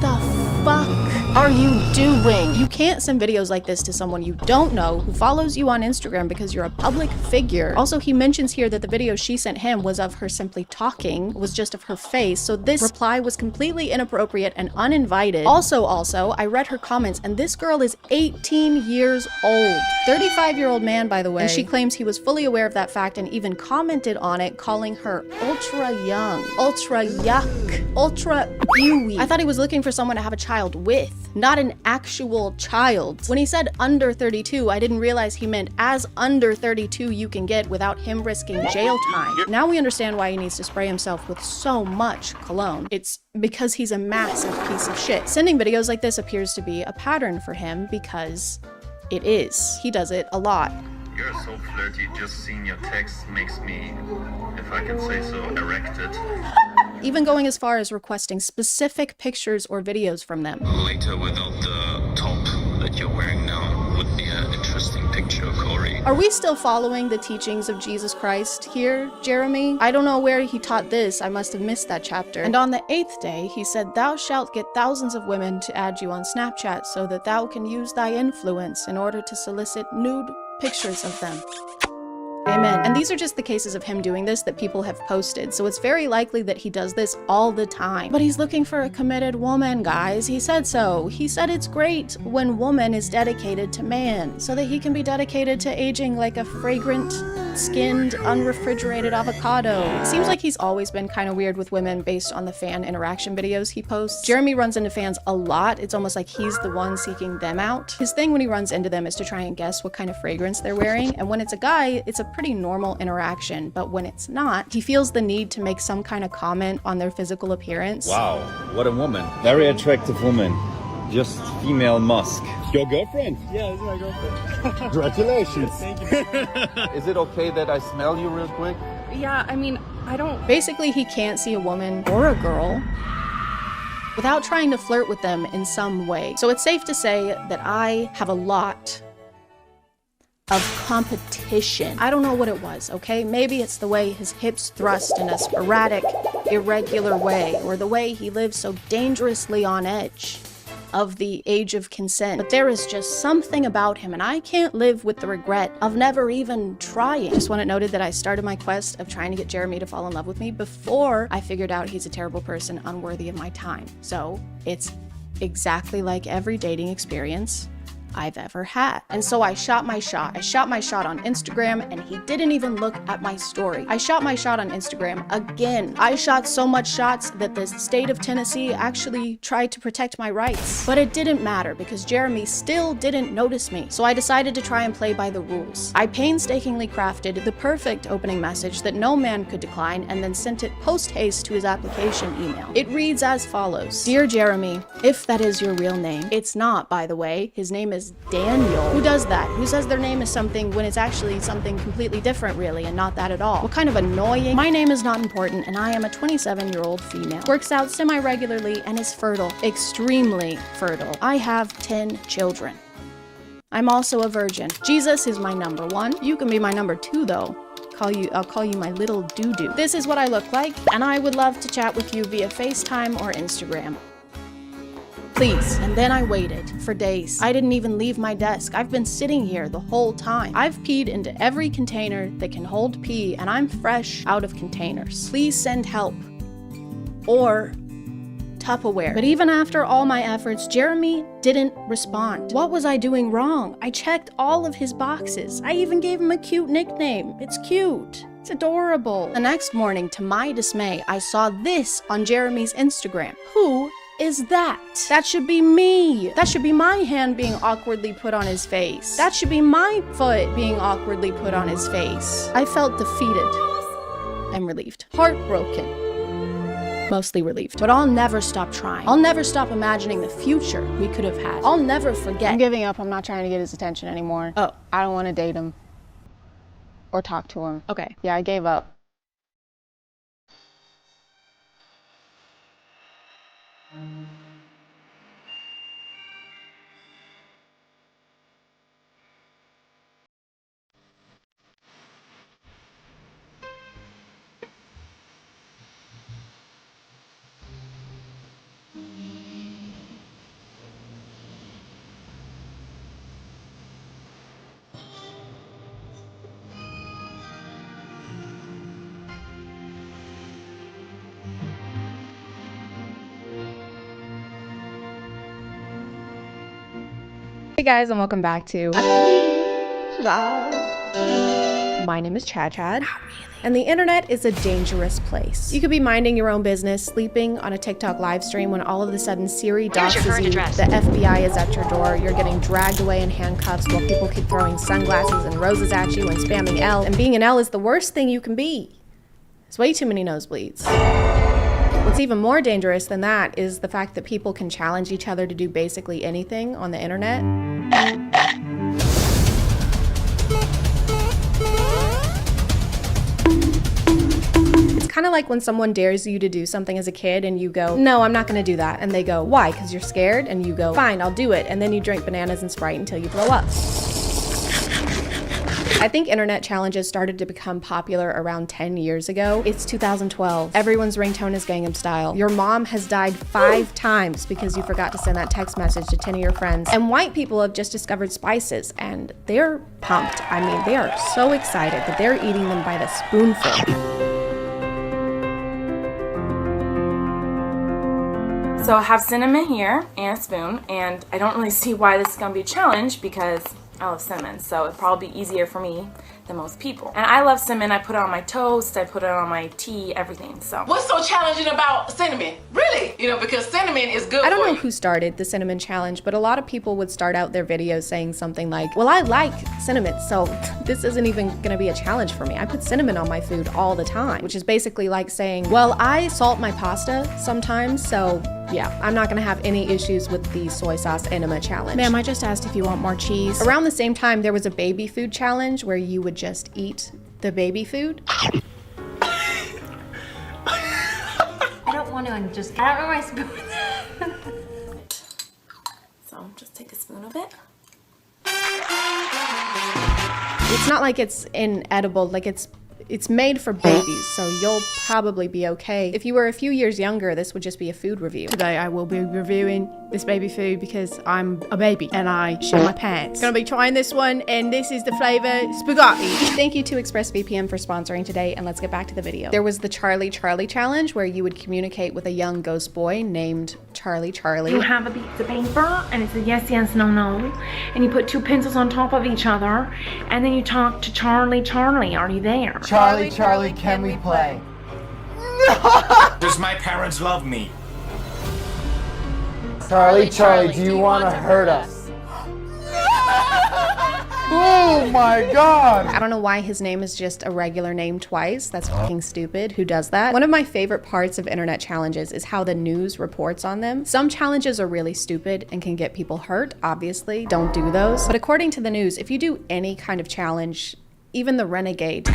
the fuck are you doing? You can't send videos like this to someone you don't know who follows you on Instagram because you're a public figure. Also, he mentions here that the video she sent him was of her simply talking, was just of her face, so this reply was completely inappropriate and uninvited. Also, I read her comments, and this girl is 18 years old. 35-year-old man, by the way. And she claims he was fully aware of that fact and even commented on it, calling her ultra young, ultra yuck, ultra ewy. I thought he was looking for someone to have a child with, not an actual child. When he said under 32, I didn't realize he meant as under 32 you can get without him risking jail time. Now we understand why he needs to spray himself with so much cologne. It's because he's a massive piece of shit. Sending videos like this appears to be a pattern for him because it is. He does it a lot. You're so flirty, just seeing your text makes me, if I can say so, erected. Even going as far as requesting specific pictures or videos from them. Later, without the top that you're wearing now, would be an interesting picture, Corey. Are we still following the teachings of Jesus Christ here, Jeremy? I don't know where he taught this. I must have missed that chapter. And on the 8th day, he said, "Thou shalt get thousands of women to add you on Snapchat so that thou can use thy influence in order to solicit nude pictures of them." Amen. And these are just the cases of him doing this that people have posted, so it's very likely that he does this all the time. But he's looking for a committed woman, guys. He said so. He said it's great when woman is dedicated to man, so that he can be dedicated to aging like a fragrant, skinned, unrefrigerated avocado. It seems like he's always been kind of weird with women based on the fan interaction videos he posts. Jeremy runs into fans a lot. It's almost like he's the one seeking them out. His thing when he runs into them is to try and guess what kind of fragrance they're wearing, and when it's a guy, it's a pretty normal interaction, but when it's not, he feels the need to make some kind of comment on their physical appearance. Wow, what a woman. Very attractive woman. Just female Musk. Your girlfriend? Yeah, this is my girlfriend. Congratulations. Thank you. Is it okay that I smell you real quick? Yeah, I mean, I don't... Basically, he can't see a woman or a girl without trying to flirt with them in some way. So it's safe to say that I have a lot of competition. I don't know what it was, okay? Maybe it's the way his hips thrust in a sporadic, irregular way, or the way he lives so dangerously on edge of the age of consent. But there is just something about him, and I can't live with the regret of never even trying. Just want it noted that I started my quest of trying to get Jeremy to fall in love with me before I figured out he's a terrible person, unworthy of my time. So it's exactly like every dating experience I've ever had. And so I shot my shot. I shot my shot on Instagram, and he didn't even look at my story. I shot my shot on Instagram again. I shot so much shots that the state of Tennessee actually tried to protect my rights. But it didn't matter because Jeremy still didn't notice me. So I decided to try and play by the rules. I painstakingly crafted the perfect opening message that no man could decline, and then sent it post-haste to his application email. It reads as follows. Dear Jeremy, if that is your real name. It's not, by the way. His name is Daniel. Who does that? Who says their name is something when it's actually something completely different, really, and not that at all? What kind of annoying? My name is not important, and I am a 27-year-old female. Works out semi-regularly and is fertile. Extremely fertile. I have 10 children. I'm also a virgin. Jesus is my number 1. You can be my number 2, though. I'll call you my little doo-doo. This is what I look like, and I would love to chat with you via FaceTime or Instagram. Please. And then I waited for days. I didn't even leave my desk. I've been sitting here the whole time. I've peed into every container that can hold pee, and I'm fresh out of containers. Please send help. Or Tupperware. But even after all my efforts, Jeremy didn't respond. What was I doing wrong? I checked all of his boxes. I even gave him a cute nickname. It's cute. It's adorable. The next morning, to my dismay, I saw this on Jeremy's Instagram. Who is that? That should be me. That should be my hand being awkwardly put on his face. That should be my foot being awkwardly put on his face. I felt defeated and relieved. Heartbroken. Mostly relieved. But I'll never stop trying. I'll never stop imagining the future we could have had. I'll never forget. I'm giving up. I'm not trying to get his attention anymore. Oh. I don't want to date him or talk to him. Okay. Yeah, I gave up. Hey guys, and welcome back to My name is ChadChad, and the internet is a dangerous place. You could be minding your own business, sleeping on a TikTok live stream, when all of a sudden Siri doxes you, the FBI is at your door, you're getting dragged away in handcuffs while people keep throwing sunglasses and roses at you and spamming L, and being an L is the worst thing you can be. There's way too many nosebleeds. What's even more dangerous than that is the fact that people can challenge each other to do basically anything on the internet. It's kind of like when someone dares you to do something as a kid and you go, no, I'm not going to do that. And they go, why? Because you're scared? And you go, fine, I'll do it. And then you drink bananas and Sprite until you blow up. I think internet challenges started to become popular around 10 years ago. It's 2012. Everyone's ringtone is Gangnam Style. Your mom has died 5 times because you forgot to send that text message to 10 of your friends. And white people have just discovered spices and they're pumped. I mean, they are so excited that they're eating them by the spoonful. So I have cinnamon here and a spoon, and I don't really see why this is gonna be a challenge because I love cinnamon, so it'd probably be easier for me than most people. And I love cinnamon. I put it on my toast, I put it on my tea, everything. So What's so challenging about cinnamon? Really? You know, because cinnamon is good I don't for know you. who started the cinnamon challenge, but a lot of people would start out their videos saying something like, well, I like cinnamon, so this isn't even gonna be a challenge for me. I put cinnamon on my food all the time, which is basically like saying, well, I salt my pasta sometimes, so yeah, I'm not gonna have any issues with the soy sauce enema challenge. Ma'am, I just asked if you want more cheese. Around the same time, there was a baby food challenge where you would just eat the baby food. I don't want to I don't know my spoon. So just take a spoon of it. It's not like it's inedible, like it's made for babies, so you'll probably be okay. If you were a few years younger, this would just be a food review. Today I will be reviewing this baby food because I'm a baby and I shit my pants. Gonna be trying this one, and this is the flavor spaghetti. Thank you to ExpressVPN for sponsoring today, and let's get back to the video. There was the Charlie Charlie challenge where you would communicate with a young ghost boy named Charlie Charlie. You have a piece of paper and it's a yes, yes, no, no. And you put 2 pencils on top of each other and then you talk to Charlie Charlie. Are you there? Charlie, Charlie, can we play? Does my parents love me? Charlie, Charlie, do you want to hurt us? Oh my god! I don't know why his name is just a regular name twice. That's fucking stupid. Who does that? One of my favorite parts of internet challenges is how the news reports on them. Some challenges are really stupid and can get people hurt, obviously. Don't do those. But according to the news, if you do any kind of challenge, even the renegade,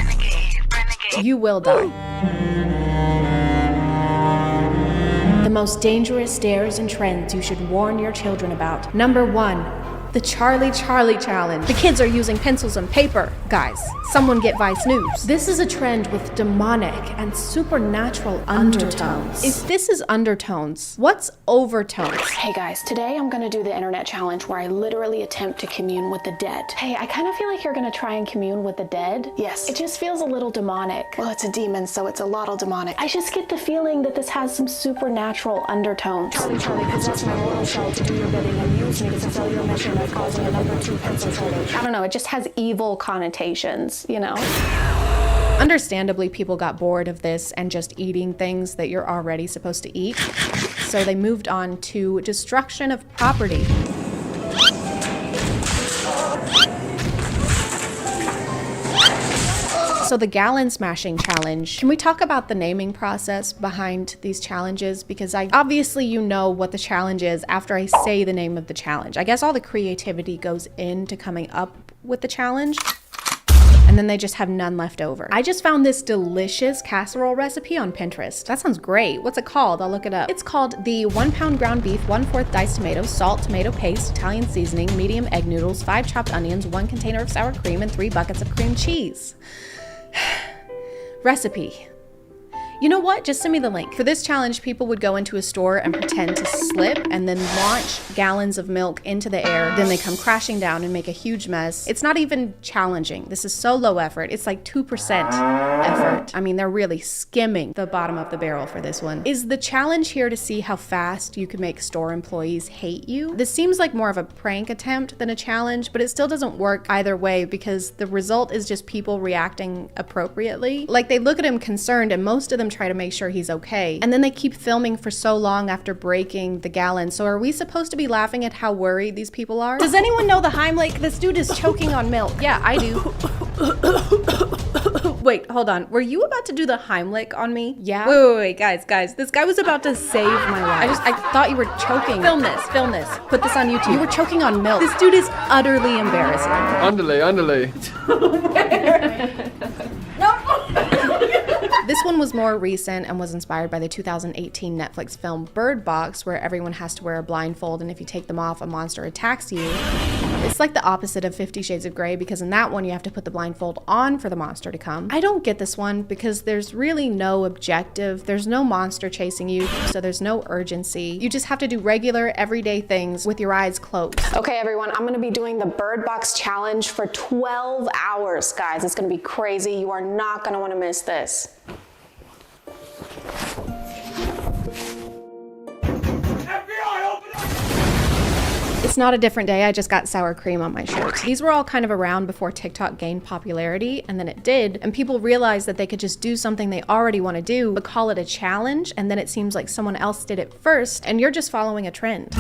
you will die. The most dangerous dares and trends you should warn your children about. Number 1. The Charlie Charlie challenge. The kids are using pencils and paper. Guys, someone get Vice News. This is a trend with demonic and supernatural undertones. If this is undertones, what's overtones? Hey guys, today I'm gonna do the internet challenge where I literally attempt to commune with the dead. Hey, I kind of feel like you're gonna try and commune with the dead. Yes. It just feels a little demonic. Well, it's a demon, so it's a lot demonic. I just get the feeling that this has some supernatural undertones. Charlie Charlie, possess my mortal soul to do your bidding and use me to fulfill your mission of causing a number 2 pencil shortage. I don't know, it just has evil connotations, you know? Understandably, people got bored of this and just eating things that you're already supposed to eat. So they moved on to destruction of property. So the gallon smashing challenge. Can we talk about the naming process behind these challenges? Because obviously you know what the challenge is after I say the name of the challenge. I guess all the creativity goes into coming up with the challenge, and then they just have none left over. I just found this delicious casserole recipe on Pinterest. That sounds great. What's it called? I'll look it up. It's called the 1 pound ground beef, 1/4 diced tomatoes, salt, tomato paste, Italian seasoning, medium egg noodles, 5 chopped onions, 1 container of sour cream, and 3 buckets of cream cheese. Recipe. You know what? Just send me the link. For this challenge, people would go into a store and pretend to slip and then launch gallons of milk into the air. Then they come crashing down and make a huge mess. It's not even challenging. This is so low effort. It's like 2% effort. I mean, they're really skimming the bottom of the barrel for this one. Is the challenge here to see how fast you can make store employees hate you? This seems like more of a prank attempt than a challenge, but it still doesn't work either way because the result is just people reacting appropriately. Like, they look at him concerned and most of them try to make sure he's okay. And then they keep filming for so long after breaking the gallon. So are we supposed to be laughing at how worried these people are? Does anyone know the Heimlich? This dude is choking on milk. Yeah, I do. Wait, hold on. Were you about to do the Heimlich on me? Yeah. Wait, guys. This guy was about to save my life. I thought you were choking. Film this. Put this on YouTube. You were choking on milk. This dude is utterly embarrassing. Underlay. This one was more recent and was inspired by the 2018 Netflix film Bird Box, where everyone has to wear a blindfold, and if you take them off, a monster attacks you. It's like the opposite of 50 Shades of Grey, because in that one you have to put the blindfold on for the monster to come. I don't get this one because there's really no objective, there's no monster chasing you, so there's no urgency. You just have to do regular, everyday things with your eyes closed. Okay, everyone, I'm gonna be doing the Bird Box challenge for 12 hours, guys. It's gonna be crazy. You are not gonna wanna miss this. It's not a different day, I just got sour cream on my shirt. These were all kind of around before TikTok gained popularity, and then it did, and people realized that they could just do something they already want to do, but call it a challenge, and then it seems like someone else did it first, and you're just following a trend.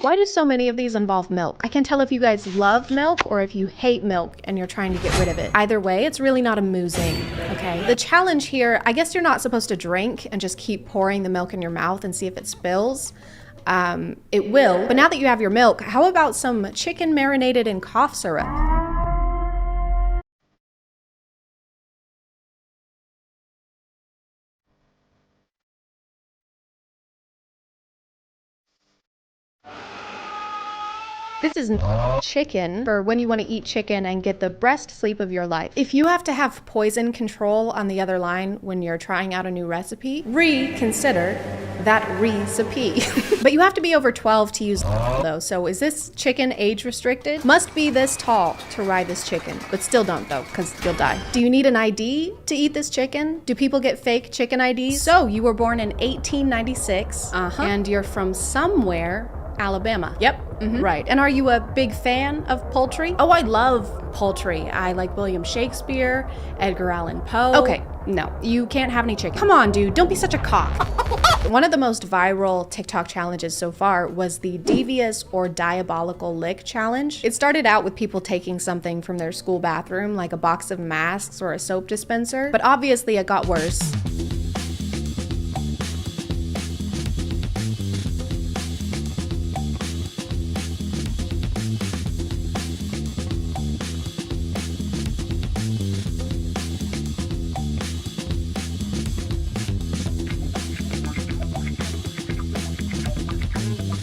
Why do so many of these involve milk? I can tell if you guys love milk or if you hate milk and you're trying to get rid of it. Either way, it's really not amusing, okay? The challenge here, I guess you're not supposed to drink and just keep pouring the milk in your mouth and see if it spills. It will, but now that you have your milk, how about some chicken marinated in cough syrup? This is chicken for when you want to eat chicken and get the best sleep of your life. If you have to have poison control on the other line when you're trying out a new recipe, reconsider that recipe. But you have to be over 12 to use though, so is this chicken age restricted? Must be this tall to ride this chicken, but still don't though, because you'll die. Do you need an ID to eat this chicken? Do people get fake chicken IDs? So you were born in 1896, and you're from somewhere, Alabama. Yep. Right. And are you a big fan of poultry? Oh, I love poultry. I like William Shakespeare, Edgar Allan Poe. Okay, no, you can't have any chicken. Come on, dude, don't be such a cock. One of the most viral TikTok challenges so far was the devious or diabolical lick challenge. It started out with people taking something from their school bathroom, like a box of masks or a soap dispenser, but obviously it got worse.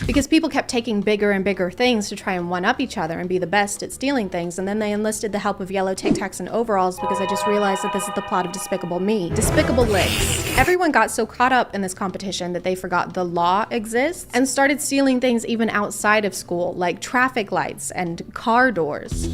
Because people kept taking bigger and bigger things to try and one-up each other and be the best at stealing things, and then they enlisted the help of yellow Tic Tacs and overalls because I just realized that this is the plot of Despicable Me. Despicable Licks. Everyone got so caught up in this competition that they forgot the law exists and started stealing things even outside of school, like traffic lights and car doors.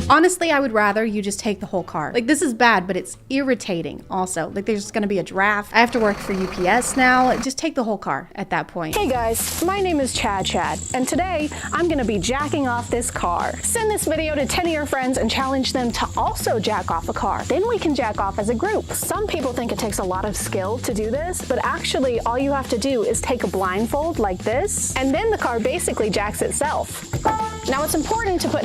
Honestly, I would rather you just take the whole car. Like, this is bad, but it's irritating also. Like, there's gonna be a draft. I have to work for UPS now. Just take the whole car at that point. Hey guys, my name is ChadChad, and today I'm gonna be jacking off this car. Send this video to 10 of your friends and challenge them to also jack off a car. Then we can jack off as a group. Some people think it takes a lot of skill to do this, but actually all you have to do is take a blindfold like this, and then the car basically jacks itself. Now it's important to put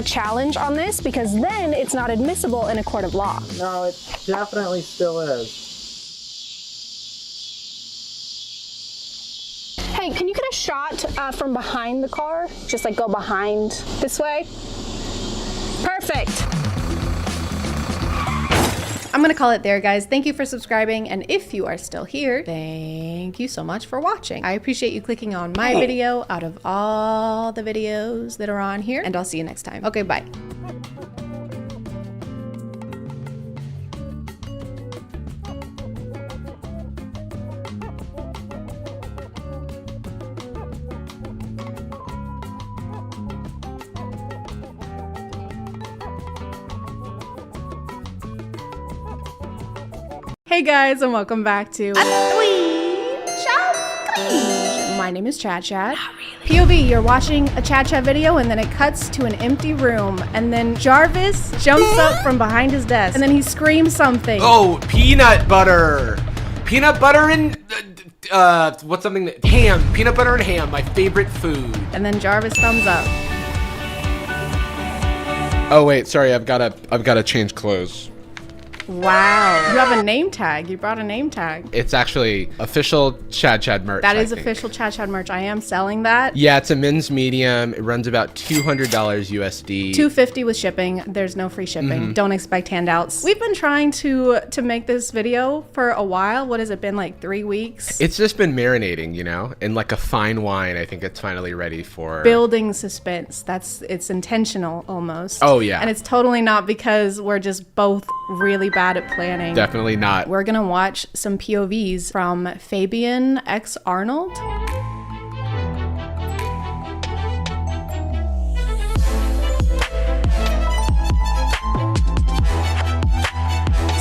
#challenge on this because then it's not admissible in a court of law. No, it definitely still is. Hey, can you get a shot from behind the car? Just like go behind this way. Perfect. I'm gonna call it there, guys. Thank you for subscribing, and if you are still here, thank you so much for watching. I appreciate you clicking on my video out of all the videos that are on here, and I'll see you next time. Okay, bye. Hey guys, and welcome back to My name is ChadChad. POV, you're watching a ChadChad video and then it cuts to an empty room and then Jarvis jumps up from behind his desk and then he screams something. Oh, peanut butter. Peanut butter and what's something that ham. Peanut butter and ham, my favorite food. And then Jarvis thumbs up. Oh wait, sorry, I've gotta change clothes. Wow. You have a name tag. You brought a name tag. It's actually official ChadChad merch. That is I think. official ChadChad merch. I am selling that. Yeah, it's a men's medium. It runs about $200 USD. $250 with shipping. There's no free shipping. Mhm. Don't expect handouts. We've been trying to make this video for a while. What has it been, like 3 weeks? It's just been marinating, you know, in like a fine wine. I think it's finally ready for Building suspense. It's intentional almost. Oh yeah. And it's totally not because we're just both really bad at planning. Definitely not. We're gonna watch some POVs from Fabian X Arnold.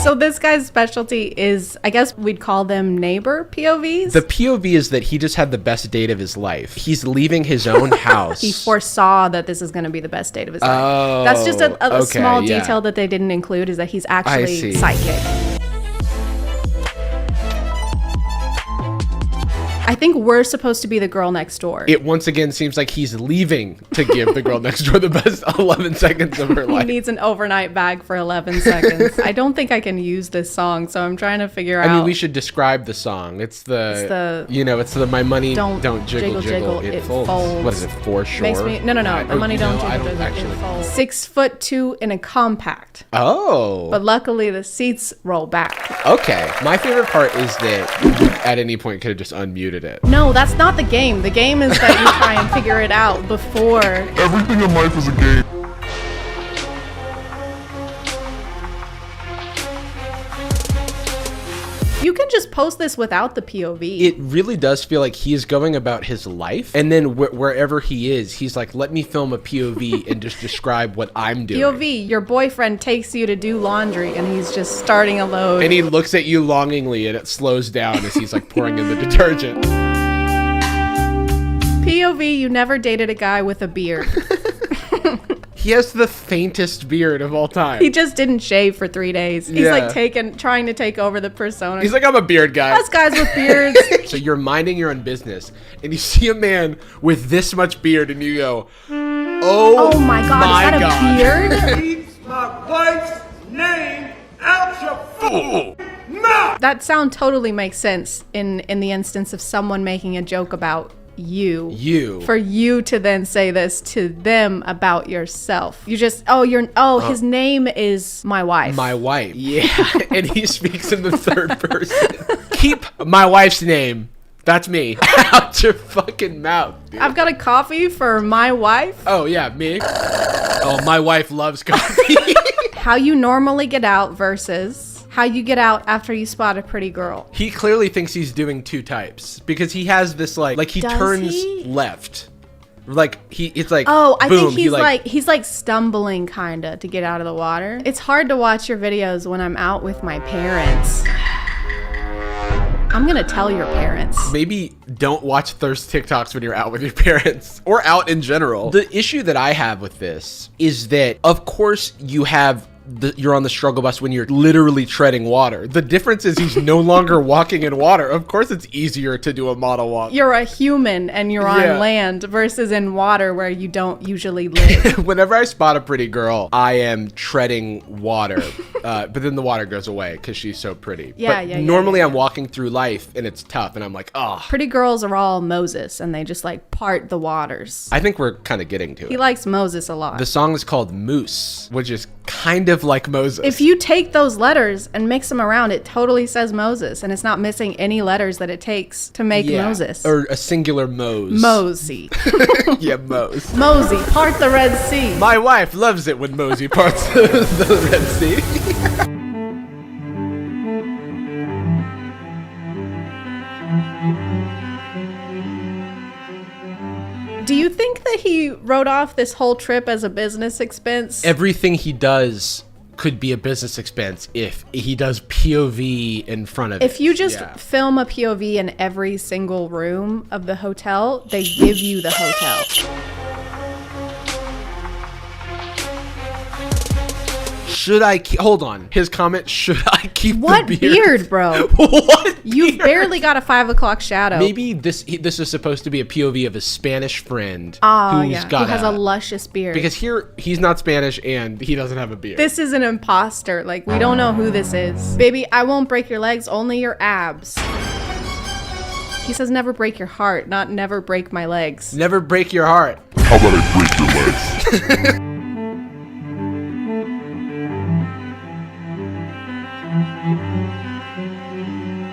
So this guy's specialty is, I guess we'd call them neighbor POVs. The POV is that he just had the best date of his life. He's leaving his own house. He foresaw that this is going to be the best date of his life. Oh, That's just a okay, small yeah. detail that they didn't include, is that he's actually see. psychic. I think we're supposed to be the girl next door. It once again seems like he's leaving to give the girl next door the best 11 seconds of her He life. needs an overnight bag for 11 seconds. I don't think I can use this song, so I'm trying to figure out. I mean, we should describe the song. It's the you know, it's the my money don't jiggle jiggle, it folds. What is it, for sure? Makes me no. The money don't jiggle jiggle, actually. it folds. 6'2" in a compact. Oh. But luckily the seats roll back. Okay. My favorite part is that you at any point could have just unmuted it. No, that's not the game. The game is that you try and figure it out before. Everything in life is a game. You can just post this without the POV. It really does feel like he is going about his life, and then wherever he is, he's like, let me film a POV and just describe what I'm doing. POV, your boyfriend takes you to do laundry and he's just starting a load. And he looks at you longingly and it slows down as he's like pouring in the detergent. POV, you never dated a guy with a beard. He has the faintest beard of all time. He just didn't shave for 3 days. He's Yeah. like trying to take over the persona. He's like, I'm a beard guy. Us guys with beards. So you're minding your own business and you see a man with this much beard and you go, oh my God, is that a beard? Keeps my wife's name out your fool mouth. That sound totally makes sense in the instance of someone making a joke about you. For you to then say this to them about yourself. You just, his name is my wife. My wife. Yeah. And he speaks in the third person. Keep my wife's name. That's me. Out your fucking mouth, dude. I've got a coffee for my wife. Oh, yeah, me. Oh, my wife loves coffee. How you normally get out versus how you get out after you spot a pretty girl. He clearly thinks he's doing two types because he has this like he Does turns he? left. Like it's like I boom, think he's like stumbling kinda to get out of the water. It's hard to watch your videos when I'm out with my parents. I'm gonna tell your parents. Maybe don't watch thirst TikToks when you're out with your parents or out in general. The issue that I have with this is that, of course, you're on the struggle bus when you're literally treading water. The difference is he's no longer walking in water. Of course, it's easier to do a model walk. You're a human and you're on land versus in water where you don't usually live. Whenever I spot a pretty girl, I am treading water, but then the water goes away because she's so pretty. Normally I'm walking through life and it's tough and I'm like, oh. Pretty girls are all Moses and they just like part the waters. I think we're kind of getting to it. He likes Moses a lot. The song is called Moose, which is kind of like Moses. If you take those letters and mix them around, it totally says Moses, and it's not missing any letters that it takes to make Moses. Or a singular Mose. Mosey. Yeah, Mose. Mosey, part the Red Sea. My wife loves it when Mosey parts the Red Sea. Do you think that he wrote off this whole trip as a business expense? Everything he does could be a business expense if he does POV in front of it. If you just film a POV in every single room of the hotel, they give you the hotel. Should I hold on? His comment, should I keep What the beard? bro? What? You've barely got a 5 o'clock shadow. Maybe this is supposed to be a POV of a Spanish friend Oh, who's yeah. got Who has a luscious beard. because here he's not Spanish and he doesn't have a beard. This is an imposter. Like, we don't know who this is. Baby, I won't break your legs, only your abs. He says never break your heart, not never break my legs. Never break your heart. How about I break your legs?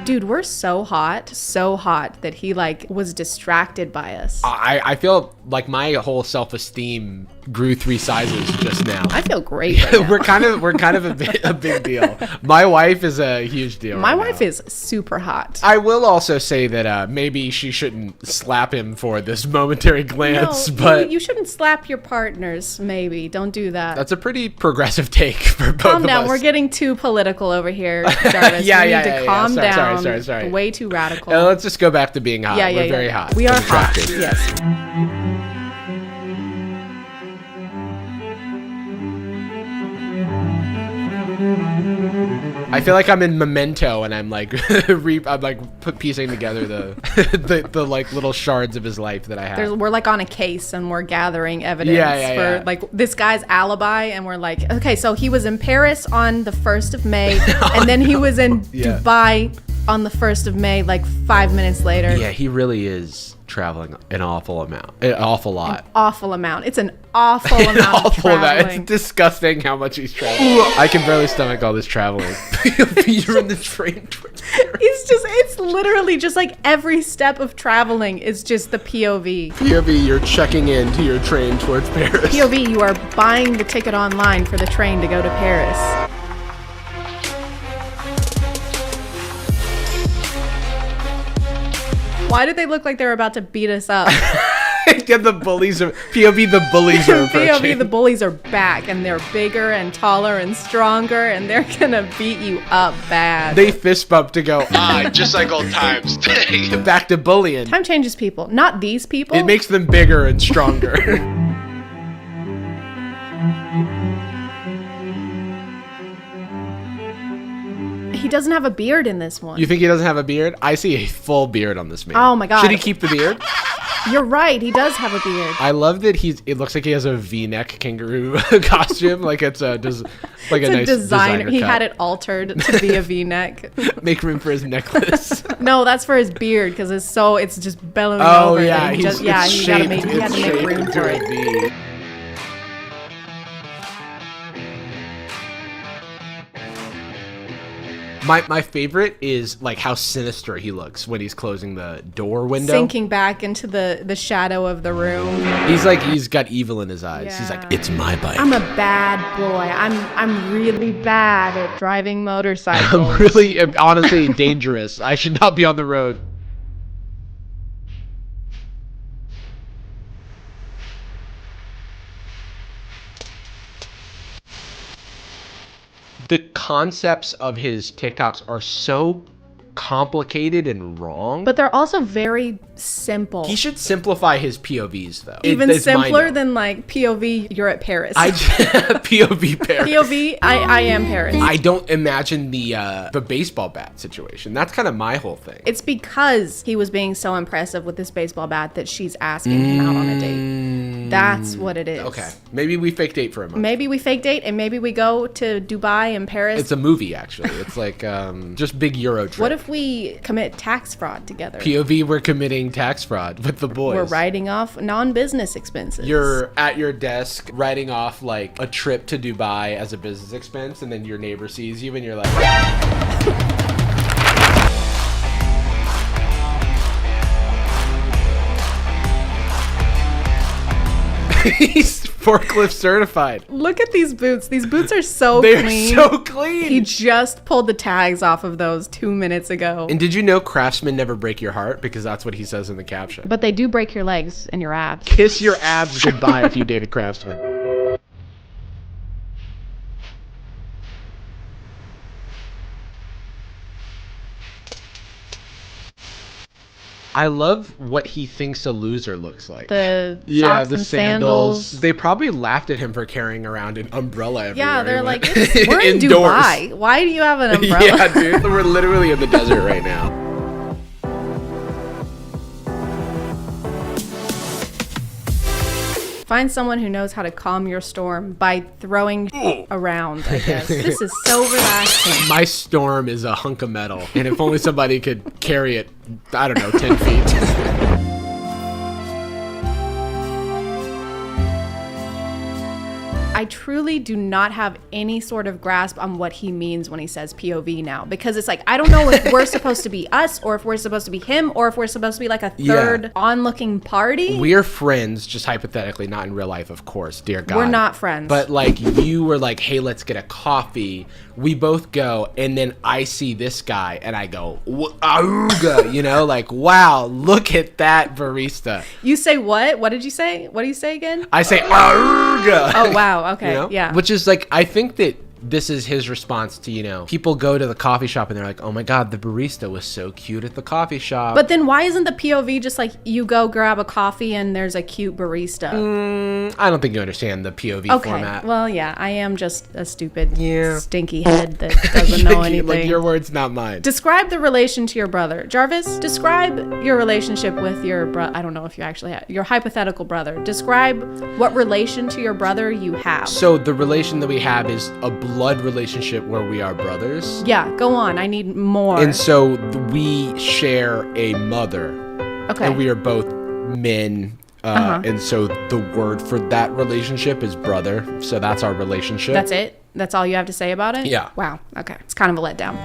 Dude, we're so hot that he like was distracted by us. I feel like my whole self-esteem grew 3 sizes just now. I feel great right now. we're kind of a big deal. My wife is a huge deal. My right wife now. is super hot. I will also say that maybe she shouldn't slap him for this momentary glance, No, but you shouldn't slap your partners, maybe. Don't do that. that's a pretty progressive take for both Calm of down. us. We're getting too political over here, Jarvis. Yeah, we yeah, need to yeah, yeah. calm down. Sorry. Way too radical. Let's just go back to being hot. Yeah, yeah, We're yeah, very yeah. hot. We are and hot. attractive. Yes. I feel like I'm in Memento and I'm like piecing together the like little shards of his life that I have. We're like on a case and we're gathering evidence Yeah. for like this guy's alibi, and we're like, okay, so he was in Paris on the 1st of May and then he was in Yeah. Dubai on the 1st of May, like 5 minutes later. Yeah, he really is traveling an awful lot. Awful amount. It's an awful amount of Awful amount. traveling. It's disgusting how much he's traveling. I can barely stomach all this traveling. You're in the train towards Paris. It's literally just like every step of traveling is just the POV. POV, you're checking into your train towards Paris. POV, you are buying the ticket online for the train to go to Paris. Why did they look like they were about to beat us up? Yeah, the bullies are POV. The bullies are approaching. POV, the bullies are back, and they're bigger and taller and stronger, and they're gonna beat you up bad. They fist bump to go. Just like old times. Back to bullying. Time changes people, not these people. It makes them bigger and stronger. He doesn't have a beard in this one. You think he doesn't have a beard? I see a full beard on this man. Oh my God. Should he keep the beard? You're right, he does have a beard. I love that it looks like he has a V-neck kangaroo costume. Like it's a It's nice designer He cut. had it altered to be a V-neck. Make room for his necklace. No, that's for his beard because it's just bellowing Oh over. yeah, he it's he had to make shaped room into for a it. V. My favorite is like how sinister he looks when he's closing the door window. Sinking back into the shadow of the room. He's got evil in his eyes. Yeah. He's like, it's my bike. I'm a bad boy. I'm really bad at driving motorcycles. I'm really, honestly, dangerous. I should not be on the road. The concepts of his TikToks are so complicated and wrong. But they're also very simple. He should simplify his POVs though. Even It's mine simpler now. than like POV, you're at Paris. POV Paris. POV, I am Paris. I don't imagine the baseball bat situation. That's kind of my whole thing. It's because he was being so impressive with this baseball bat that she's asking him out on a date. That's what it is. Okay, maybe we fake date for a month. Maybe we fake date and maybe we go to Dubai and Paris. It's a movie actually. It's like just big Euro trip. What if we commit tax fraud together? POV, we're committing tax fraud with the boys. We're writing off non-business expenses. You're at your desk writing off like a trip to Dubai as a business expense, and then your neighbor sees you and you're like, he's forklift certified. Look at these boots. These boots are so They're clean. so clean. He just pulled the tags off of those 2 minutes ago. And did you know craftsmen never break your heart? Because that's what he says in the caption. But they do break your legs and your abs. Kiss your abs goodbye if you date a craftsman. I love what he thinks a loser looks like. The yeah, socks the and sandals. sandals. They probably laughed at him for carrying around an umbrella everywhere. Yeah, they're he like, went. we're in Indoors. Dubai. Why do you have an umbrella? Yeah, dude, we're literally in the desert right now. Find someone who knows how to calm your storm by throwing around, I guess. This is so relaxing. My storm is a hunk of metal, and if only somebody could carry it, I don't know, 10 feet. I truly do not have any sort of grasp on what he means when he says POV now, because it's like, I don't know if we're supposed to be us, or if we're supposed to be him, or if we're supposed to be like a third onlooking party. We're friends, just hypothetically, not in real life, of course, dear God. We're not friends. But like, you were like, hey, let's get a coffee. We both go, and then I see this guy, and I go, auga, you know, like, wow, look at that barista. You say what? What did you say? What do you say again? I say, auga. Oh, wow. Okay. You know? Yeah. Which is like, I think that this is his response to, you know, people go to the coffee shop and they're like, oh my God, the barista was so cute at the coffee shop. But then why isn't the POV just like, you go grab a coffee and there's a cute barista? I don't think you understand the POV format. Well, yeah, I am just a stupid, stinky head that doesn't know anything. Like, your words, not mine. Describe the relation to your brother. Jarvis, describe your relationship with your brother. I don't know if you actually have your hypothetical brother. Describe what relation to your brother you have. So the relation that we have is a blood relationship where we are brothers. Yeah, go on. I need more. And so we share a mother. Okay. And we are both men. And so the word for that relationship is brother. So that's our relationship. That's it? That's all you have to say about it? Yeah. Wow. Okay. It's kind of a letdown.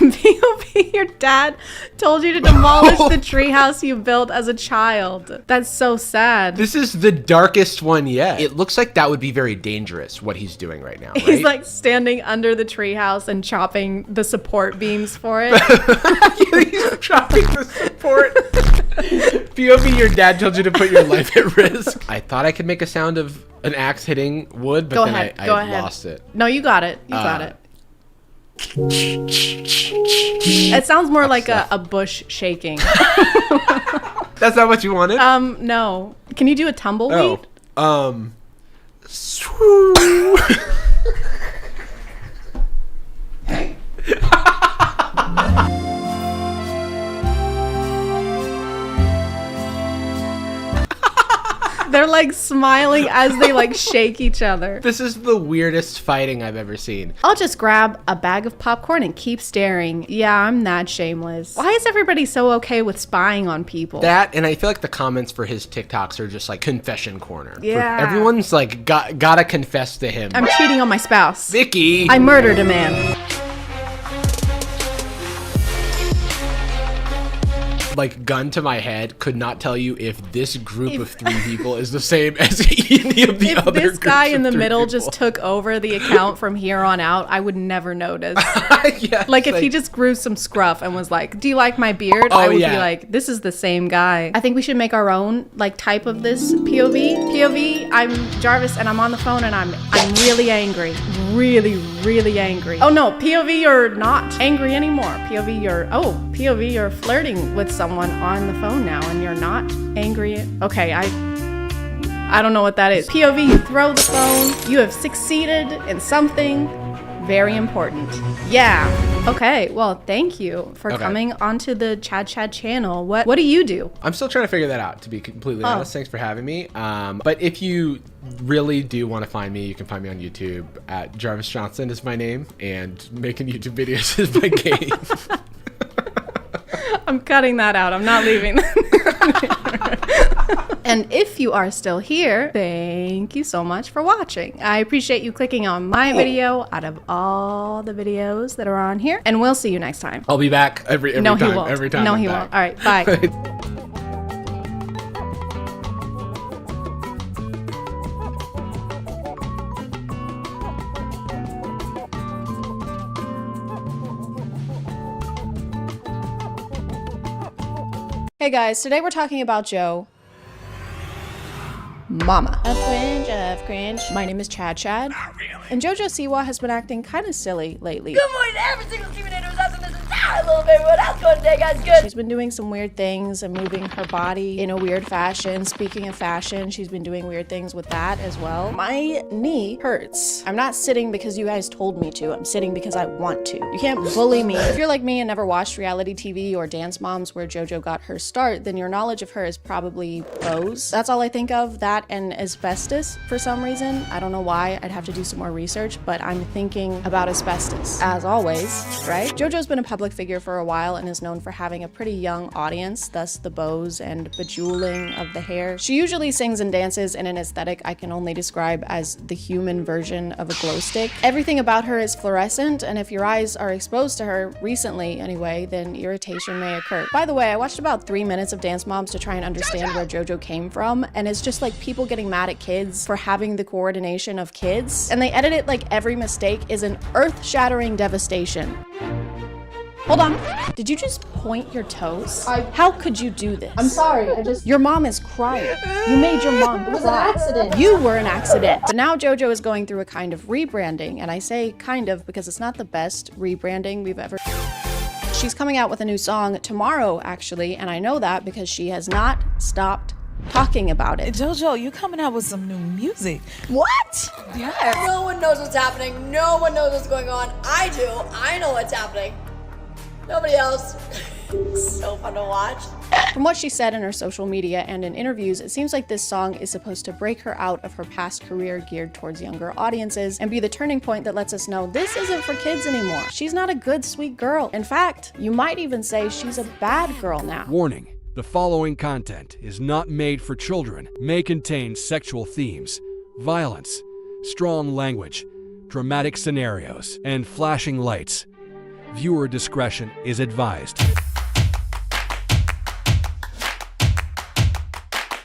POV, your dad told you to demolish the treehouse you built as a child. That's so sad. This is the darkest one yet. It looks like that would be very dangerous, what he's doing right now, right? He's like standing under the treehouse and chopping the support beams for it. He's chopping the support. POV, your dad told you to put your life at risk. I thought I could make a sound of an axe hitting wood, but then I lost it. No, you got it. You got it. It sounds more like a bush shaking. That's not what you wanted? No. Can you do a tumbleweed? Swoo. They're like smiling as they like shake each other. This is the weirdest fighting I've ever seen. I'll just grab a bag of popcorn and keep staring. Yeah, I'm that shameless. Why is everybody so okay with spying on people? That, and I feel like the comments for his TikToks are just like confession corner. Yeah. Everyone's like, gotta confess to him. I'm cheating on my spouse. Vicky. I murdered a man. Like, gun to my head, could not tell you if this group of three people is the same as any of the other groups. If this guy in the middle people. just took over the account from here on out, I would never notice. Yes, like if he just grew some scruff and was like, do you like my beard? I would be like, this is the same guy. I think we should make our own like type of this POV. POV, I'm Jarvis and I'm on the phone and I'm really angry. Really angry. Oh no, POV, you're not angry anymore. POV, you're flirting with someone on the phone now and you're not angry. Okay, I don't know what that is. POV, you throw the phone. You have succeeded in something very important. Yeah. Okay, well, thank you for coming onto the ChadChad channel. What do you do? I'm still trying to figure that out, to be completely honest. Thanks for having me. But if you really do want to find me, you can find me on YouTube at Jarvis Johnson is my name, and making YouTube videos is my game. I'm cutting that out. I'm not leaving. And if you are still here, thank you so much for watching. I appreciate you clicking on my video out of all the videos that are on here. And we'll see you next time. I'll be back every no, time. He won't. Every time. No, I'm he back. won't. All right, bye. Hey guys, today we're talking about Joe Mama. Of cringe. My name is ChadChad. And JoJo Siwa has been acting kind of silly lately. Good morning to every single Communators out in this entire little baby. What's going day, guys. Good. She's been doing some weird things and moving her body in a weird fashion. Speaking of fashion, she's been doing weird things with that as well. My knee hurts. I'm not sitting because you guys told me to. I'm sitting because I want to. You can't bully me. If you're like me and never watched reality TV or Dance Moms where JoJo got her start, then your knowledge of her is probably Bose. That's all I think of, that and asbestos for some reason. I don't know why. I'd have to do some more research, but I'm thinking about asbestos as always, right? JoJo's been a public figure for a while and is known for having a pretty young audience, thus the bows and bejeweling of the hair. She usually sings and dances in an aesthetic I can only describe as the human version of a glow stick. Everything about her is fluorescent, and if your eyes are exposed to her, recently anyway, then irritation may occur. By the way, I watched about 3 minutes of Dance Moms to try and understand where JoJo came from, and it's just like people getting mad at kids for having the coordination of kids, and they edit it like every mistake is an earth-shattering devastation. Hold on. Did you just point your toes? How could you do this? I'm sorry. Your mom is crying. You made your mom cry. It was an accident. You were an accident. But now JoJo is going through a kind of rebranding, and I say kind of because it's not the best rebranding we've ever. She's coming out with a new song tomorrow, actually, and I know that because she has not stopped talking about it. JoJo, you coming out with some new music. What? Yes. No one knows what's happening. No one knows what's going on. I do. I know what's happening. Nobody else. So fun to watch. From what she said in her social media and in interviews, it seems like this song is supposed to break her out of her past career geared towards younger audiences and be the turning point that lets us know this isn't for kids anymore. She's not a good, sweet girl. In fact, you might even say she's a bad girl now. Warning. The following content is not made for children, may contain sexual themes, violence, strong language, dramatic scenarios, and flashing lights. Viewer discretion is advised.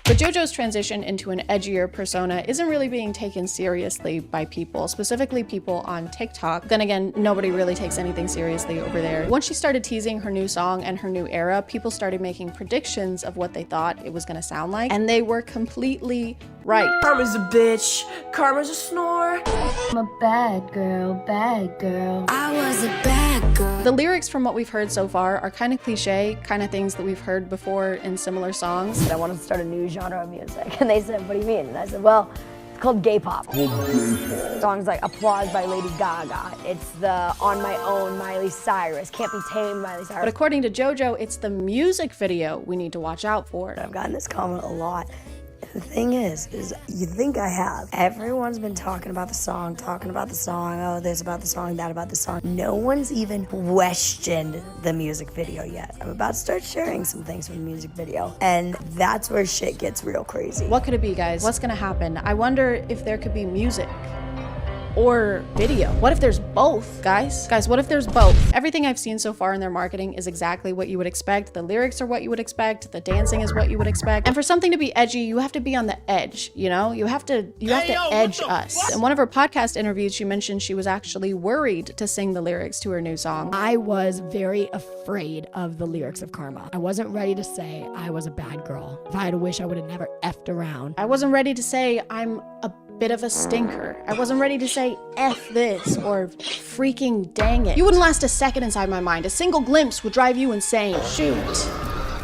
But JoJo's transition into an edgier persona isn't really being taken seriously by people, specifically people on TikTok. Then again, nobody really takes anything seriously over there. Once she started teasing her new song and her new era, people started making predictions of what they thought it was gonna sound like, and they were completely right. Karma's a bitch. Karma's a snore. I'm a bad girl, bad girl. I was a bad girl. The lyrics from what we've heard so far are kind of cliche, kind of things that we've heard before in similar songs. I wanted to start a new genre of music. And they said, what do you mean? And I said, well, it's called gay pop. Songs like Applause by Lady Gaga. It's the On My Own Miley Cyrus. Can't Be Tamed Miley Cyrus. But according to JoJo, it's the music video we need to watch out for. I've gotten this comment a lot. The thing is you think I have. Everyone's been talking about the song, oh, this about the song, that about the song. No one's even questioned the music video yet. I'm about to start sharing some things from the music video, and that's where shit gets real crazy. What could it be, guys? What's gonna happen? I wonder if there could be music or video. What if there's both, guys? Guys, what if there's both? Everything I've seen so far in their marketing is exactly what you would expect. The lyrics are what you would expect. The dancing is what you would expect. And for something to be edgy, you have to be on the edge, you know? You have to edge us. In one of her podcast interviews, she mentioned she was actually worried to sing the lyrics to her new song. I was very afraid of the lyrics of Karma. I wasn't ready to say I was a bad girl. If I had a wish, I would have never effed around. I wasn't ready to say I'm a bit of a stinker. I wasn't ready to say F this or freaking dang it. You wouldn't last a second inside my mind. A single glimpse would drive you insane. Shoot.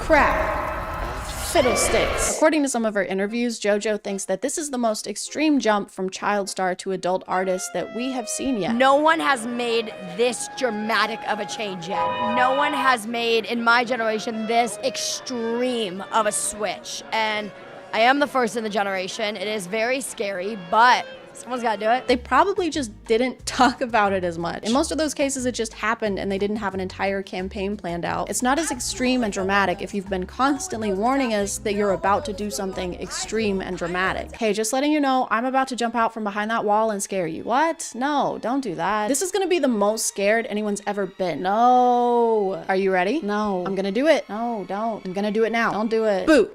Crap. Fiddlesticks. According to some of her interviews, JoJo thinks that this is the most extreme jump from child star to adult artist that we have seen yet. No one has made this dramatic of a change yet. No one has made, in my generation, this extreme of a switch. And I am the first in the generation. It is very scary, but someone's gotta do it. They probably just didn't talk about it as much. In most of those cases, it just happened and they didn't have an entire campaign planned out. It's not as extreme and dramatic if you've been constantly warning us that you're about to do something extreme and dramatic. Hey, just letting you know, I'm about to jump out from behind that wall and scare you. What? No, don't do that. This is gonna be the most scared anyone's ever been. No. Are you ready? No. I'm gonna do it. No, don't. I'm gonna do it now. Don't do it. Boo.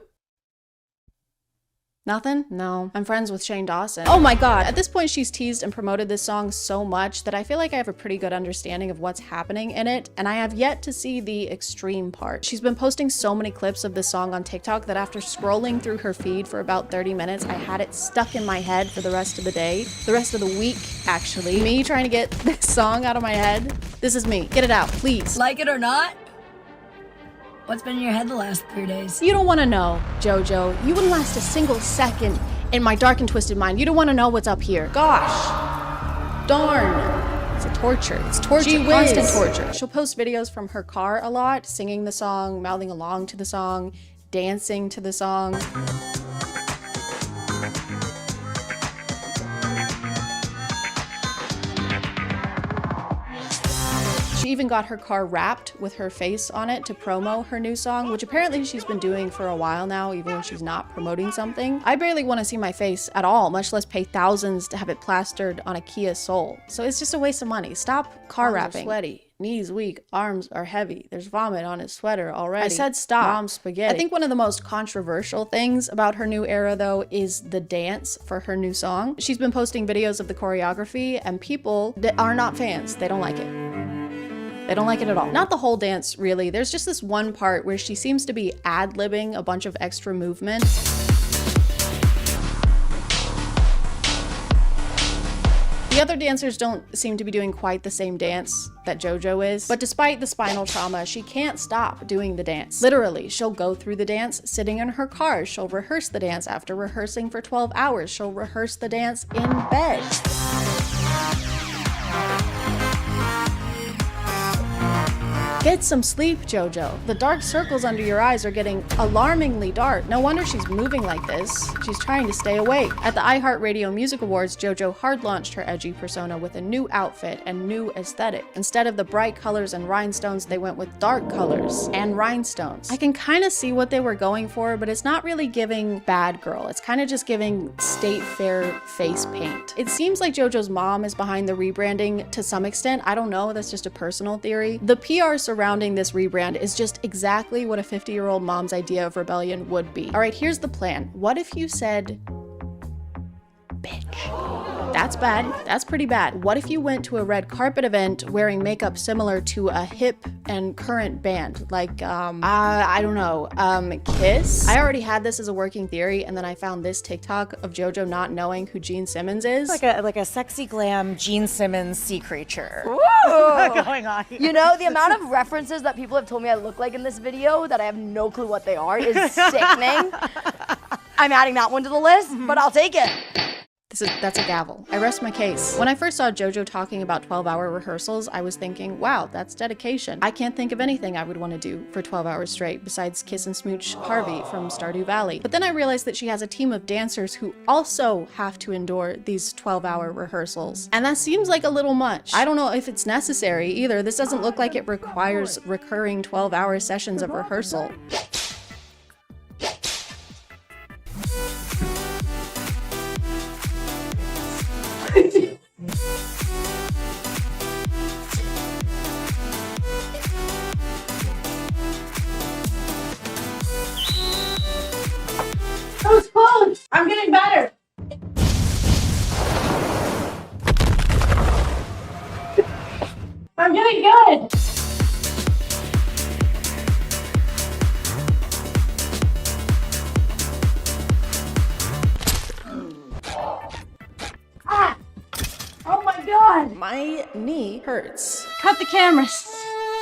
Nothing? No. I'm friends with Shane Dawson. Oh my god. At this point, she's teased and promoted this song so much that I feel like I have a pretty good understanding of what's happening in it, and I have yet to see the extreme part. She's been posting so many clips of this song on TikTok that after scrolling through her feed for about 30 minutes, I had it stuck in my head for the rest of the day. The rest of the week, actually. Me trying to get this song out of my head. This is me. Get it out, please. Like it or not, What's been in your head the last 3 days? You don't want to know, JoJo. You wouldn't last a single second in my dark and twisted mind. You don't want to know what's up here. Gosh. Darn. It's a torture. It's torture. Constant torture. She'll post videos from her car a lot, singing the song, mouthing along to the song, dancing to the song. She even got her car wrapped with her face on it to promo her new song, which apparently she's been doing for a while now, even when she's not promoting something. I barely want to see my face at all, much less pay thousands to have it plastered on a Kia Soul. So it's just a waste of money. Stop car wrapping. Sweaty, knees weak, arms are heavy. There's vomit on his sweater already. I said stop. Mom's spaghetti. I think one of the most controversial things about her new era, though, is the dance for her new song. She's been posting videos of the choreography, and people that are not fans, they don't like it. They don't like it at all. Not the whole dance, really. There's just this one part where she seems to be ad-libbing a bunch of extra movement. The other dancers don't seem to be doing quite the same dance that JoJo is, but despite the spinal trauma, she can't stop doing the dance. Literally, she'll go through the dance sitting in her car. She'll rehearse the dance after rehearsing for 12 hours. She'll rehearse the dance in bed. Get some sleep, JoJo. The dark circles under your eyes are getting alarmingly dark. No wonder she's moving like this. She's trying to stay awake. At the iHeartRadio Music Awards, JoJo hard launched her edgy persona with a new outfit and new aesthetic. Instead of the bright colors and rhinestones, they went with dark colors and rhinestones. I can kind of see what they were going for, but it's not really giving bad girl. It's kind of just giving state fair face paint. It seems like JoJo's mom is behind the rebranding to some extent. I don't know, that's just a personal theory. The PR surrounding this rebrand is just exactly what a 50-year-old mom's idea of rebellion would be. All right, here's the plan. What if you said, bitch? That's bad. That's pretty bad. What if you went to a red carpet event wearing makeup similar to a hip and current band? Like, I don't know, Kiss? I already had this as a working theory, and then I found this TikTok of JoJo not knowing who Gene Simmons is. Like a sexy glam Gene Simmons sea creature. Whoa. Going on here. You know, the amount of references that people have told me I look like in this video that I have no clue what they are is sickening. I'm adding that one to the list, but I'll take it. That's a gavel. I rest my case. When I first saw JoJo talking about 12-hour rehearsals, I was thinking, wow, that's dedication. I can't think of anything I would want to do for 12 hours straight besides kiss and smooch Harvey from Stardew Valley. But then I realized that she has a team of dancers who also have to endure these 12-hour rehearsals. And that seems like a little much. I don't know if it's necessary either. This doesn't look like it requires recurring 12-hour sessions of rehearsal. That was close. I'm getting better. I'm getting good. Ah! Oh my God. My knee hurts. Cut the cameras.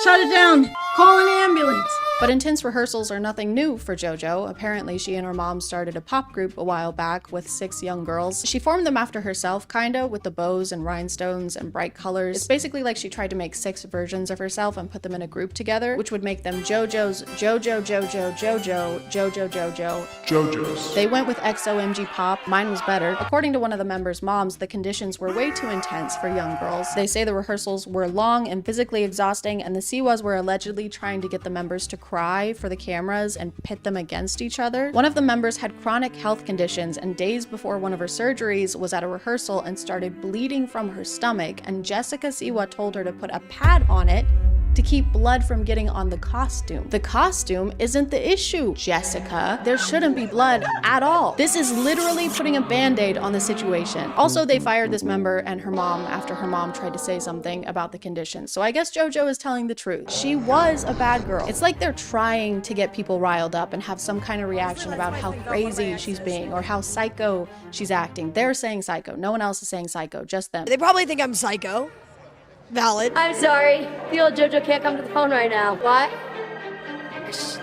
Shut it down. Call an ambulance. But intense rehearsals are nothing new for JoJo. Apparently, she and her mom started a pop group a while back with 6 young girls. She formed them after herself, kinda, with the bows and rhinestones and bright colors. It's basically like she tried to make 6 versions of herself and put them in a group together, which would make them JoJo's, JoJo's. They went with XOMG Pop. Mine was better. According to one of the members' moms, the conditions were way too intense for young girls. They say the rehearsals were long and physically exhausting, and the Siwas were allegedly trying to get the members to cry for the cameras and pit them against each other. One of the members had chronic health conditions, and days before one of her surgeries was at a rehearsal and started bleeding from her stomach, and Jessica Siwa told her to put a pad on it to keep blood from getting on the costume. The costume isn't the issue, Jessica. There shouldn't be blood at all. This is literally putting a band-aid on the situation. Also, they fired this member and her mom after her mom tried to say something about the conditions. So I guess JoJo is telling the truth. She was a bad girl. It's like they're trying to get people riled up and have some kind of reaction about how crazy she's being or how psycho she's acting. They're saying psycho. No one else is saying psycho, just them. They probably think I'm psycho. Valid. I'm sorry. The old JoJo can't come to the phone right now. Why?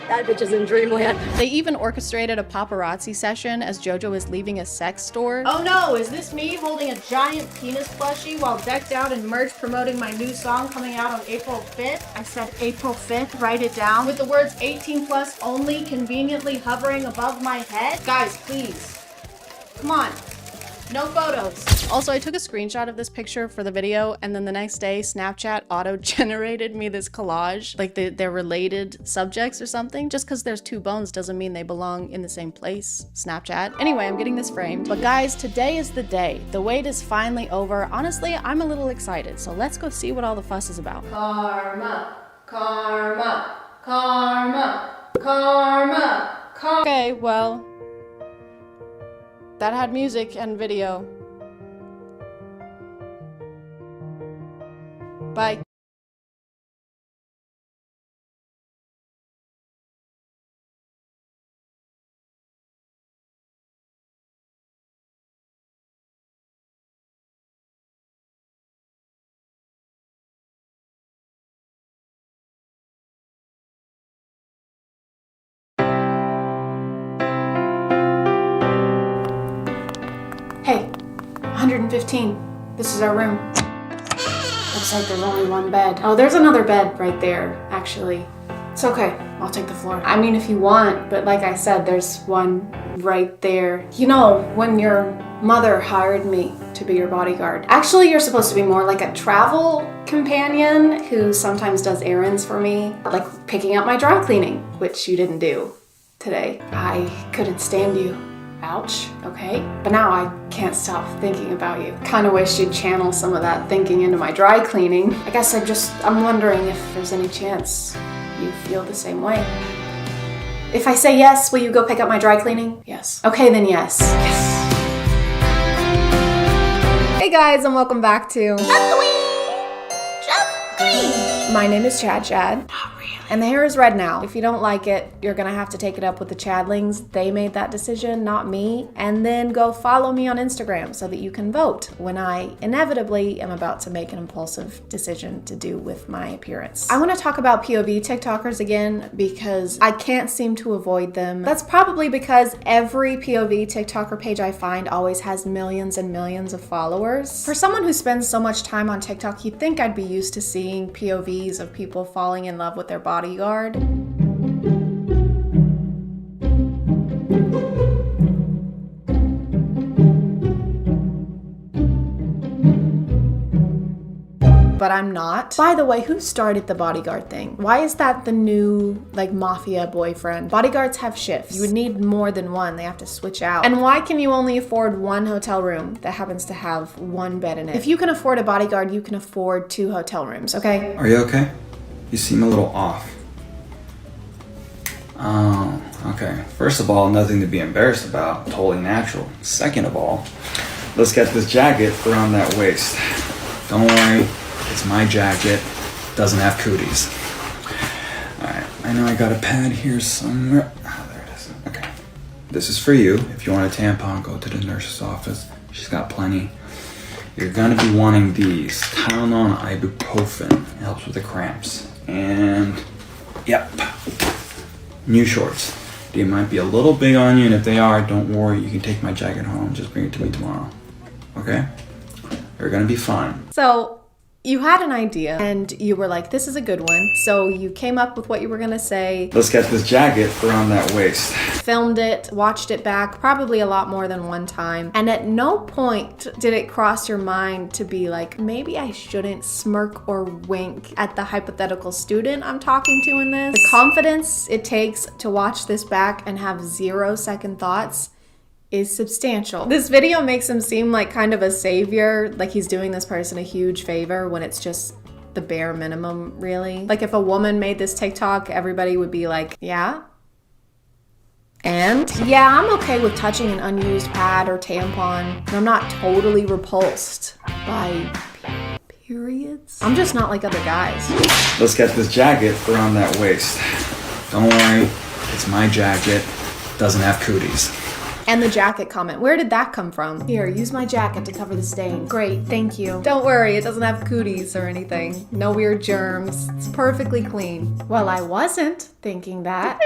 That bitch is in dreamland. They even orchestrated a paparazzi session as JoJo is leaving a sex store. Oh no, is this me holding a giant penis plushie while decked out in merch promoting my new song coming out on April 5th? I said April 5th, write it down. With the words 18 plus only conveniently hovering above my head? Guys, please. Come on. No photos. Also, I took a screenshot of this picture for the video, and then the next day, Snapchat auto-generated me this collage. Like they're related subjects or something. Just because there's two bones doesn't mean they belong in the same place, Snapchat. Anyway, I'm getting this framed. But guys, today is the day. The wait is finally over. Honestly, I'm a little excited, so let's go see what all the fuss is about. Karma, karma, karma, karma, karma. Okay, well, that had music and video. Bye. Hey, 115. This is our room. Looks like there's only one bed. Oh, there's another bed right there, actually. It's okay, I'll take the floor. I mean, if you want, but like I said, there's one right there. You know, when your mother hired me to be your bodyguard. Actually, you're supposed to be more like a travel companion who sometimes does errands for me, like picking up my dry cleaning, which you didn't do today. I couldn't stand you. Ouch, okay? But now I can't stop thinking about you. Kinda wish you'd channel some of that thinking into my dry cleaning. I guess I'm wondering if there's any chance you feel the same way. If I say yes, will you go pick up my dry cleaning? Yes. Okay, then yes. Yes. Hey guys, and welcome back to My name is ChadChad. And the hair is red now. If you don't like it, you're gonna have to take it up with the Chadlings. They made that decision, not me. And then go follow me on Instagram so that you can vote when I inevitably am about to make an impulsive decision to do with my appearance. I wanna talk about POV TikTokers again because I can't seem to avoid them. That's probably because every POV TikToker page I find always has millions and millions of followers. For someone who spends so much time on TikTok, you'd think I'd be used to seeing POVs of people falling in love with their bodyguard. But I'm not. By the way, who started the bodyguard thing? Why is that the new, like, mafia boyfriend? Bodyguards have shifts. You would need more than one. They have to switch out. And why can you only afford one hotel room that happens to have one bed in it? If you can afford a bodyguard, you can afford 2 hotel rooms, okay? Are you okay? You seem a little off. Oh, okay. First of all, nothing to be embarrassed about. Totally natural. Second of all, let's get this jacket around that waist. Don't worry, it's my jacket. Doesn't have cooties. Alright, I know I got a pad here somewhere. Oh, there it is. Okay. This is for you. If you want a tampon, go to the nurse's office. She's got plenty. You're gonna be wanting these. Tylenol and ibuprofen. It helps with the cramps. And, yep. New shorts. They might be a little big on you, and if they are, don't worry, you can take my jacket home. Just bring it to me tomorrow. Okay? You're gonna be fine. So, you had an idea, and you were like, this is a good one. So you came up with what you were gonna say. Let's get this jacket around that waist. Filmed it, watched it back, probably a lot more than one time. And at no point did it cross your mind to be like, maybe I shouldn't smirk or wink at the hypothetical student I'm talking to in this. The confidence it takes to watch this back and have 0 second thoughts is substantial. This video makes him seem like kind of a savior, like he's doing this person a huge favor when it's just the bare minimum, really. Like if a woman made this TikTok, everybody would be like, yeah? And yeah, I'm okay with touching an unused pad or tampon, and I'm not totally repulsed by periods. I'm just not like other guys. Let's get this jacket around that waist. Don't worry, it's my jacket. Doesn't have cooties. And the jacket comment. Where did that come from? Here, use my jacket to cover the stain. Great, thank you. Don't worry, it doesn't have cooties or anything. No weird germs. It's perfectly clean. Well, I wasn't thinking that.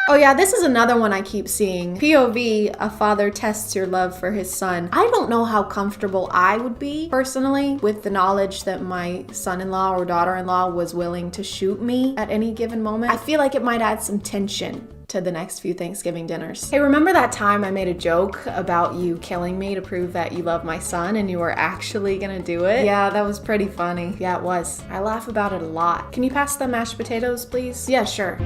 Oh yeah, this is another one I keep seeing. POV, a father tests your love for his son. I don't know how comfortable I would be, personally, with the knowledge that my son-in-law or daughter-in-law was willing to shoot me at any given moment. I feel like it might add some tension to the next few Thanksgiving dinners. Hey, remember that time I made a joke about you killing me to prove that you love my son and you were actually gonna do it? Yeah, that was pretty funny. Yeah, it was. I laugh about it a lot. Can you pass the mashed potatoes, please? Yeah, sure.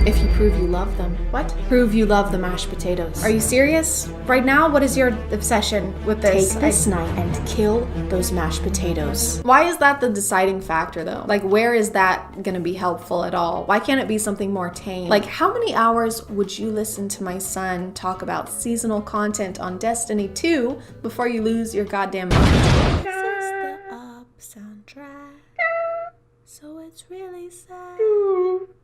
If you prove you love them. What? Prove you love the mashed potatoes. Are you serious? Right now, what is your obsession with this? Take this knife and kill those mashed potatoes. Why is that the deciding factor though? Like, where is that gonna be helpful at all? Why can't it be something more tame? Like, how many hours would you listen to my son talk about seasonal content on Destiny 2 before you lose your goddamn mind? This is the up soundtrack, so it's really sad.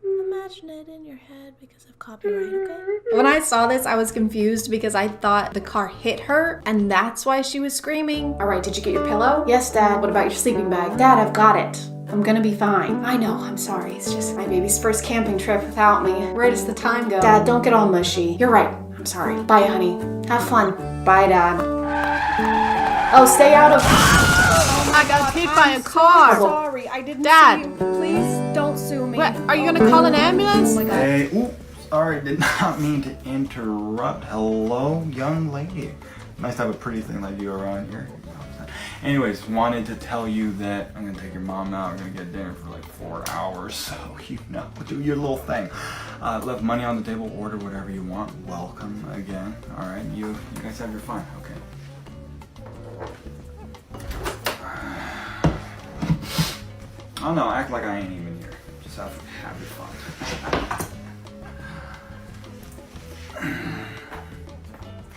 Imagine it in your head because of copyright, okay? When I saw this, I was confused because I thought the car hit her and that's why she was screaming. All right, did you get your pillow? Yes, Dad. What about your sleeping bag? Dad, I've got it. I'm gonna be fine. I know, I'm sorry. It's just my baby's first camping trip without me. Where does the time go? Dad, don't get all mushy. You're right. I'm sorry. Bye, honey. Have fun. Bye, Dad. Oh, stay out of... I got hit by a car. Sorry, I didn't see you. Please don't sue me. What? Are you gonna call an ambulance? Oh my God. Hey, oops, sorry, did not mean to interrupt. Hello, young lady. Nice to have a pretty thing like you around here. Anyways, wanted to tell you that I'm gonna take your mom out. We're gonna get dinner for like 4 hours, so you know, do your little thing. Left money on the table, order whatever you want. Welcome again. All right, you guys have your fun, okay? Oh no, act like I ain't even here. Just have your fun.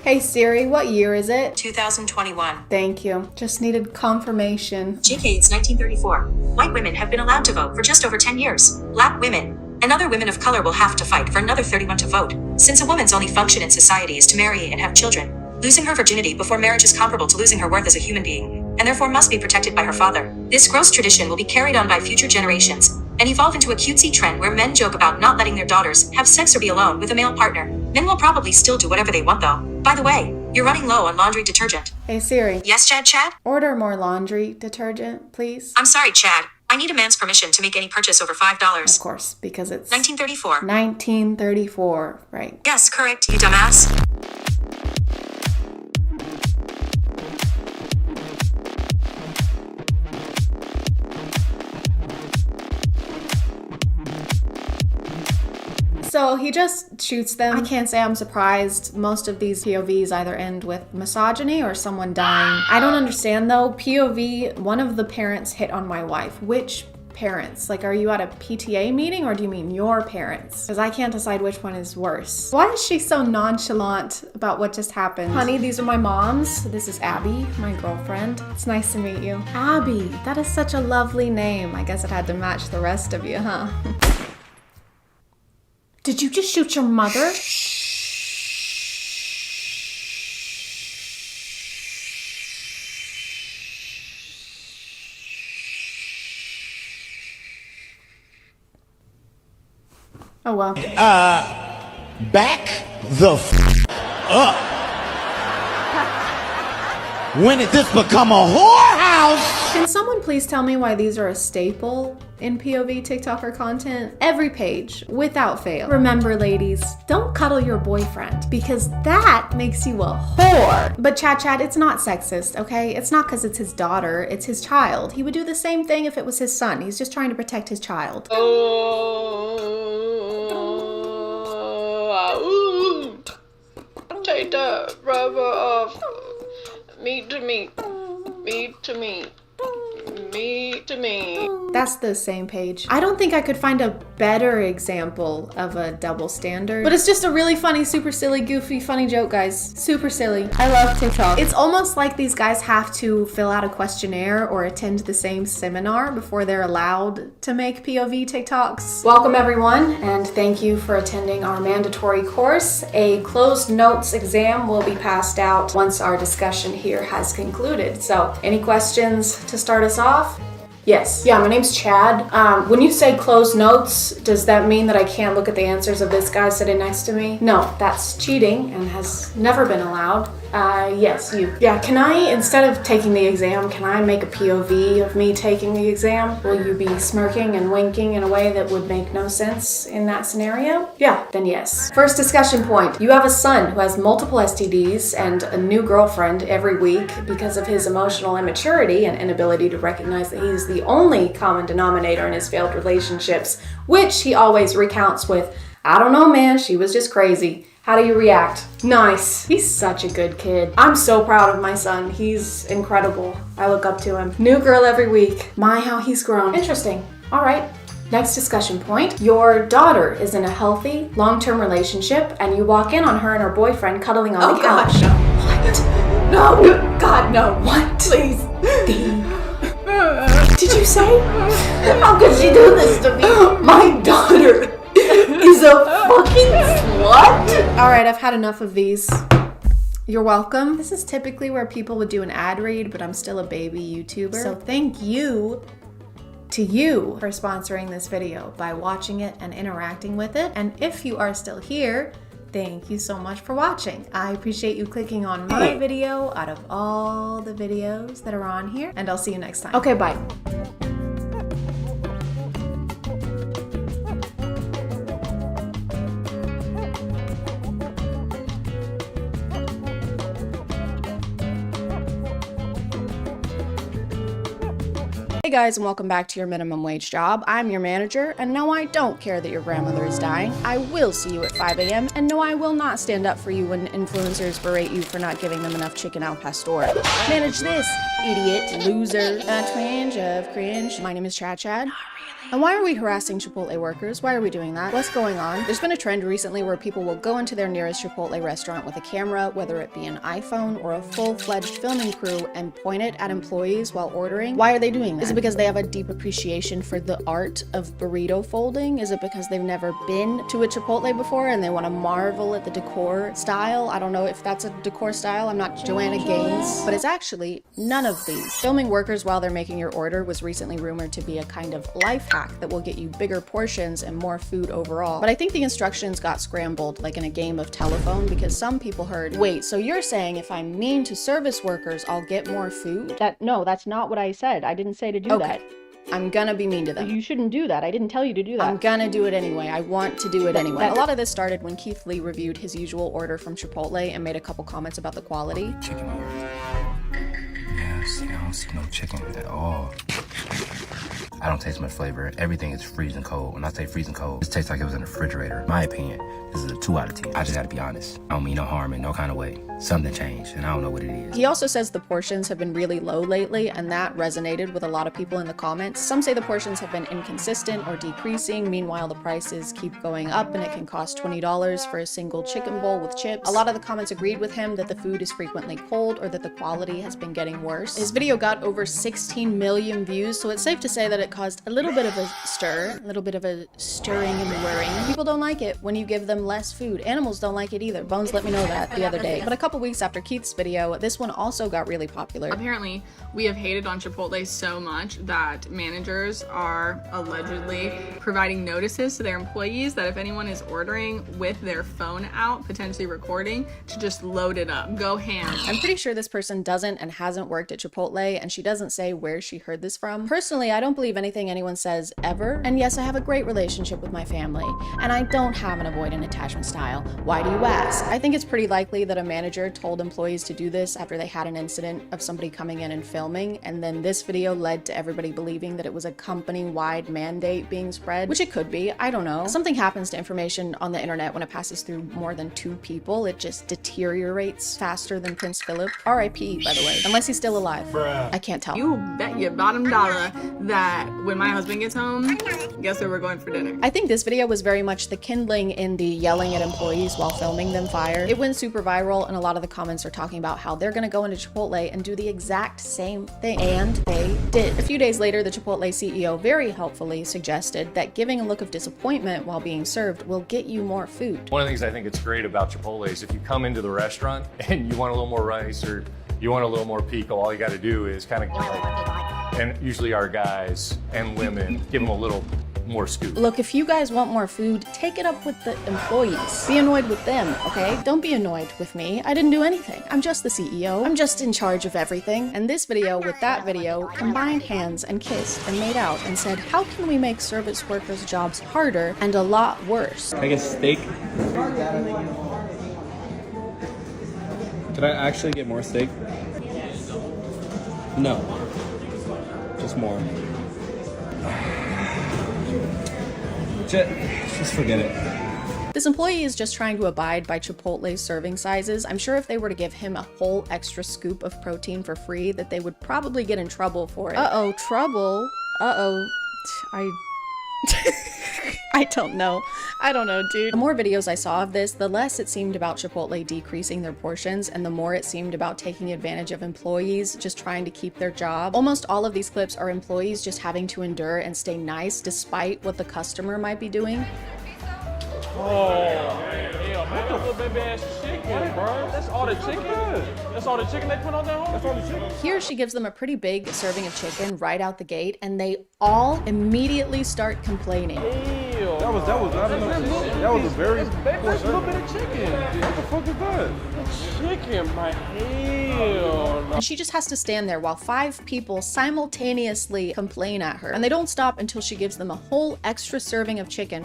Hey Siri, what year is it? 2021. Thank you. Just needed confirmation. JK, it's 1934. White women have been allowed to vote for just over 10 years. Black women and other women of color will have to fight for another 31 to vote. Since a woman's only function in society is to marry and have children, losing her virginity before marriage is comparable to losing her worth as a human being, and therefore must be protected by her father. This gross tradition will be carried on by future generations and evolve into a cutesy trend where men joke about not letting their daughters have sex or be alone with a male partner. Men will probably still do whatever they want though. By the way, you're running low on laundry detergent. Hey Siri. Yes, Chad? Order more laundry detergent, please. I'm sorry, Chad. I need a man's permission to make any purchase over $5. Of course, because it's 1934. 1934, right. Yes, correct, you dumbass. So he just shoots them. I can't say I'm surprised. Most of these POVs either end with misogyny or someone dying. I don't understand though. POV, one of the parents hit on my wife. Which parents? Like, are you at a PTA meeting or do you mean your parents? Because I can't decide which one is worse. Why is she so nonchalant about what just happened? Honey, these are my moms. This is Abby, my girlfriend. It's nice to meet you. Abby, that is such a lovely name. I guess it had to match the rest of you, huh? Did you just shoot your mother? Oh well. Back the up. When did this become a whorehouse? Can someone please tell me why these are a staple in POV TikToker content? Every page, without fail. Remember ladies, don't cuddle your boyfriend because that makes you a whore. But ChadChad, it's not sexist, okay? It's not because it's his daughter, it's his child. He would do the same thing if it was his son. He's just trying to protect his child. Take the rubber off. Meat to meat. Meat to meat. Meat to meat. That's the same page. I don't think I could find a better example of a double standard, but it's just a really funny, super silly, goofy, funny joke, guys. Super silly. I love TikTok. It's almost like these guys have to fill out a questionnaire or attend the same seminar before they're allowed to make POV TikToks. Welcome everyone, and thank you for attending our mandatory course. A closed notes exam will be passed out once our discussion here has concluded. So, any questions to start us off? Yes. Yeah, my name's Chad. When you say closed notes, does that mean that I can't look at the answers of this guy sitting next to me? No, that's cheating and has never been allowed. Yes, you. Yeah, can I, instead of taking the exam, can I make a POV of me taking the exam? Will you be smirking and winking in a way that would make no sense in that scenario? Yeah, then yes. First discussion point. You have a son who has multiple STDs and a new girlfriend every week because of his emotional immaturity and inability to recognize that he's the only common denominator in his failed relationships, which he always recounts with, "I don't know, man, she was just crazy." How do you react? Nice. He's such a good kid. I'm so proud of my son. He's incredible. I look up to him. New girl every week. My, how he's grown. Interesting. All right. Next discussion point. Your daughter is in a healthy, long-term relationship, and you walk in on her and her boyfriend cuddling on the couch. God, no. What? No. God, no. What? Please. Did you say? How could she do this to me? My daughter is a fucking slut. All right, I've had enough of these. You're welcome. This is typically where people would do an ad read, but I'm still a baby YouTuber. So thank you to you for sponsoring this video by watching it and interacting with it. And if you are still here, thank you so much for watching. I appreciate you clicking on my video out of all the videos that are on here, and I'll see you next time. Okay, bye. Hey guys, and welcome back to your minimum wage job. I'm your manager, and no, I don't care that your grandmother is dying. I will see you at 5 a.m., and no, I will not stand up for you when influencers berate you for not giving them enough chicken al pastor. Manage this, idiot, loser. A twinge of cringe. My name is ChadChad. And why are we harassing Chipotle workers? Why are we doing that? What's going on? There's been a trend recently where people will go into their nearest Chipotle restaurant with a camera, whether it be an iPhone or a full-fledged filming crew, and point it at employees while ordering. Why are they doing that? Is it because they have a deep appreciation for the art of burrito folding? Is it because they've never been to a Chipotle before and they want to marvel at the decor style? I don't know if that's a decor style. I'm not Joanna Gaines, but it's actually none of these. Filming workers while they're making your order was recently rumored to be a kind of life hack that will get you bigger portions and more food overall. But I think the instructions got scrambled like in a game of telephone, because some people heard, wait, so you're saying if I'm mean to service workers, I'll get more food? No, that's not what I said. I didn't say to do that. I'm gonna be mean to them. You shouldn't do that. I didn't tell you to do that. I'm gonna do it anyway. I want to do it anyway. A lot of this started when Keith Lee reviewed his usual order from Chipotle and made a couple comments about the quality. Chicken here. Yeah, see, I don't see no chicken at all. I don't taste much flavor. Everything is freezing cold. When I say freezing cold, it tastes like it was in the refrigerator. In my opinion, this is a 2 out of 10. I just gotta be honest. I don't mean no harm in no kind of way. Something changed, and I don't know what it is. He also says the portions have been really low lately, and that resonated with a lot of people in the comments. Some say the portions have been inconsistent or decreasing. Meanwhile, the prices keep going up, and it can cost $20 for a single chicken bowl with chips. A lot of the comments agreed with him that the food is frequently cold or that the quality has been getting worse. His video got over 16 million views, so it's safe to say that it caused a little bit of a stir, a little bit of a stirring and whirring. People don't like it when you give them less food. Animals don't like it either. Bones let me know that the other day. But a couple weeks after Keith's video, this one also got really popular. Apparently, we have hated on Chipotle so much that managers are allegedly providing notices to their employees that if anyone is ordering with their phone out, potentially recording, to just load it up. Go ham. I'm pretty sure this person doesn't and hasn't worked at Chipotle, and she doesn't say where she heard this from. Personally, I don't believe anything anyone says ever. And yes, I have a great relationship with my family, and I don't have an avoidant attachment style. Why do you ask? I think it's pretty likely that a manager told employees to do this after they had an incident of somebody coming in and filming, and then this video led to everybody believing that it was a company-wide mandate being spread, which it could be, I don't know. Something happens to information on the internet when it passes through more than 2 people. It just deteriorates faster than Prince Philip. R.I.P. by the way, unless he's still alive. Bruh. I can't tell. You bet your bottom dollar that that when my husband gets home, guess where we're going for dinner. I think this video was very much the kindling in the yelling at employees while filming them fire. It went super viral, and a lot of the comments are talking about how they're gonna go into Chipotle and do the exact same thing. And they did. A few days later, the Chipotle CEO very helpfully suggested that giving a look of disappointment while being served will get you more food. One of the things I think it's great about Chipotle is if you come into the restaurant and you want a little more rice or you want a little more pico, all you got to do is kind of, and usually our guys and women give them a little more scoop. Look, if you guys want more food, take it up with the employees. Be annoyed with them, okay? Don't be annoyed with me. I didn't do anything. I'm just the CEO. I'm just in charge of everything. And this video with that video combined hands and kissed and made out and said, how can we make service workers' jobs harder and a lot worse? Can I get steak? Could I actually get more steak? No. Just more. Just forget it. This employee is just trying to abide by Chipotle's serving sizes. I'm sure if they were to give him a whole extra scoop of protein for free, that they would probably get in trouble for it. Uh-oh, trouble? Uh-oh. I don't know. I don't know, dude. The more videos I saw of this, the less it seemed about Chipotle decreasing their portions, and the more it seemed about taking advantage of employees just trying to keep their job. Almost all of these clips are employees just having to endure and stay nice despite what the customer might be doing. Oh, hell, man, that little baby ass chicken, bro. That's all the chicken? That's all the chicken they put on that home? That's all the chicken? Here she gives them a pretty big serving of chicken right out the gate, and they all immediately start complaining. Hell, that was a very that's a little bit of chicken. What the fuck is that? Chicken, my hell. And she just has to stand there while 5 people simultaneously complain at her, and they don't stop until she gives them a whole extra serving of chicken.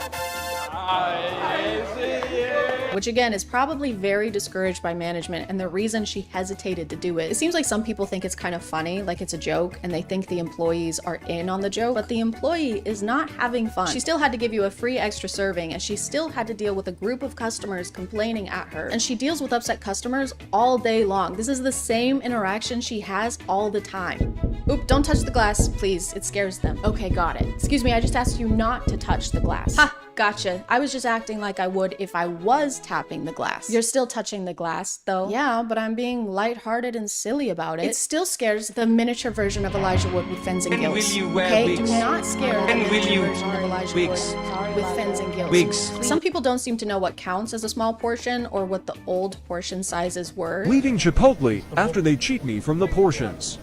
Which again is probably very discouraged by management, and the reason she hesitated to do it. It seems like some people think it's kind of funny, like it's a joke, and they think the employees are in on the joke, but the employee is not having fun. She still had to give you a free extra serving, and she still had to deal with a group of customers complaining at her. And she deals with upset customers all day long. This is the same interaction she has all the time. Oop, don't touch the glass, please. It scares them. Okay, got it. Excuse me, I just asked you not to touch the glass. Ha! Gotcha. I was just acting like I would if I was tapping the glass. You're still touching the glass, though. Yeah, but I'm being lighthearted and silly about it. It still scares the miniature version of Elijah Wood with fins and gills. Okay, do not scare the miniature version of Elijah Wood with fins and gills. Some people don't seem to know what counts as a small portion or what the old portion sizes were. Leaving Chipotle after they cheat me from the portions.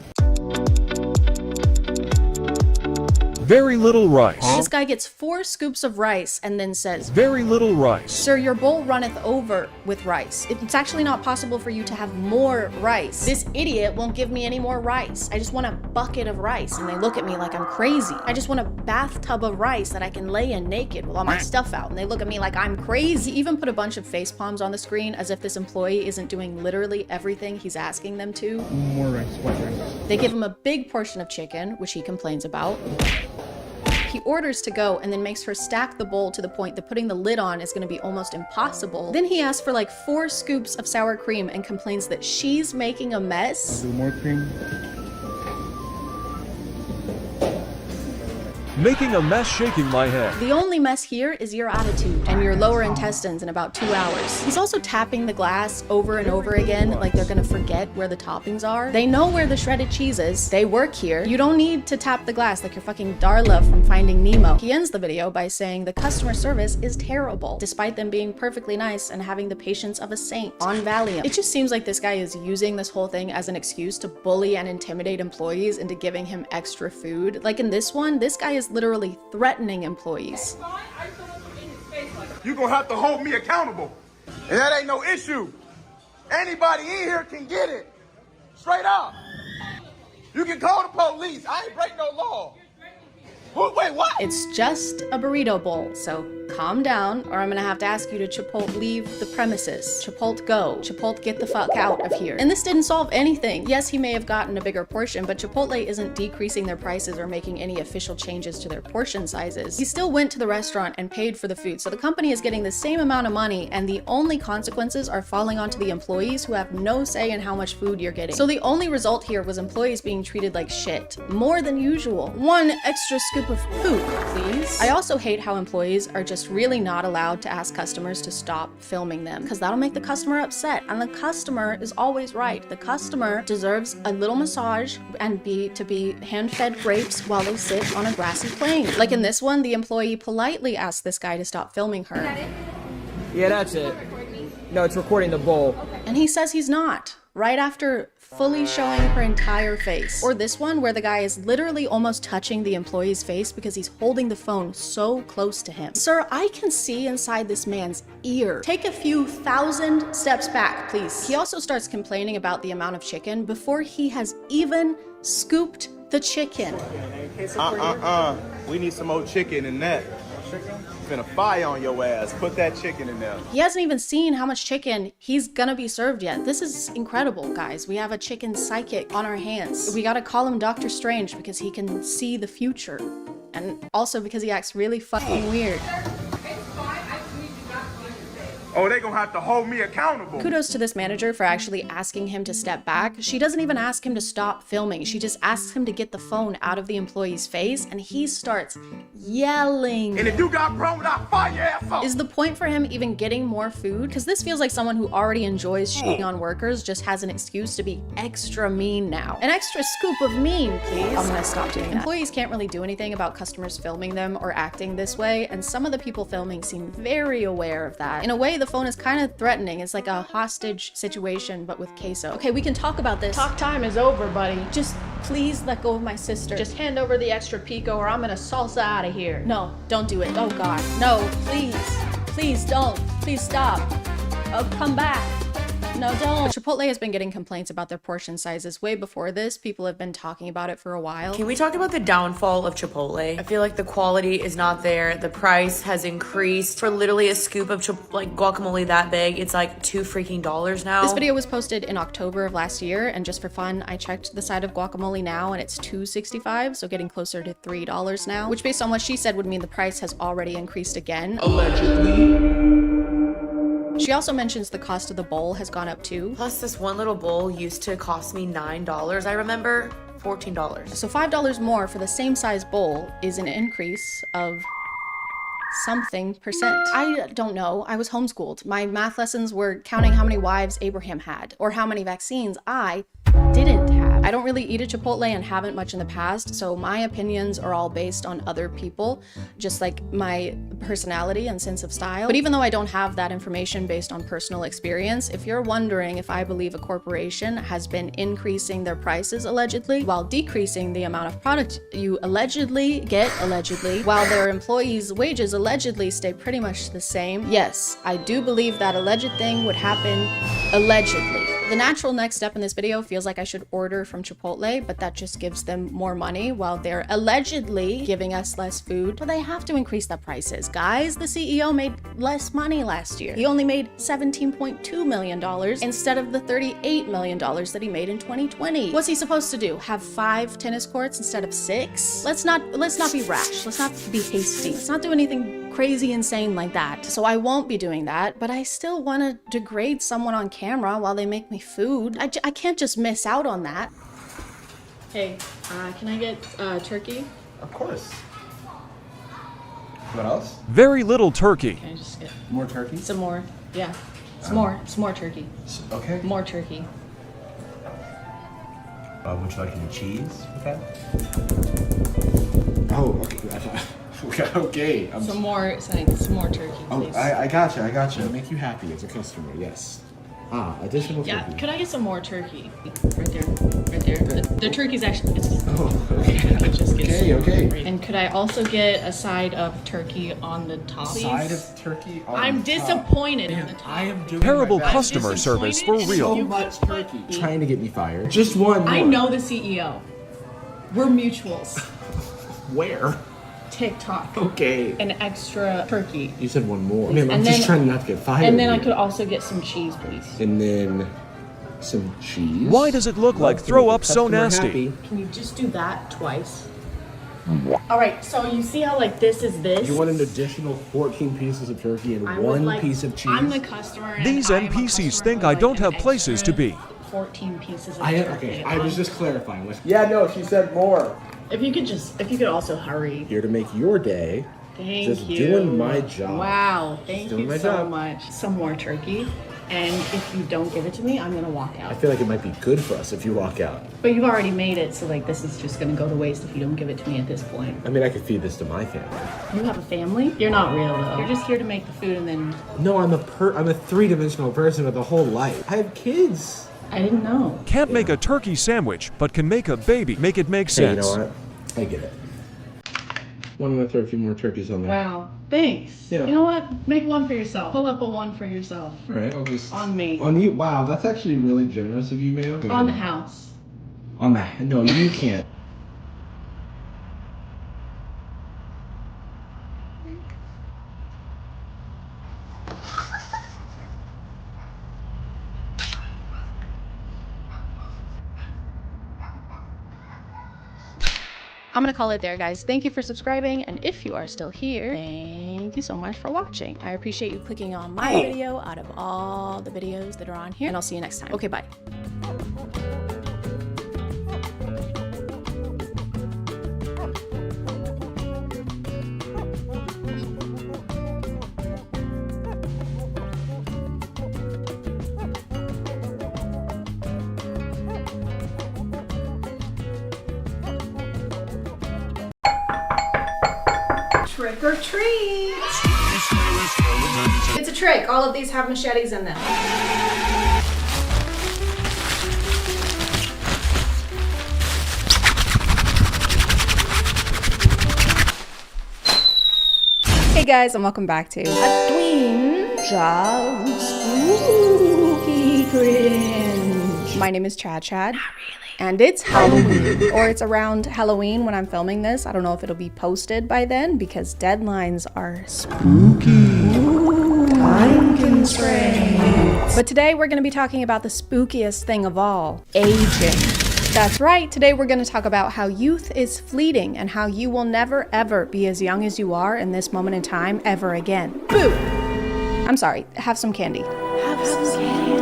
Very little rice. This guy gets 4 scoops of rice and then says, very little rice. Sir, your bowl runneth over with rice. It's actually not possible for you to have more rice. This idiot won't give me any more rice. I just want a bucket of rice. And they look at me like I'm crazy. I just want a bathtub of rice that I can lay in naked with all my stuff out. And they look at me like I'm crazy. He even put a bunch of face palms on the screen as if this employee isn't doing literally everything he's asking them to. More rice, white rice. They give him a big portion of chicken, which he complains about. He orders to go and then makes her stack the bowl to the point that putting the lid on is going to be almost impossible. Then he asks for like 4 scoops of sour cream and complains that she's making a mess. I'll do more cream. Making a mess, shaking my head. The only mess here is your attitude and your lower intestines in about 2 hours. He's also tapping the glass over and over again like they're gonna forget where the toppings are. They know where the shredded cheese is. They work here. You don't need to tap the glass like you're fucking Darla from Finding Nemo. He ends the video by saying the customer service is terrible, despite them being perfectly nice and having the patience of a saint on Valium. It just seems like this guy is using this whole thing as an excuse to bully and intimidate employees into giving him extra food. Like in this one, this guy is literally threatening employees. You're gonna have to hold me accountable. And that ain't no issue. Anybody in here can get it. Straight up. You can call the police. I ain't break no law. Wait, what? It's just a burrito bowl, so calm down, or I'm gonna have to ask you to Chipotle leave the premises. Chipotle go. Chipotle get the fuck out of here. And this didn't solve anything. Yes, he may have gotten a bigger portion, but Chipotle isn't decreasing their prices or making any official changes to their portion sizes. He still went to the restaurant and paid for the food, so the company is getting the same amount of money, and the only consequences are falling onto the employees who have no say in how much food you're getting. So the only result here was employees being treated like shit, more than usual. One extra scoop of poop, please. I also hate how employees are just really not allowed to ask customers to stop filming them, because that'll make the customer upset, and the customer is always right. The customer deserves a little massage and to be hand-fed grapes while they sit on a grassy plain. Like in this one, the employee politely asked this guy to stop filming her. Yeah, that's it. No, it's recording the bowl. And he says he's not, right after fully showing her entire face. Or this one where the guy is literally almost touching the employee's face because he's holding the phone so close to him. Sir, I can see inside this man's ear. Take a few thousand steps back, please. He also starts complaining about the amount of chicken before he has even scooped the chicken. We need some more chicken in that. Gonna fire on your ass. Put that chicken in there. He hasn't even seen how much chicken he's gonna be served yet. This is incredible, guys. We have a chicken psychic on our hands. We gotta call him Dr. Strange because he can see the future. And also because he acts really fucking weird. Oh, they gonna have to hold me accountable. Kudos to this manager for actually asking him to step back. She doesn't even ask him to stop filming. She just asks him to get the phone out of the employee's face, and he starts yelling. And if you got problems, I'll fire your ass up. Is the point for him even getting more food? Because this feels like someone who already enjoys shitting on workers just has an excuse to be extra mean now. An extra scoop of mean, please. I'm gonna stop doing that. Employees can't really do anything about customers filming them or acting this way, and some of the people filming seem very aware of that. In a way, the phone is kind of threatening. It's like a hostage situation, but with queso. Okay, we can talk about this. Talk time is over, buddy. Just please let go of my sister. Just hand over the extra pico or I'm gonna salsa out of here. No, don't do it. Oh God, no, please. Please don't. Please stop. Oh, come back. No, don't. Chipotle has been getting complaints about their portion sizes way before this. People have been talking about it for a while. Can we talk about the downfall of Chipotle? I feel like the quality is not there. The price has increased. For literally a scoop of guacamole that big, it's like $2 freaking now. This video was posted in October of last year, and just for fun, I checked the side of guacamole now, and it's $2.65, so getting closer to $3 now, which based on what she said would mean the price has already increased again. Allegedly. She also mentions the cost of the bowl has gone up too. Plus this one little bowl used to cost me $9, I remember. $14. So $5 more for the same size bowl is an increase of something percent. I don't know. I was homeschooled. My math lessons were counting how many wives Abraham had or how many vaccines I didn't have. I don't really eat at Chipotle and haven't much in the past, so my opinions are all based on other people, just like my personality and sense of style. But even though I don't have that information based on personal experience, if you're wondering if I believe a corporation has been increasing their prices allegedly while decreasing the amount of product you allegedly get while their employees' wages allegedly stay pretty much the same, yes, I do believe that alleged thing would happen allegedly. The natural next step in this video feels like I should order from Chipotle, but that just gives them more money while they're allegedly giving us less food. So they have to increase the prices. Guys, the CEO made less money last year. He only made $17.2 million instead of the $38 million that he made in 2020. What's he supposed to do? Have 5 tennis courts instead of 6? Let's not be rash. Let's not be hasty. Let's not do anything crazy insane like that. So I won't be doing that, but I still want to degrade someone on camera while they make me food. I can't just miss out on that. Hey, can I get turkey? Of course. What else? Very little turkey. Can I just get more turkey? Some more. Yeah. Some more turkey. Okay. More turkey. Would you like any cheese with that? Oh, okay. Okay. Some more turkey, please. I gotcha. Make you happy as a customer, yes. Additional turkey. Yeah, could I get some more turkey? Right there. The turkey's actually, Okay. And could I also get a side of turkey on the top, please? Side of turkey on I'm the top. disappointed in the top. I am doing Terrible my best. customer service for real. So much turkey. Trying to get me fired. Just one more. I know the CEO. We're mutuals. Where? TikTok. Okay. An extra turkey. You said one more. Man, I'm And just then- trying not to get fired. And then I here. could also get some cheese, please. And then some cheese. Why does it look like throw up so Customer nasty? happy. Can you just do that twice? All right, so you see how like this is this? You want an additional 14 pieces of turkey and I would one like- piece of cheese? I'm the customer. And These I'm a NPCs customer think who I would don't like have an places to be. 14 pieces of Okay, turkey. I was just clarifying. Yeah, no, she said more. If you could also hurry. Here to make your day. Thank just you. doing my job. Wow, thank doing you my so job. much. Some more turkey. And if you don't give it to me, I'm gonna walk I out. feel like it might be good for us if you walk out. But you've already made it, so like this is just gonna go to waste if you don't give it to me at this point. I mean, I could feed this to my family. You have a family? You're not real though. You're just here to make the food and then No, I'm a three-dimensional person with a whole life. I have kids. I didn't know. Can't make a turkey sandwich, but can make a baby. Make it make Hey, sense. you know what? I get it. I'm gonna throw a few more turkeys on there. Wow. Thanks. Yeah. You know what? Make one for yourself. Pull up a one for yourself. All right, I'll just On me. on you. Wow, that's actually really generous of you, ma'am. On the house. On that. No, you can't. I'm gonna call it there, guys. Thank you for subscribing, and if you are still here, thank you so much for watching. I appreciate you clicking on my video out of all the videos that are on here, and I'll see you next time. Okay, bye. Trick or treat! It's a trick. All of these have machetes in them. Hey guys, and welcome back to Halloween Job Spooky Cringe. My name is ChadChad. And it's Halloween, or it's around Halloween when I'm filming this. I don't know if it'll be posted by then because deadlines are spooky. Time constraints. But today we're going to be talking about the spookiest thing of all, aging. That's right, today we're going to talk about how youth is fleeting and how you will never ever be as young as you are in this moment in time ever again. Boo! I'm sorry, have some candy. Have some candy.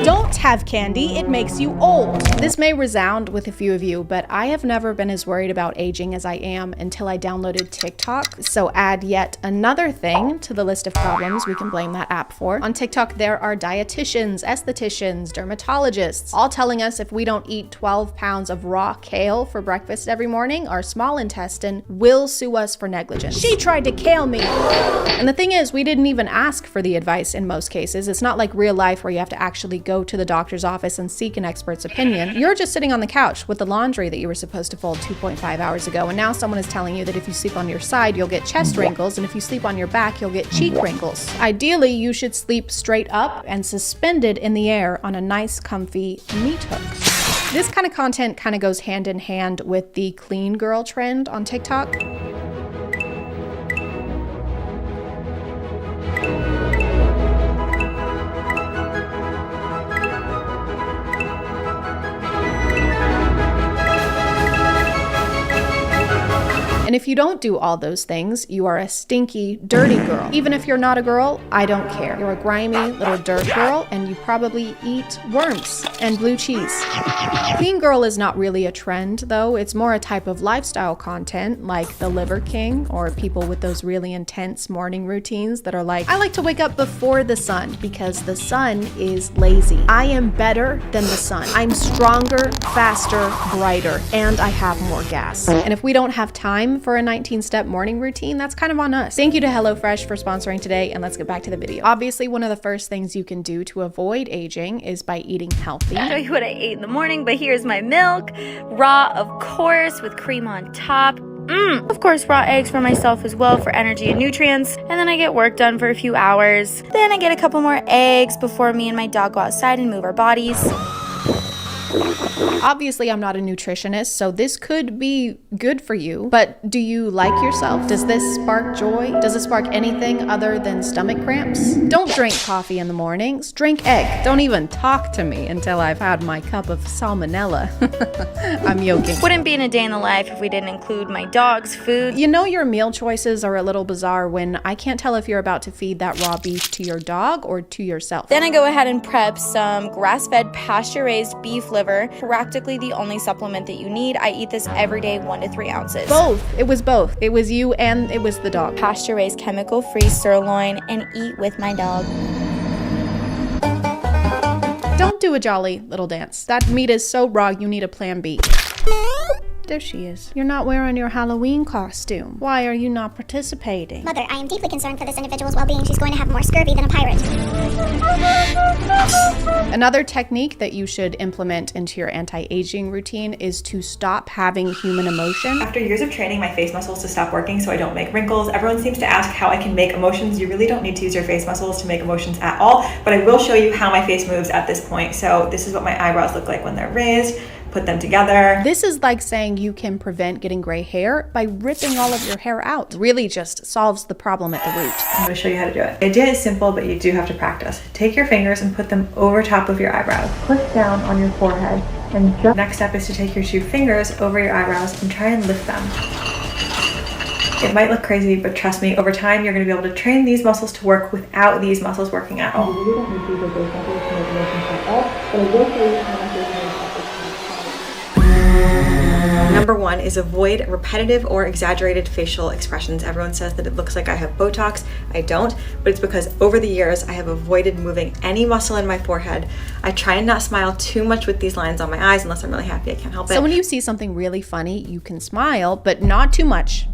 Don't have candy, it makes you old. This may resound with a few of you, but I have never been as worried about aging as I am until I downloaded TikTok. So add yet another thing to the list of problems we can blame that app for. On TikTok, there are dietitians, estheticians, dermatologists, all telling us if we don't eat 12 pounds of raw kale for breakfast every morning, our small intestine will sue us for negligence. She tried to kale me. And the thing is, we didn't even ask for the advice in most cases. It's not like real life where you have to actually go to the doctor's office and seek an expert's opinion. You're just sitting on the couch with the laundry that you were supposed to fold 2.5 hours ago, and now someone is telling you that if you sleep on your side, you'll get chest wrinkles, and if you sleep on your back, you'll get cheek wrinkles. Ideally, you should sleep straight up and suspended in the air on a nice, comfy meat hook. This kind of content kind of goes hand in hand with the clean girl trend on TikTok. And if you don't do all those things, you are a stinky, dirty girl. Even if you're not a girl, I don't care. You're a grimy little dirt girl, and you probably eat worms and blue cheese. Clean girl is not really a trend, though. It's more a type of lifestyle content, like the Liver King, or people with those really intense morning routines that are like, I like to wake up before the sun because the sun is lazy. I am better than the sun. I'm stronger, faster, brighter, and I have more gas. And if we don't have time for a 19-step morning routine, that's kind of on us. Thank you to HelloFresh for sponsoring today, and let's get back to the video. Obviously, one of the first things you can do to avoid aging is by eating healthy. I'll show you what I ate in the morning, but here's my milk. Raw, of course, with cream on top. Of course, raw eggs for myself as well for energy and nutrients. And then I get work done for a few hours. Then I get a couple more eggs before me and my dog go outside and move our bodies. Obviously, I'm not a nutritionist, so this could be good for you, but do you like yourself? Does this spark joy? Does it spark anything other than stomach cramps? Don't drink coffee in the mornings, drink egg. Don't even talk to me until I've had my cup of salmonella. I'm joking. Wouldn't be in a day in the life if we didn't include my dog's food. You know your meal choices are a little bizarre when I can't tell if you're about to feed that raw beef to your dog or to yourself. Then I go ahead and prep some grass-fed pasture-raised beef liver, practically the only supplement that you need. I eat this every day, 1 to 3 ounces. Both. It was both. It was you and it was the dog. Pasture-raised chemical-free sirloin and eat with my dog. Don't do a jolly little dance. That meat is so raw, you need a plan B. There she is. You're not wearing your Halloween costume. Why are you not participating? Mother, I am deeply concerned for this individual's well-being. She's going to have more scurvy than a pirate. Another technique that you should implement into your anti-aging routine is to stop having human emotion. After years of training my face muscles to stop working so I don't make wrinkles, everyone seems to ask how I can make emotions. You really don't need to use your face muscles to make emotions at all, but I will show you how my face moves at this point. So this is what my eyebrows look like when they're raised. Put them together. This is like saying you can prevent getting gray hair by ripping all of your hair out. Really just solves the problem at the root. I'm going to show you how to do it. The idea is simple, but you do have to practice. Take your fingers and put them over top of your eyebrows. Push down on your forehead. And just next step is to take your 2 fingers over your eyebrows and try and lift them. It might look crazy, but trust me, over time you're going to be able to train these muscles to work without these muscles working at all. You really don't need to use your face muscles to make emotions at all, but I will show you how my face muscles. Number 1 is avoid repetitive or exaggerated facial expressions. Everyone says that it looks like I have Botox. I don't, but it's because over the years I have avoided moving any muscle in my forehead. I try and not smile too much with these lines on my eyes unless I'm really happy. I can't help it. So when you see something really funny, you can smile, but not too much.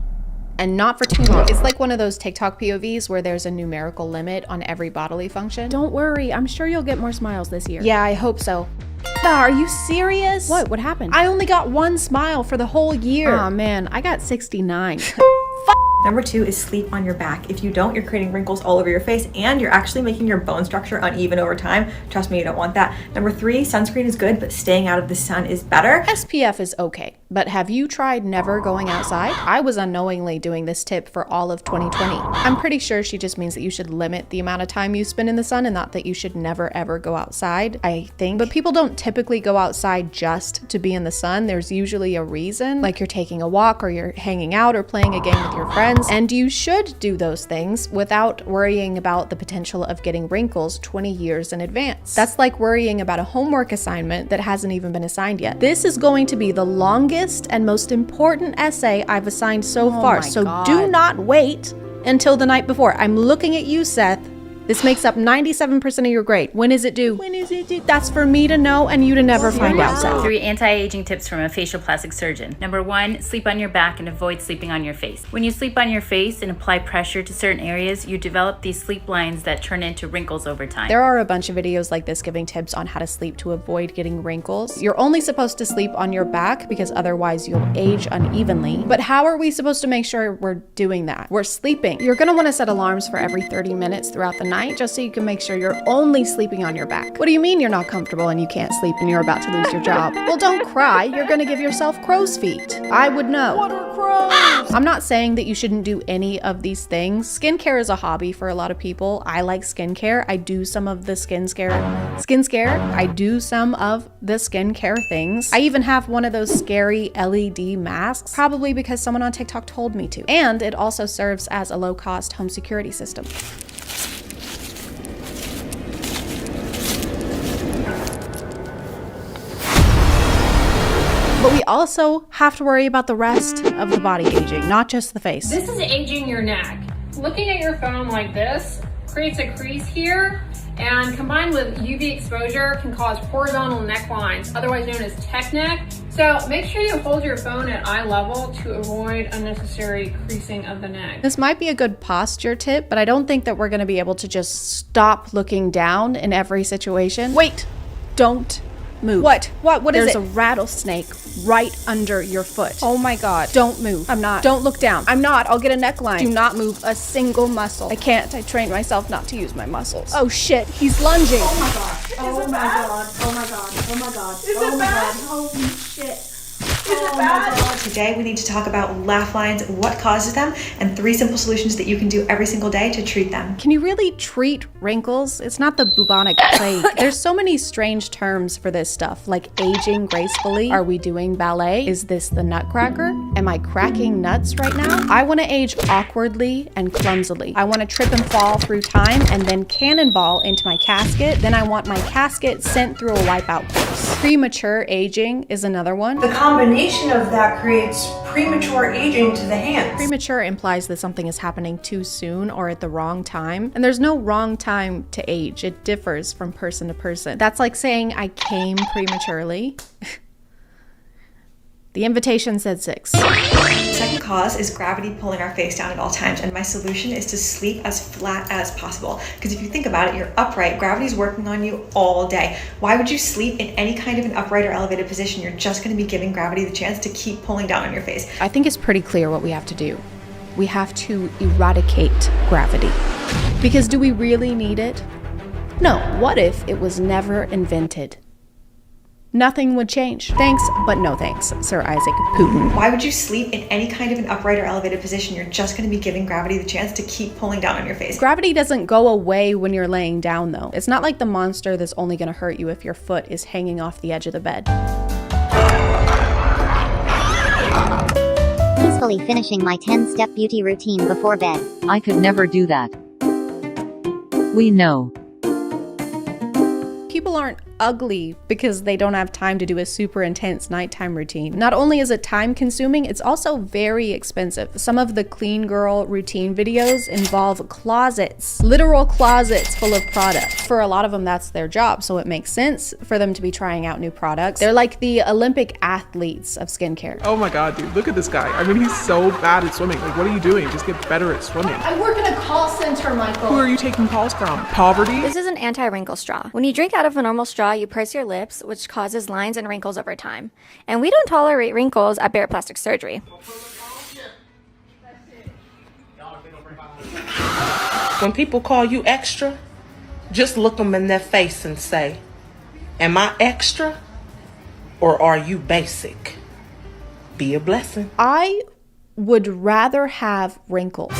And not for too long. It's like one of those TikTok POVs where there's a numerical limit on every bodily function. Don't worry, I'm sure you'll get more smiles this year. Yeah, I hope so. Are you serious? What happened? I only got 1 smile for the whole year. Aw man, I got 69. Number 2 is sleep on your back. If you don't, you're creating wrinkles all over your face and you're actually making your bone structure uneven over time. Trust me, you don't want that. Number 3, sunscreen is good, but staying out of the sun is better. SPF is okay, but have you tried never going outside? I was unknowingly doing this tip for all of 2020. I'm pretty sure she just means that you should limit the amount of time you spend in the sun and not that you should never ever go outside, I think. But people don't typically go outside just to be in the sun. There's usually a reason, like you're taking a walk or you're hanging out or playing a game with your friends. And you should do those things without worrying about the potential of getting wrinkles 20 years in advance. That's like worrying about a homework assignment that hasn't even been assigned yet. This is going to be the longest and most important essay I've assigned so far, so do not wait until the night before. I'm looking at you, Seth. This makes up 97% of your grade. When is it due? When is it due? That's for me to know and you to never find out, Seth. 3 anti-aging tips from a facial plastic surgeon. Number 1, sleep on your back and avoid sleeping on your face. When you sleep on your face and apply pressure to certain areas, you develop these sleep lines that turn into wrinkles over time. There are a bunch of videos like this giving tips on how to sleep to avoid getting wrinkles. You're only supposed to sleep on your back because otherwise you'll age unevenly. But how are we supposed to make sure we're doing that? We're sleeping. You're gonna wanna set alarms for every 30 minutes throughout the night just so you can make sure you're only sleeping on your back. What do you mean you're not comfortable and you can't sleep and you're about to lose your job? Well, don't cry. You're gonna give yourself crow's feet. I would know. What are crows? I'm not saying that you shouldn't do any of these things. Skincare is a hobby for a lot of people. I like skincare. I do some of the skincare. I do some of the skincare things. I even have one of those scary LED masks, probably because someone on TikTok told me to. And it also serves as a low-cost home security system. But we also have to worry about the rest of the body aging, not just the face. This is aging your neck. Looking at your phone like this creates a crease here, and combined with UV exposure can cause horizontal necklines, otherwise known as tech neck. So make sure you hold your phone at eye level to avoid unnecessary creasing of the neck. This might be a good posture tip, but I don't think that we're gonna be able to just stop looking down in every situation. Wait, don't move. What is it? There's a rattlesnake right under your foot. Oh my God. Don't move. I'm not. Don't look down. I'm not. I'll get a neckline. Do not move a single muscle. I can't. I trained myself not to use my muscles. Oh shit, he's lunging. Oh my god. Oh my god. Oh my god. Oh my god. Is it bad? Holy shit. Is it bad? Today we need to talk about laugh lines, what causes them, and 3 simple solutions that you can do every single day to treat them. Can you really treat wrinkles? It's not the bubonic plague. There's so many strange terms for this stuff, like aging gracefully. Are we doing ballet? Is this the nutcracker? Am I cracking nuts right now? I want to age awkwardly and clumsily. I want to trip and fall through time and then cannonball into my casket. Then I want my casket sent through a wipeout course. Premature aging is another one. The combination of that creates premature aging to the hands. Premature implies that something is happening too soon or at the wrong time. And there's no wrong time to age. It differs from person to person. That's like saying I came prematurely. The invitation said 6. The second cause is gravity pulling our face down at all times, and my solution is to sleep as flat as possible. Because if you think about it, you're upright, gravity's working on you all day. Why would you sleep in any kind of an upright or elevated position? You're just going to be giving gravity the chance to keep pulling down on your face. I think it's pretty clear what we have to do. We have to eradicate gravity. Because do we really need it? No, what if it was never invented? Nothing would change. Thanks, but no thanks, Sir Isaac Putin. Why would you sleep in any kind of an upright or elevated position? You're just going to be giving gravity the chance to keep pulling down on your face. Gravity doesn't go away when you're laying down, though. It's not like the monster that's only going to hurt you if your foot is hanging off the edge of the bed. Peacefully finishing my 10-step beauty routine before bed. I could never do that. We know. People aren't ugly because they don't have time to do a super intense nighttime routine. Not only is it time consuming, it's also very expensive. Some of the clean girl routine videos involve closets, literal closets full of products. For a lot of them, that's their job, so it makes sense for them to be trying out new products. They're like the Olympic athletes of skincare. Oh my god, dude, look at this guy. I mean, he's so bad at swimming. Like, what are you doing? Just get better at swimming. I work in a call center, Michael. Who are you taking calls from? Poverty? This is an anti-wrinkle straw. When you drink out of a normal straw, you purse your lips, which causes lines and wrinkles over time. And we don't tolerate wrinkles at Barrett Plastic Surgery. When people call you extra, just look them in their face and say, am I extra or are you basic? Be a blessing. I would rather have wrinkles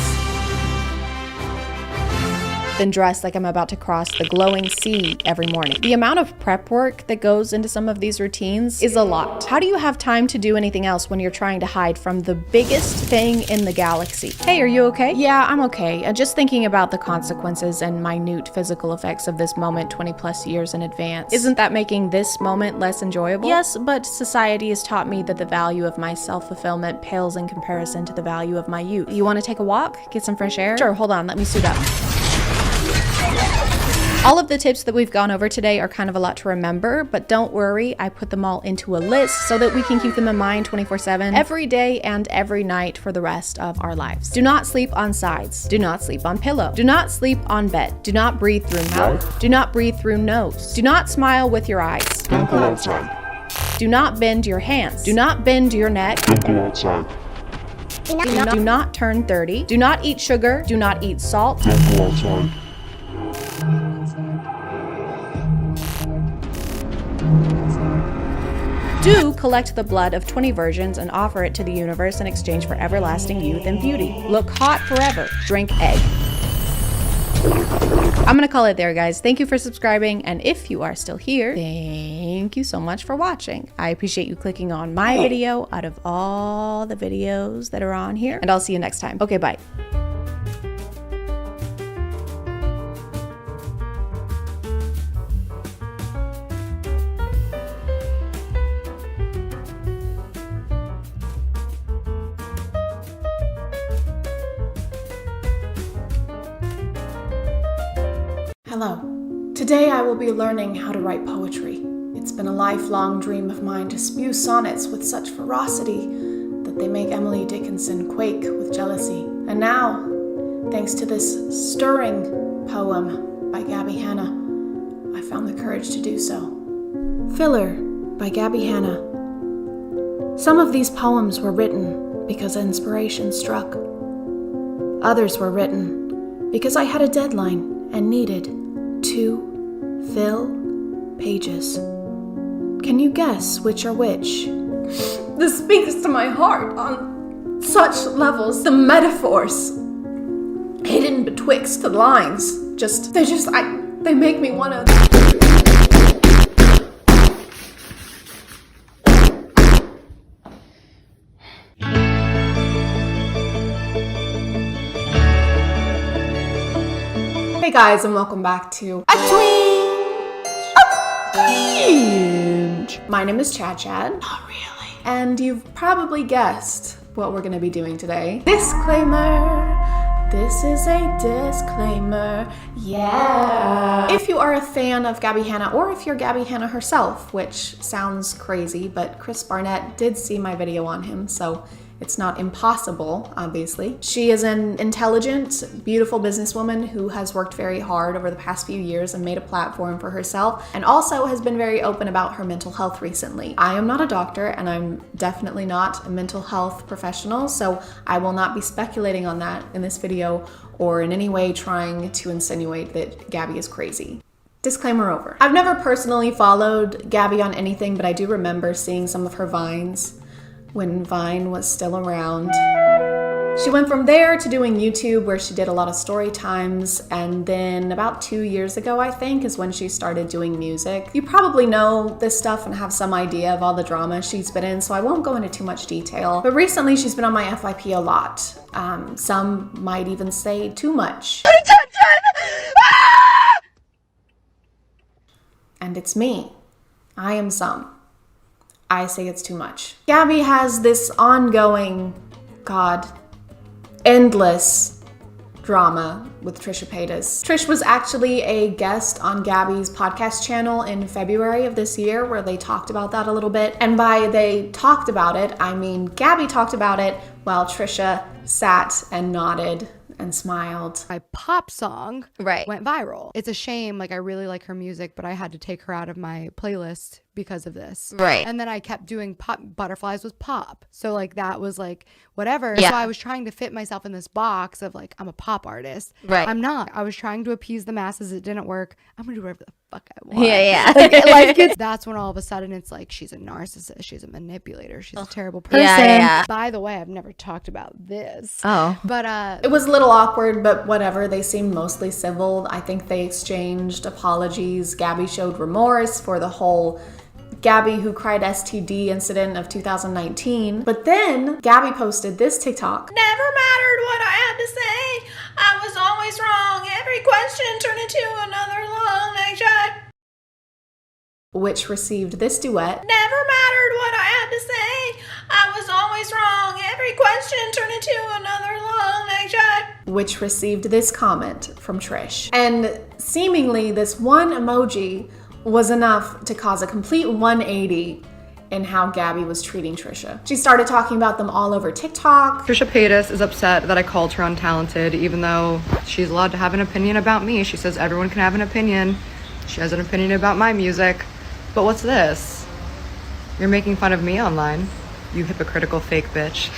than dress like I'm about to cross the glowing sea every morning. The amount of prep work that goes into some of these routines is a lot. How do you have time to do anything else when you're trying to hide from the biggest thing in the galaxy? Hey, are you okay? Yeah, I'm okay. Just thinking about the consequences and minute physical effects of this moment 20 plus years in advance. Isn't that making this moment less enjoyable? Yes, but society has taught me that the value of my self-fulfillment pales in comparison to the value of my youth. You want to take a walk? Get some fresh air? Sure, hold on, let me suit up. All of the tips that we've gone over today are kind of a lot to remember, but don't worry, I put them all into a list so that we can keep them in mind 24/7, every day and every night for the rest of our lives. Do not sleep on sides. Do not sleep on pillow. Do not sleep on bed. Do not breathe through mouth. Do not breathe through nose. Do not smile with your eyes. Don't go outside. Do not bend your hands. Do not bend your neck. Don't go outside. Do not turn 30. Do not eat sugar. Do not eat salt. Don't go outside. Do collect the blood of 20 virgins and offer it to the universe in exchange for everlasting youth and beauty. Look hot forever. Drink egg. I'm gonna call it there, guys. Thank you for subscribing, and if you are still here, thank you so much for watching. I appreciate you clicking on my video out of all the videos that are on here, and I'll see you next time. Okay, bye. Hello. Today I will be learning how to write poetry. It's been a lifelong dream of mine to spew sonnets with such ferocity that they make Emily Dickinson quake with jealousy. And now, thanks to this stirring poem by Gabby Hanna, I found the courage to do so. Filler by Gabby Hanna. Some of these poems were written because inspiration struck. Others were written because I had a deadline and needed to fill pages. Can you guess which are which? This speaks to my heart on such levels. The metaphors hidden betwixt the lines, they make me wanna. Hey guys, and welcome back to A Twinge. My name is ChadChad. Not really. And you've probably guessed what we're gonna be doing today. Disclaimer. This is a disclaimer. Yeah. If you are a fan of Gabby Hanna, or if you're Gabby Hanna herself, which sounds crazy, but Chris Barnett did see my video on him, so it's not impossible, obviously. She is an intelligent, beautiful businesswoman who has worked very hard over the past few years and made a platform for herself, and also has been very open about her mental health recently. I am not a doctor, and I'm definitely not a mental health professional, so I will not be speculating on that in this video or in any way trying to insinuate that Gabby is crazy. Disclaimer over. I've never personally followed Gabby on anything, but I do remember seeing some of her Vines when Vine was still around. She went from there to doing YouTube, where she did a lot of story times, and then about 2 years ago, I think, is when she started doing music. You probably know this stuff and have some idea of all the drama she's been in, so I won't go into too much detail. But recently, she's been on my FYP a lot. Some might even say too much. And it's me. I am some. I say it's too much. Gabby has this ongoing, endless drama with Trisha Paytas. Trish was actually a guest on Gabby's podcast channel in February of this year, where they talked about that a little bit. And by they talked about it, I mean Gabby talked about it while Trisha sat and nodded and smiled. My pop song went viral. It's a shame, like I really like her music, but I had to take her out of my playlist because of this. Right. And then I kept doing pop. Butterflies was pop. So like that was like whatever. Yeah. So I was trying to fit myself in this box of like, I'm a pop artist. Right. I'm not. I was trying to appease the masses. It didn't work. I'm gonna do whatever the fuck I want. Yeah. That's when all of a sudden it's like, she's a narcissist. She's a manipulator. She's a terrible person. Yeah. By the way, I've never talked about this. Oh. But it was a little awkward, but whatever. They seemed mostly civil. I think they exchanged apologies. Gabby showed remorse for the whole Gabby who cried STD incident of 2019. But then Gabby posted this TikTok. Never mattered what I had to say. I was always wrong. Every question turned into another long night shot. Which received this duet. Never mattered what I had to say. I was always wrong. Every question turned into another long night shot. Which received this comment from Trish. And seemingly this one emoji was enough to cause a complete 180 in how Gabby was treating Trisha. She started talking about them all over TikTok. Trisha Paytas is upset that I called her untalented, even though she's allowed to have an opinion about me. She says everyone can have an opinion. She has an opinion about my music. But what's this? You're making fun of me online, you hypocritical fake bitch.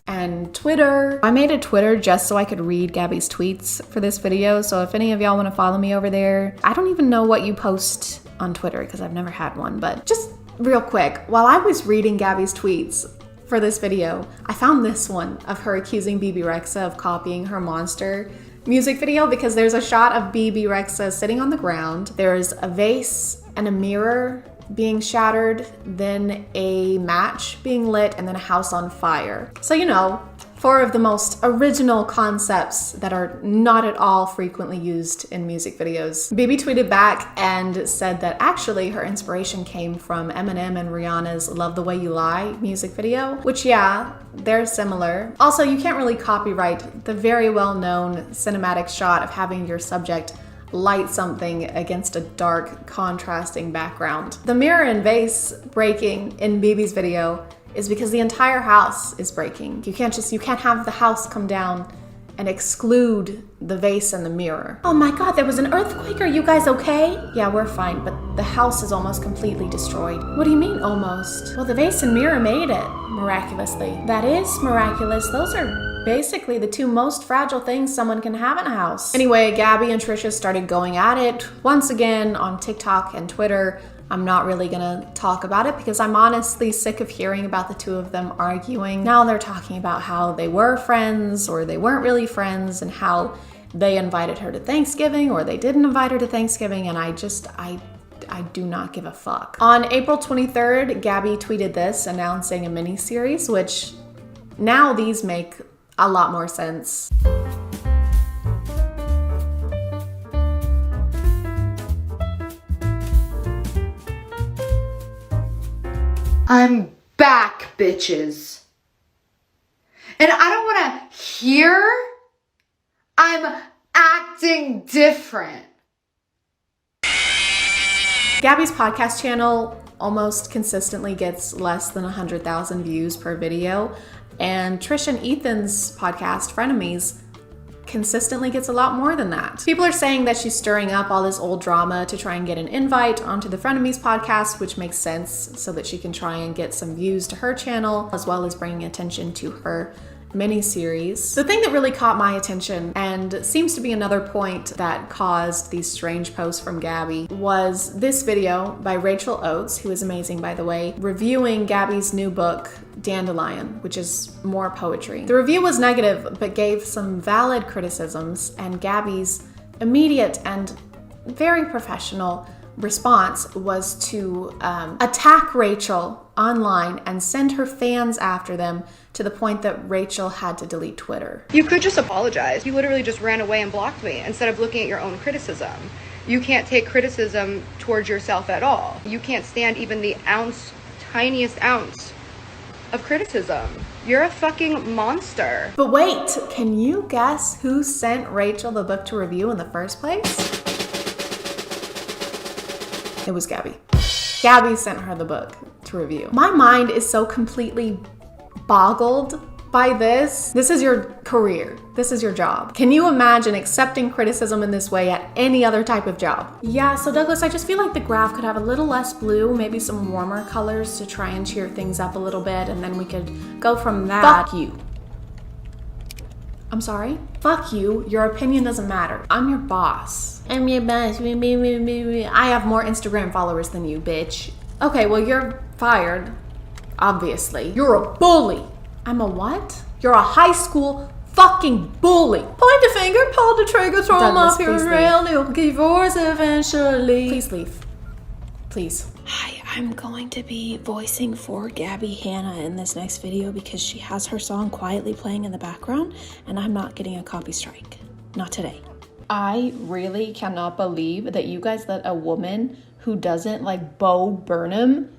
And Twitter. I made a Twitter just so I could read Gabby's tweets for this video, so if any of y'all want to follow me over there. I don't even know what you post on Twitter because I've never had one, but just real quick, while I was reading Gabby's tweets for this video, I found this one of her accusing BB Rexa of copying her Monster music video, because there's a shot of BB Rexa sitting on the ground. There's a vase and a mirror being shattered, then a match being lit, and then a house on fire. So, you know, 4 of the most original concepts that are not at all frequently used in music videos. BB tweeted back and said that actually her inspiration came from Eminem and Rihanna's Love the Way You Lie music video, which yeah, they're similar. Also, you can't really copyright the very well-known cinematic shot of having your subject light something against a dark, contrasting background. The mirror and vase breaking in BB's video is because the entire house is breaking. You can't have the house come down and exclude the vase and the mirror. Oh my God, there was an earthquake. Are you guys okay? Yeah, we're fine, but the house is almost completely destroyed. What do you mean, almost? Well, the vase and mirror made it, miraculously. That is miraculous. Those are basically the two most fragile things someone can have in a house. Anyway, Gabby and Trisha started going at it once again on TikTok and Twitter. I'm not really gonna talk about it because I'm honestly sick of hearing about the two of them arguing. Now they're talking about how they were friends or they weren't really friends and how they invited her to Thanksgiving or they didn't invite her to Thanksgiving, and I do not give a fuck. On April 23rd, Gabby tweeted this announcing a mini-series, which now these make a lot more sense. I'm back, bitches. And I don't want to hear I'm acting different. Gabby's podcast channel almost consistently gets less than 100,000 views per video, and Trish and Ethan's podcast, Frenemies, consistently gets a lot more than that. People are saying that she's stirring up all this old drama to try and get an invite onto the Frenemies podcast, which makes sense so that she can try and get some views to her channel, as well as bringing attention to her mini-series. The thing that really caught my attention, and seems to be another point that caused these strange posts from Gabby, was this video by Rachel Oates, who is amazing by the way, reviewing Gabby's new book, Dandelion, which is more poetry. The review was negative, but gave some valid criticisms, and Gabby's immediate and very professional response was to attack Rachel online and send her fans after them to the point that Rachel had to delete Twitter. You could just apologize. You literally just ran away and blocked me instead of looking at your own criticism. You can't take criticism towards yourself at all. You can't stand even the tiniest ounce of criticism. You're a fucking monster. But wait, can you guess who sent Rachel the book to review in the first place? It was Gabby. Gabby sent her the book to review. My mind is so completely boggled by this. This is your career. This is your job. Can you imagine accepting criticism in this way at any other type of job? Yeah, so Douglas, I just feel like the graph could have a little less blue, maybe some warmer colors to try and cheer things up a little bit, and then we could go from that. Fuck you. I'm sorry? Fuck you. Your opinion doesn't matter. I'm your boss. I'm your boss. I have more Instagram followers than you, bitch. Okay, well, you're fired. Obviously. You're a bully. I'm a what? You're a high school fucking bully. Point the finger, pull the trigger, throw them up your rail, you'll divorce eventually. Please leave. Please. Hi, I'm going to be voicing for Gabby Hanna in this next video because she has her song quietly playing in the background and I'm not getting a copy strike. Not today. I really cannot believe that you guys let a woman who doesn't like Bo Burnham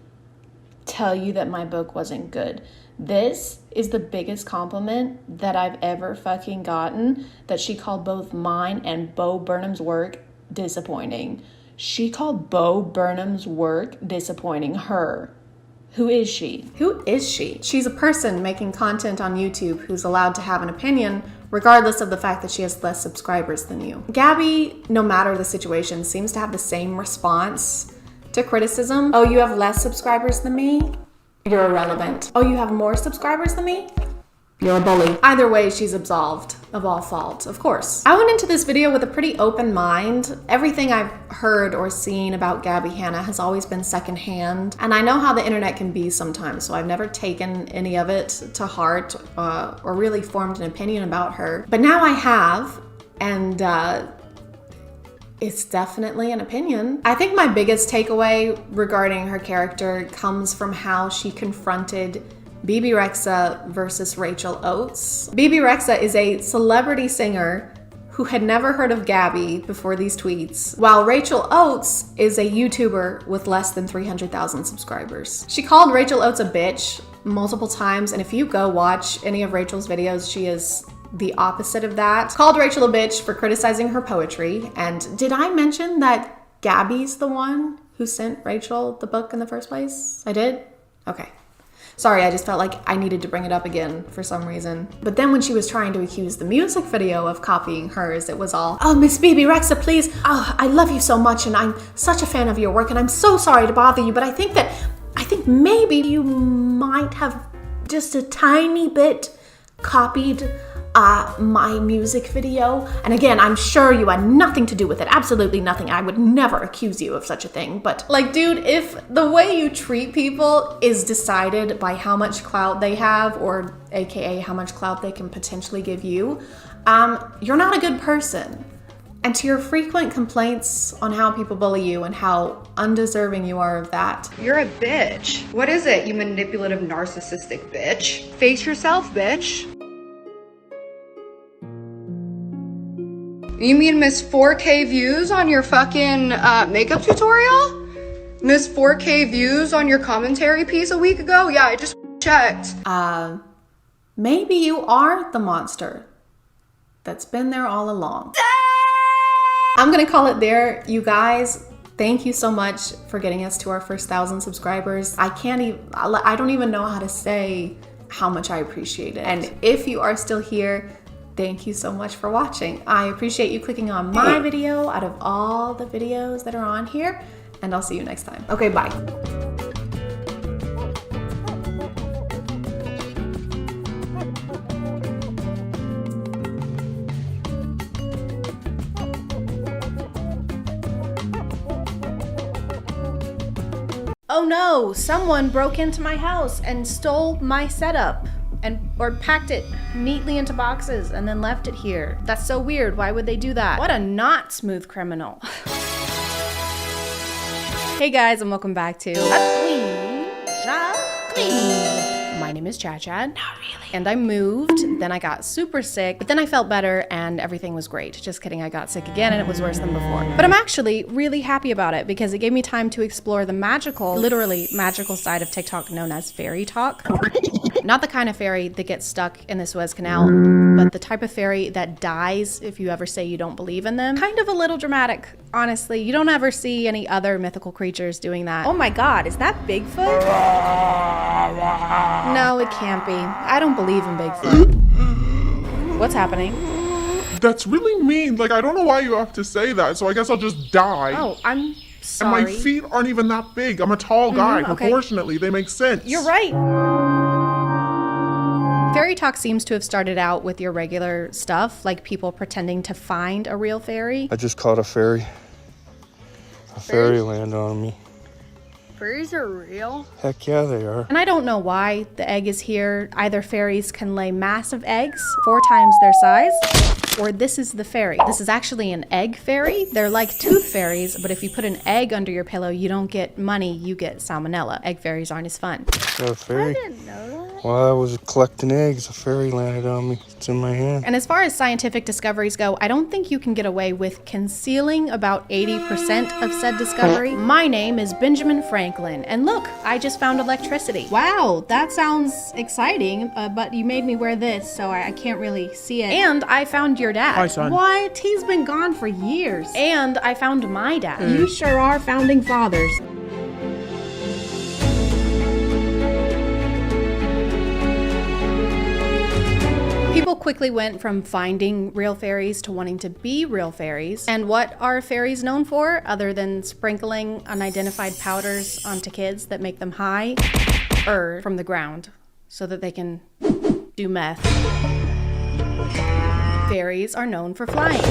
tell you that my book wasn't good. This is the biggest compliment that I've ever fucking gotten, that she called both mine and Bo Burnham's work disappointing. She called Bo Burnham's work disappointing. Her. Who is she? Who is she? She's a person making content on YouTube who's allowed to have an opinion regardless of the fact that she has less subscribers than you. Gabby, no matter the situation, seems to have the same response to criticism. Oh, you have less subscribers than me? You're irrelevant. Oh, you have more subscribers than me? You're a bully. Either way, she's absolved of all fault, of course. I went into this video with a pretty open mind. Everything I've heard or seen about Gabby Hanna has always been secondhand, and I know how the internet can be sometimes, so I've never taken any of it to heart or really formed an opinion about her. But now I have, and it's definitely an opinion. I think my biggest takeaway regarding her character comes from how she confronted BB Rexa versus Rachel Oates. BB Rexa is a celebrity singer who had never heard of Gabby before these tweets, while Rachel Oates is a YouTuber with less than 300,000 subscribers. She called Rachel Oates a bitch multiple times, and if you go watch any of Rachel's videos, she is the opposite of that. Called Rachel a bitch for criticizing her poetry. And did I mention that Gabby's the one who sent Rachel the book in the first place? I did? Okay. Sorry, I just felt like I needed to bring it up again for some reason. But then when she was trying to accuse the music video of copying hers, it was all, oh, Miss Bebe Rexha, please. Oh, I love you so much and I'm such a fan of your work and I'm so sorry to bother you, but I think maybe you might have just a tiny bit copied my music video. And again, I'm sure you had nothing to do with it. Absolutely nothing. I would never accuse you of such a thing. But like, dude, if the way you treat people is decided by how much clout they have, or AKA how much clout they can potentially give you, you're not a good person. And to your frequent complaints on how people bully you and how undeserving you are of that. You're a bitch. What is it, you manipulative, narcissistic bitch? Face yourself, bitch. You mean miss 4K views on your fucking makeup tutorial? Miss 4K views on your commentary piece a week ago? Yeah, I just checked. Maybe you are the monster that's been there all along. I'm gonna call it there, you guys. Thank you so much for getting us to our first 1,000 subscribers. I don't even know how to say how much I appreciate it. And if you are still here, thank you so much for watching. I appreciate you clicking on my video out of all the videos that are on here, and I'll see you next time. Okay, bye. Oh no, someone broke into my house and stole my setup or packed it neatly into boxes and then left it here. That's so weird. Why would they do that? What a not smooth criminal. Hey guys, and welcome back to My name is ChadChad. Not really. And I moved, then I got super sick, but then I felt better and everything was great. Just kidding, I got sick again and it was worse than before. But I'm actually really happy about it because it gave me time to explore the magical, literally magical side of TikTok known as fairy talk. Not the kind of fairy that gets stuck in the Suez Canal, but the type of fairy that dies if you ever say you don't believe in them. Kind of a little dramatic, honestly. You don't ever see any other mythical creatures doing that. Oh my god, is that Bigfoot? No, it can't be. I don't believe in Bigfoot. What's happening? That's really mean. Like, I don't know why you have to say that, so I guess I'll just die. Oh, I'm sorry. And my feet aren't even that big. I'm a tall guy. Okay. Proportionately, they make sense. You're right. Fairy talk seems to have started out with your regular stuff, like people pretending to find a real fairy. I just caught a fairy. A fairy landed on me. Fairies are real? Heck yeah, they are. And I don't know why the egg is here. Either fairies can lay massive eggs, 4 times their size, or this is the fairy. This is actually an egg fairy. They're like tooth fairies, but if you put an egg under your pillow, you don't get money, you get salmonella. Egg fairies aren't as fun. A fairy? I didn't know that. While I was collecting eggs, a fairy landed on me. It's in my hand. And as far as scientific discoveries go, I don't think you can get away with concealing about 80% of said discovery. My name is Benjamin Franklin, and look, I just found electricity. Wow, that sounds exciting, but you made me wear this, so I can't really see it. And I found your dad. Hi, son. What? He's been gone for years. And I found my dad. You sure are founding fathers. People quickly went from finding real fairies to wanting to be real fairies. And what are fairies known for, other than sprinkling unidentified powders onto kids that make them high from the ground so that they can do meth? Fairies are known for flying.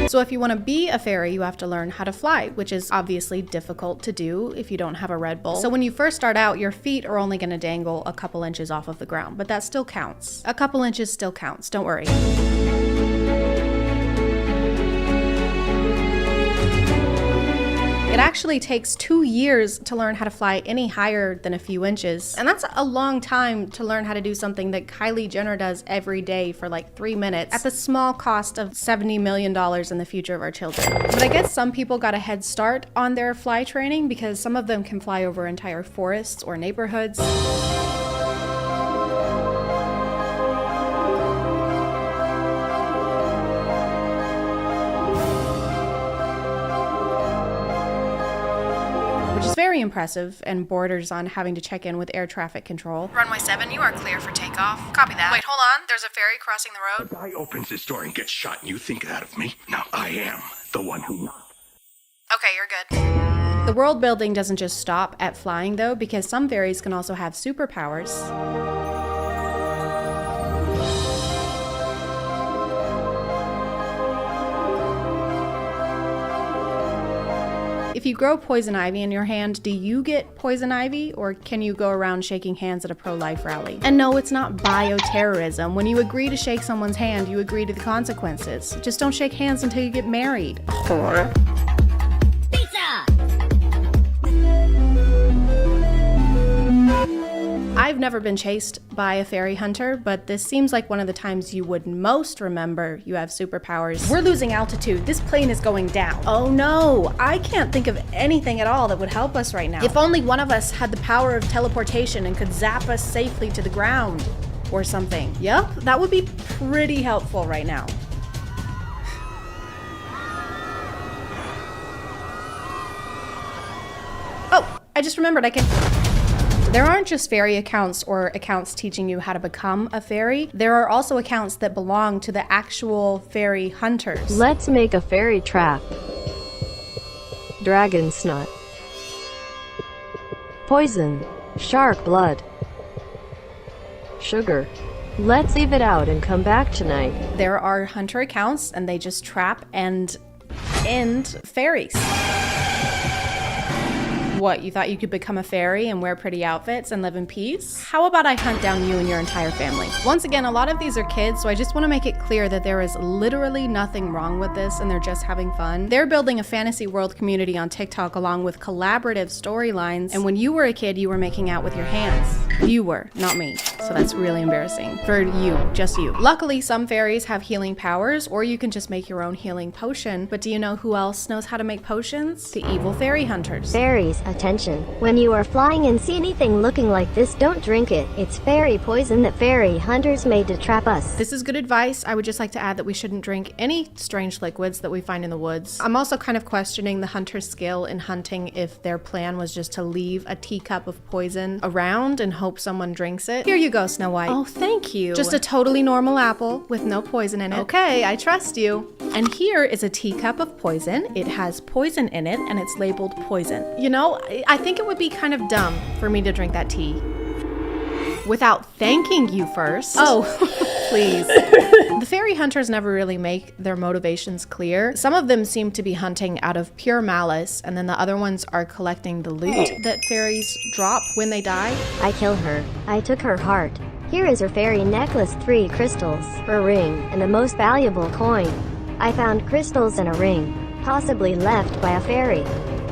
So if you want to be a fairy, you have to learn how to fly, which is obviously difficult to do if you don't have a Red Bull. So when you first start out, your feet are only going to dangle a couple inches off of the ground, but that still counts. A couple inches still counts, don't worry. It actually takes 2 years to learn how to fly any higher than a few inches. And that's a long time to learn how to do something that Kylie Jenner does every day for like 3 minutes at the small cost of $70 million in the future of our children. But I guess some people got a head start on their fly training because some of them can fly over entire forests or neighborhoods. very impressive and borders on having to check in with air traffic control. Runway 7, you are clear for takeoff. Copy that. Wait, hold on. There's a ferry crossing the road. A guy opens his door and gets shot and you think that of me? Now I am the one who knocked. Okay, you're good. The world building doesn't just stop at flying though, because some fairies can also have superpowers. If you grow poison ivy in your hand, do you get poison ivy, or can you go around shaking hands at a pro-life rally? And no, it's not bioterrorism. When you agree to shake someone's hand, you agree to the consequences. Just don't shake hands until you get married. I've never been chased by a fairy hunter, but this seems like one of the times you would most remember you have superpowers. We're losing altitude. This plane is going down. Oh no, I can't think of anything at all that would help us right now. If only one of us had the power of teleportation and could zap us safely to the ground or something. Yep, that would be pretty helpful right now. Oh, I just remembered I can... There aren't just fairy accounts or accounts teaching you how to become a fairy. There are also accounts that belong to the actual fairy hunters. Let's make a fairy trap. Dragon snot. Poison. Shark blood. Sugar. Let's leave it out and come back tonight. There are hunter accounts and they just trap and end fairies. What, you thought you could become a fairy and wear pretty outfits and live in peace? How about I hunt down you and your entire family? Once again, a lot of these are kids, so I just want to make it clear that there is literally nothing wrong with this and they're just having fun. They're building a fantasy world community on TikTok along with collaborative storylines, and when you were a kid, you were making out with your hands. You were, not me. So that's really embarrassing. For you, just you. Luckily, some fairies have healing powers, or you can just make your own healing potion. But do you know who else knows how to make potions? The evil fairy hunters. Fairies. Attention. When you are flying and see anything looking like this, don't drink it. It's fairy poison that fairy hunters made to trap us. This is good advice. I would just like to add that we shouldn't drink any strange liquids that we find in the woods. I'm also kind of questioning the hunter's skill in hunting if their plan was just to leave a teacup of poison around and hope someone drinks it. Here you go, Snow White. Oh, thank you. Just a totally normal apple with no poison in it. Okay, I trust you. And here is a teacup of poison. It has poison in it and it's labeled poison. You know, I think it would be kind of dumb for me to drink that tea without thanking you first. Oh, please. The fairy hunters never really make their motivations clear. Some of them seem to be hunting out of pure malice, and then the other ones are collecting the loot that fairies drop when they die. I killed her. I took her heart. Here is her fairy necklace, 3 crystals, her ring, and the most valuable coin. I found crystals in a ring, possibly left by a fairy.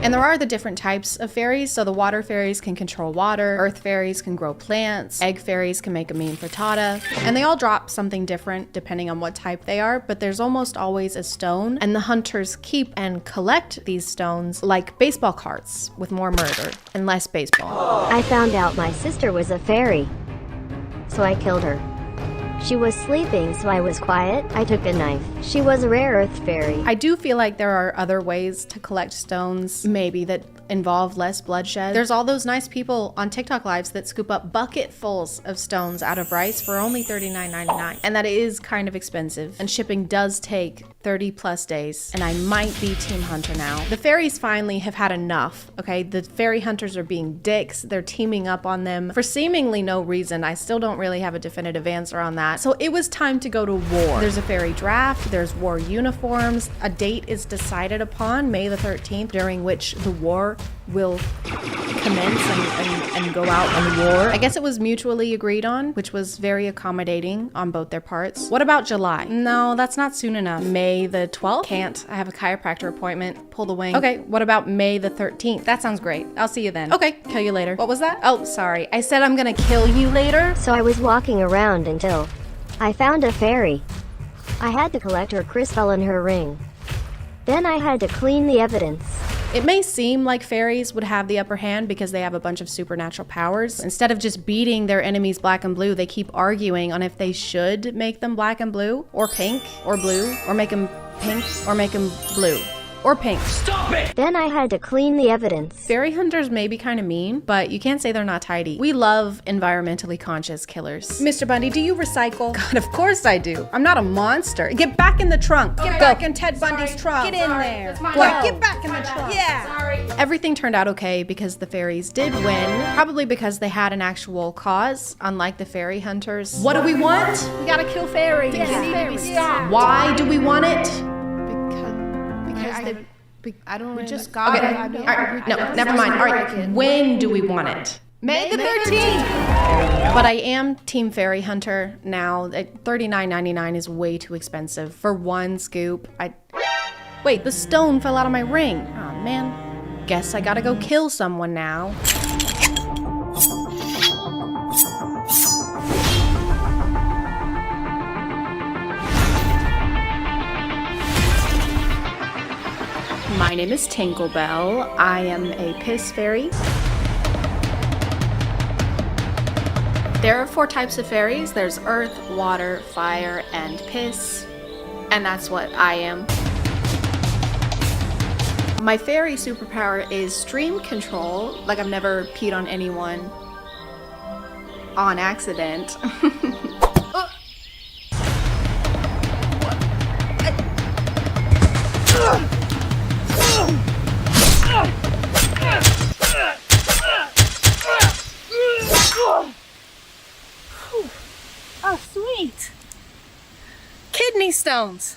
And there are the different types of fairies. So the water fairies can control water, earth fairies can grow plants, egg fairies can make a mean frittata, and they all drop something different depending on what type they are, but there's almost always a stone, and the hunters keep and collect these stones like baseball cards with more murder and less baseball. I found out my sister was a fairy, so I killed her. She was sleeping, so I was quiet. I took a knife. She was a rare earth fairy. I do feel like there are other ways to collect stones, maybe that involve less bloodshed. There's all those nice people on TikTok lives that scoop up bucketfuls of stones out of rice for only $39.99. And that is kind of expensive. And shipping does take 30 plus days. And I might be Team Hunter now. The fairies finally have had enough, okay? The fairy hunters are being dicks. They're teaming up on them for seemingly no reason. I still don't really have a definitive answer on that. So it was time to go to war. There's a fairy draft, there's war uniforms, a date is decided upon, May the 13th, during which the war will commence and go out on war. I guess it was mutually agreed on, which was very accommodating on both their parts. What about July? No, that's not soon enough. May the 12th? Can't. I have a chiropractor appointment. Pull the wing. Okay, what about May the 13th? That sounds great. I'll see you then. Okay, kill you later. What was that? Oh, sorry. I said I'm gonna kill you later. So I was walking around until I found a fairy. I had to collect her crystal and her ring. Then I had to clean the evidence. It may seem like fairies would have the upper hand because they have a bunch of supernatural powers. Instead of just beating their enemies black and blue, they keep arguing on if they should make them black and blue, or pink, or blue, or make them pink, or make them blue. or pink. Stop it! Then I had to clean the evidence. Fairy hunters may be kind of mean, but you can't say they're not tidy. We love environmentally conscious killers. Mr. Bundy, do you recycle? God, of course I do. I'm not a monster. Get back in the trunk. Get back in Ted Bundy's trunk. Get in there. What? Get back in the trunk. Yeah. Everything turned out okay because the fairies did win, probably because they had an actual cause, unlike the fairy hunters. What do we want? We gotta kill fairies. Yeah. Why do we want it? Because I don't. We just Okay. All right. No, never mind. All right. When do we want it? May the 13th. But I am Team Fairy Hunter now. $39.99 is way too expensive for one scoop. Wait, the stone fell out of my ring. Oh man. Guess I gotta go kill someone now. My name is Tinklebell. I am a piss fairy. There are 4 types of fairies. There's earth, water, fire, and piss. And that's what I am. My fairy superpower is stream control. Like I've never peed on anyone on accident. Oh, sweet. Kidney stones.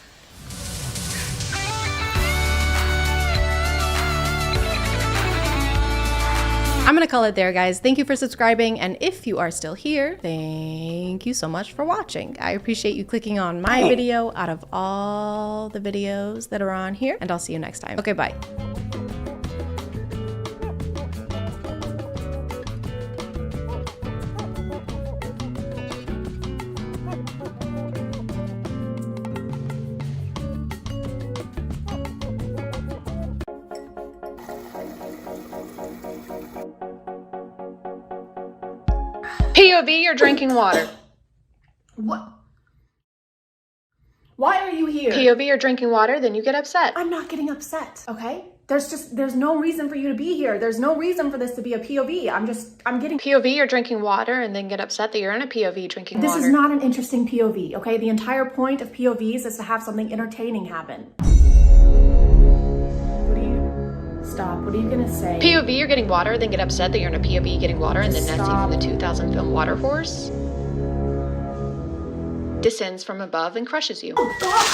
I'm gonna call it there, guys. Thank you for subscribing, and if you are still here, thank you so much for watching. I appreciate you clicking on my video out of all the videos that are on here, and I'll see you next time. Okay, bye. POV, you're drinking water. What? Why are you here? POV, you're drinking water, then you get upset. I'm not getting upset, okay? There's no reason for you to be here. There's no reason for this to be a POV. I'm getting... POV, you're drinking water, and then get upset that you're in a POV drinking water. This is not an interesting POV, okay? The entire point of POVs is to have something entertaining happen. Stop. What are you gonna say? POV, you're getting water, then get upset that you're in a POV getting water, and then Nessie from the 2000 film Water Horse descends from above and crushes you. Oh, God.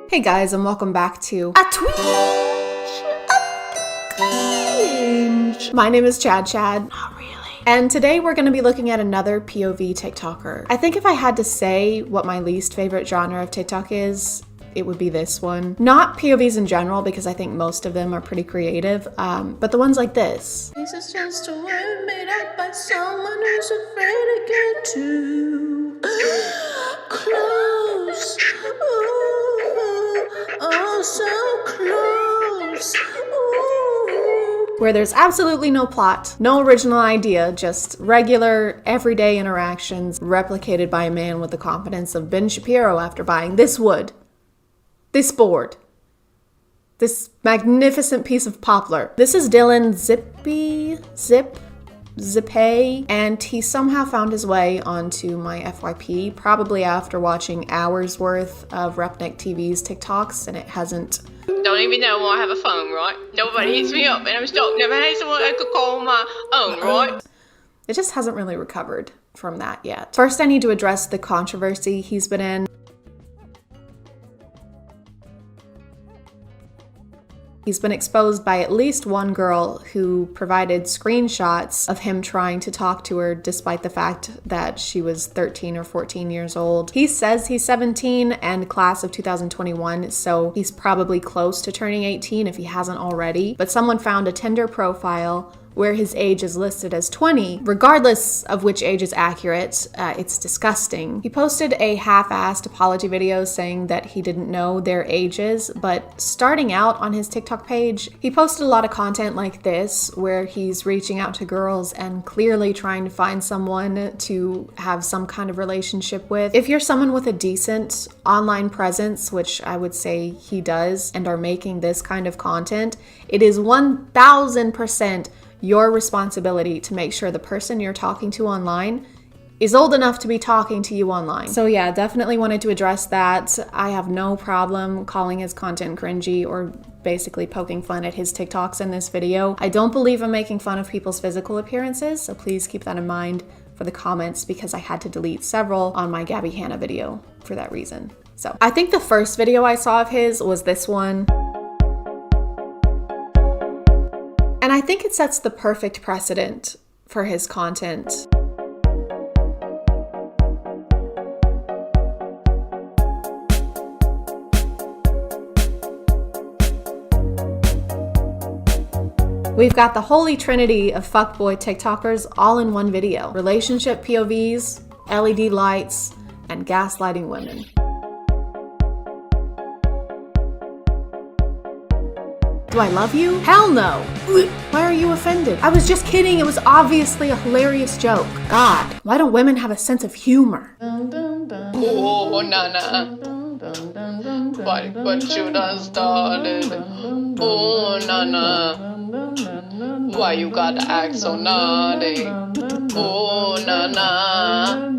Hey guys, and welcome back to A Twinge. My name is ChadChad. Not really. And today we're going to be looking at another POV TikToker. I think if I had to say what my least favorite genre of TikTok is, it would be this one. Not POVs in general, because I think most of them are pretty creative, but the ones like this. This is just a word made up by someone who's afraid to get too close. Ooh, oh, so close. Ooh. Where there's absolutely no plot, no original idea, just regular, everyday interactions replicated by a man with the confidence of Ben Shapiro after buying this wood, this board, this magnificent piece of poplar. This is Dylan Zippay, and he somehow found his way onto my FYP, probably after watching hours worth of Repnik TV's TikToks, and it hasn't... Don't even know why I have a phone, right? Nobody hits me up and I'm stuck. Never had someone I could call my own, right? It just hasn't really recovered from that yet. First, I need to address the controversy he's been in. He's been exposed by at least one girl who provided screenshots of him trying to talk to her despite the fact that she was 13 or 14 years old. He says he's 17 and class of 2021, so he's probably close to turning 18 if he hasn't already. But someone found a Tinder profile where his age is listed as 20. Regardless of which age is accurate, it's disgusting. He posted a half-assed apology video saying that he didn't know their ages, but starting out on his TikTok page, he posted a lot of content like this, where he's reaching out to girls and clearly trying to find someone to have some kind of relationship with. If you're someone with a decent online presence, which I would say he does, and are making this kind of content, it is 1000% your responsibility to make sure the person you're talking to online is old enough to be talking to you online. So yeah, definitely wanted to address that. I have no problem calling his content cringy or basically poking fun at his TikToks in this video. I don't believe in making fun of people's physical appearances, so please keep that in mind for the comments, because I had to delete several on my Gabby Hanna video for that reason. So I think the first video I saw of his was this one. And I think it sets the perfect precedent for his content. We've got the holy trinity of fuckboy TikTokers all in one video. Relationship POVs, LED lights, and gaslighting women. Do I love you? Hell no. Why are you offended? I was just kidding. It was obviously a hilarious joke. God, why don't women have a sense of humor? Oh, Nana. What you done started? Oh, Nana. Why you gotta act so naughty? Oh, Nana.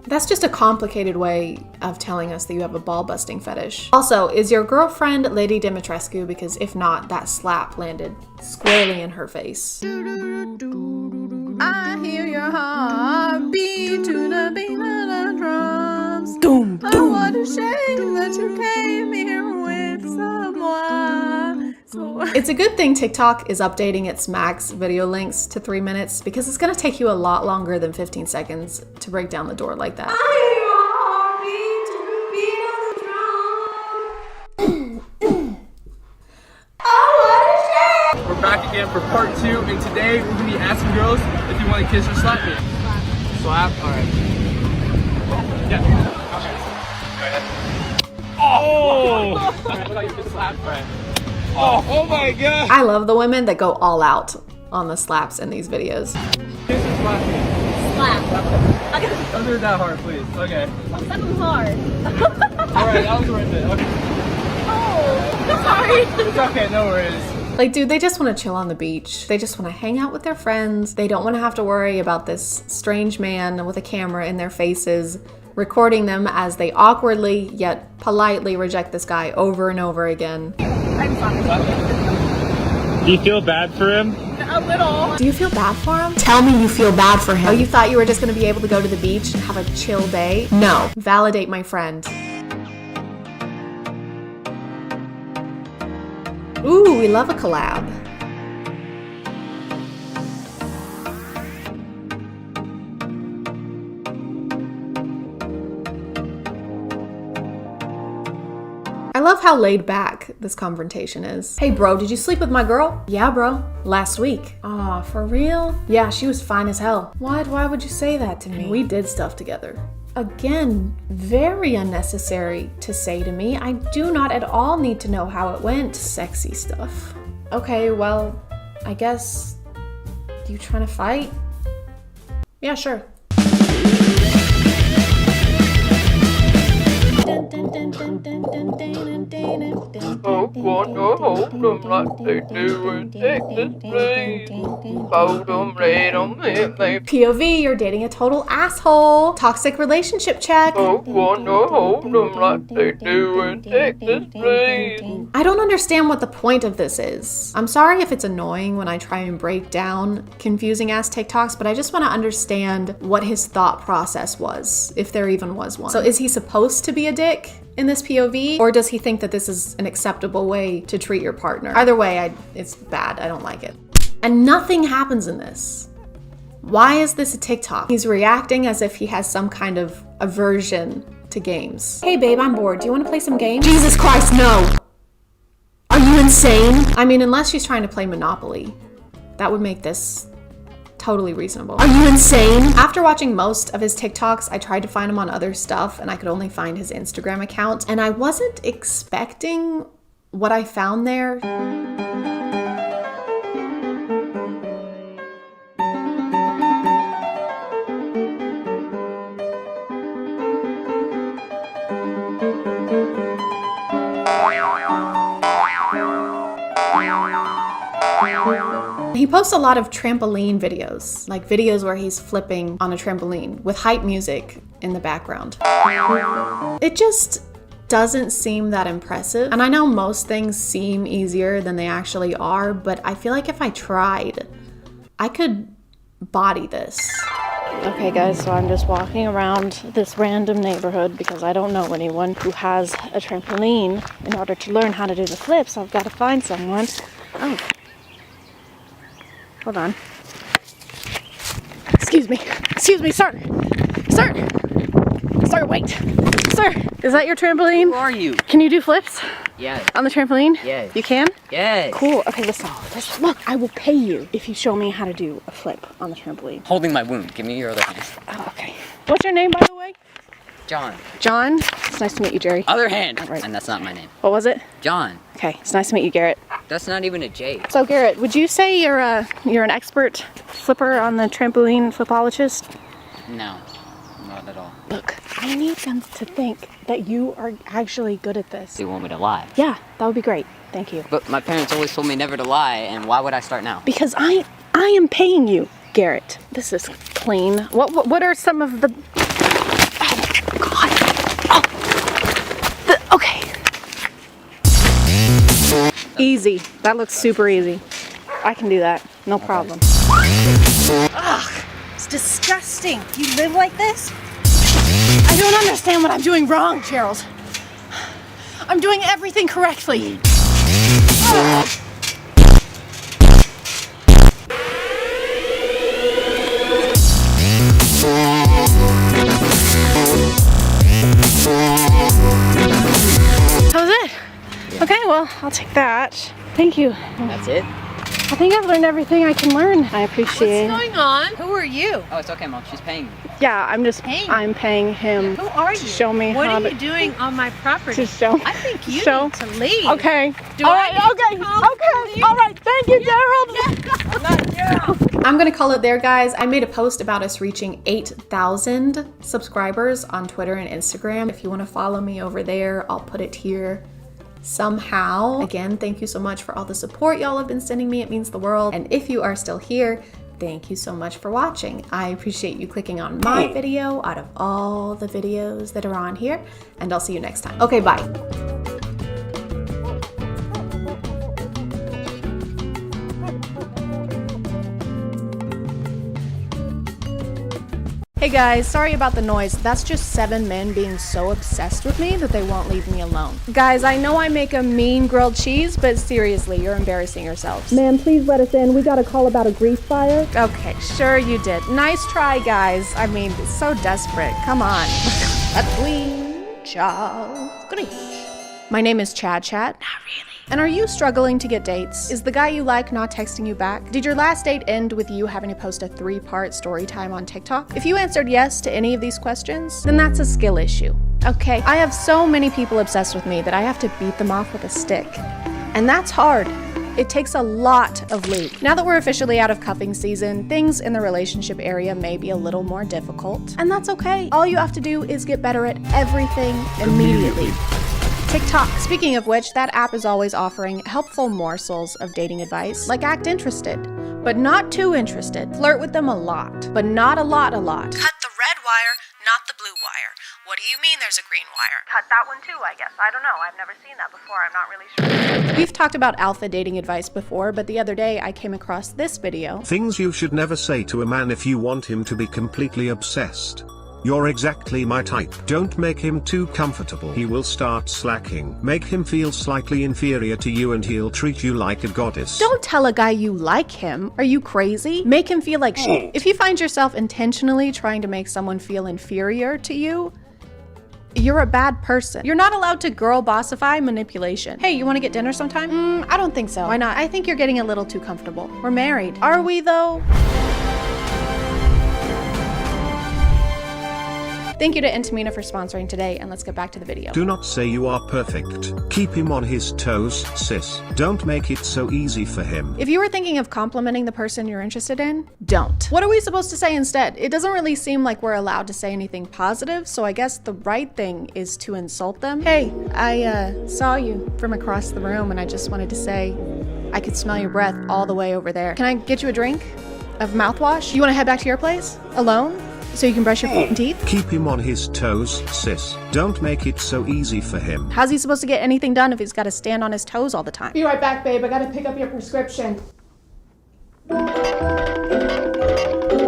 That's just a complicated way of telling us that you have a ball-busting fetish. Also, is your girlfriend Lady Dimitrescu? Because if not, that slap landed squarely in her face. I hear your heart beat to the beat of the drums. Doom, doom. Oh, what a shame that you came here with someone. It's a good thing TikTok is updating its max video lengths to 3 minutes, because it's gonna take you a lot longer than 15 seconds to break down the door like that. We're back again for part 2, and today we're gonna be asking girls if you want to kiss or slap me. Slap? Alright. Yeah. Go ahead. Oh! Alright, what about you? Slap? Alright. Oh my god! I love the women that go all out on the slaps in these videos. Kiss or slap me? Slap. Don't do it that hard, please. Okay. Slap them hard. Alright, that was worth it. Okay. Oh, sorry. It's okay, no worries. Like, dude, they just want to chill on the beach. They just want to hang out with their friends. They don't want to have to worry about this strange man with a camera in their faces, recording them as they awkwardly yet politely reject this guy over and over again. I'm sorry. Do you feel bad for him? A little. Do you feel bad for him? Tell me you feel bad for him. Oh, you thought you were just going to be able to go to the beach and have a chill day? No. Validate my friend. Ooh, we love a collab. I love how laid back this confrontation is. Hey bro, did you sleep with my girl? Yeah bro, last week. Aw, for real? Yeah, she was fine as hell. Why would you say that to me? We did stuff together. Again, very unnecessary to say to me. I do not at all need to know how it went. Sexy stuff. Okay, well, I guess, you trying to fight? Yeah, sure. Oh, want to hold them like they do in Texas, please. Hold them right on me, baby. POV, you're dating a total asshole. Toxic relationship check. Oh, want to hold them like they do in Texas, please. I don't understand what the point of this is. I'm sorry if it's annoying when I try and break down confusing ass TikToks, but I just want to understand what his thought process was, if there even was one. So is he supposed to be a dick in this POV, or does he think that this is an acceptable way to treat your partner? Either way, it's bad. I don't like it. And nothing happens in this. Why is this a TikTok? He's reacting as if he has some kind of aversion to games. Hey babe, I'm bored. Do you want to play some games? Jesus Christ, no! Are you insane? I mean, unless she's trying to play Monopoly. That would make this totally reasonable. Are you insane? After watching most of his TikToks, I tried to find him on other stuff and I could only find his Instagram account, and I wasn't expecting what I found there. He posts a lot of trampoline videos, like videos where he's flipping on a trampoline with hype music in the background. It just doesn't seem that impressive. And I know most things seem easier than they actually are, but I feel like if I tried, I could body this. Okay guys, so I'm just walking around this random neighborhood because I don't know anyone who has a trampoline. In order to learn how to do the flips, I've got to find someone. Oh. Hold on. Excuse me, sir. Sir, wait. Sir, is that your trampoline? Who are you? Can you do flips? Yes. On the trampoline? Yes. You can? Yes. Cool. Okay, listen. Look, I will pay you if you show me how to do a flip on the trampoline. Holding my wound. Give me your other hand. Oh, okay. What's your name, by the way? John. John? It's nice to meet you, Jerry. Other hand. All right. And that's not my name. What was it? John. Okay, it's nice to meet you, Garrett. That's not even a J. So, Garrett, would you say you're an expert flipper on the trampoline flipologist? No, not at all. Look, I need them to think that you are actually good at this. Do you want me to lie? Yeah, that would be great. Thank you. But my parents always told me never to lie, and why would I start now? Because I am paying you, Garrett. This is clean. What are some of the... Oh, God. Oh. Okay. Easy. That looks super easy. I can do that. No problem. Ugh. It's disgusting. You live like this? I don't understand what I'm doing wrong, Gerald. I'm doing everything correctly. Ugh. That was it? Yeah. Okay, well, I'll take that. Thank you. That's it? I think I've learned everything I can learn. I appreciate it. What's going on? Who are you? Oh, it's okay, Mom. She's paying me. Yeah, I'm paying him Who are you? to show me what how are you doing on my property? To show. I think you show. need to leave. Okay. Do all I right, need okay, to call okay, all right. Thank you, Gerald. I'm gonna call it there, guys. I made a post about us reaching 8,000 subscribers on Twitter and Instagram. If you wanna follow me over there, I'll put it here somehow. Again, thank you so much for all the support y'all have been sending me. It means the world. And if you are still here, thank you so much for watching. I appreciate you clicking on my video out of all the videos that are on here, and I'll see you next time. Okay, bye. Hey guys, sorry about the noise. That's just 7 men being so obsessed with me that they won't leave me alone. Guys, I know I make a mean grilled cheese, but seriously, you're embarrassing yourselves. Ma'am, please let us in. We got a call about a grease fire. Okay, sure you did. Nice try, guys. I mean, it's so desperate. Come on. A queen, Charles, Grease. My name is ChadChad. Not really. And are you struggling to get dates? Is the guy you like not texting you back? Did your last date end with you having to post a 3-part story time on TikTok? If you answered yes to any of these questions, then that's a skill issue. Okay, I have so many people obsessed with me that I have to beat them off with a stick. And that's hard. It takes a lot of lube. Now that we're officially out of cuffing season, things in the relationship area may be a little more difficult. And that's okay. All you have to do is get better at everything immediately. TikTok. Speaking of which, that app is always offering helpful morsels of dating advice, like act interested, but not too interested. Flirt with them a lot, but not a lot. Cut the red wire, not the blue wire. What do you mean there's a green wire? Cut that one too, I guess. I don't know. I've never seen that before. I'm not really sure. We've talked about alpha dating advice before, but the other day I came across this video. Things you should never say to a man if you want him to be completely obsessed. You're exactly my type. Don't make him too comfortable. He will start slacking. Make him feel slightly inferior to you and he'll treat you like a goddess. Don't tell a guy you like him. Are you crazy? Make him feel like shit. If you find yourself intentionally trying to make someone feel inferior to you, You're a bad person. You're not allowed to girl bossify manipulation. Hey, you want to get dinner sometime? I don't think so. Why not? I think you're getting a little too comfortable. We're married. Are we though? Thank you to Intamina for sponsoring today, and let's get back to the video. Do not say you are perfect. Keep him on his toes, sis. Don't make it so easy for him. If you were thinking of complimenting the person you're interested in, don't. What are we supposed to say instead? It doesn't really seem like we're allowed to say anything positive, so I guess the right thing is to insult them. Hey, I saw you from across the room, and I just wanted to say I could smell your breath all the way over there. Can I get you a drink of mouthwash? You want to head back to your place? Alone? So you can brush your teeth? Keep him on his toes, sis. Don't make it so easy for him. How's he supposed to get anything done if he's got to stand on his toes all the time? Be right back, babe. I gotta pick up your prescription.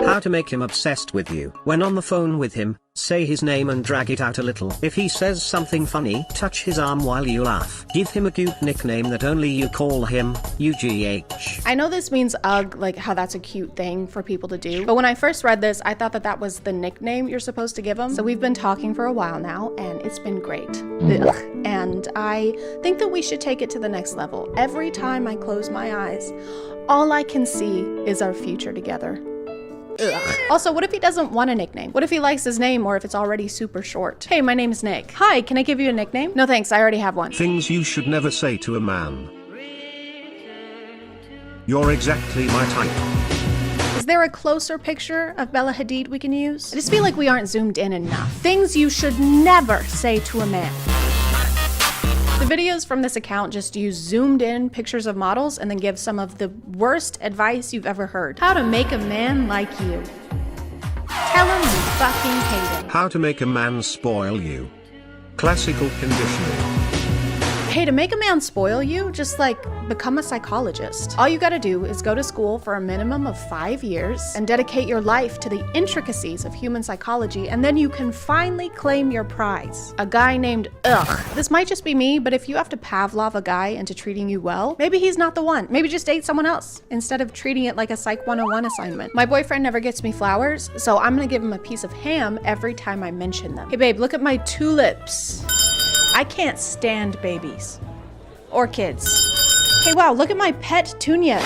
How to make him obsessed with you. When on the phone with him, say his name and drag it out a little. If he says something funny, touch his arm while you laugh. Give him a cute nickname that only you call him, UGH. I know this means ugh, like how that's a cute thing for people to do, but when I first read this, I thought that that was the nickname you're supposed to give him. So we've been talking for a while now, and it's been great. Ugh. And I think that we should take it to the next level. Every time I close my eyes, all I can see is our future together. Ugh. Also, what if he doesn't want a nickname? What if he likes his name or if it's already super short? Hey, my name's Nick. Hi, can I give you a nickname? No thanks, I already have one. Things you should never say to a man. You're exactly my type. Is there a closer picture of Bella Hadid we can use? I just feel like we aren't zoomed in enough. Things you should never say to a man. The videos from this account just use zoomed in pictures of models and then give some of the worst advice you've ever heard. How to make a man like you. Tell him you fucking hate him. How to make a man spoil you. Classical conditioning. Hey, to make a man spoil you, just like become a psychologist. All you gotta do is go to school for a minimum of 5 years and dedicate your life to the intricacies of human psychology, and then you can finally claim your prize. A guy named Ugh. This might just be me, but if you have to Pavlov a guy into treating you well, maybe he's not the one. Maybe just date someone else instead of treating it like a Psych 101 assignment. My boyfriend never gets me flowers, so I'm gonna give him a piece of ham every time I mention them. Hey babe, look at my tulips. I can't stand babies. Or kids. Hey wow, look at my pet petunias.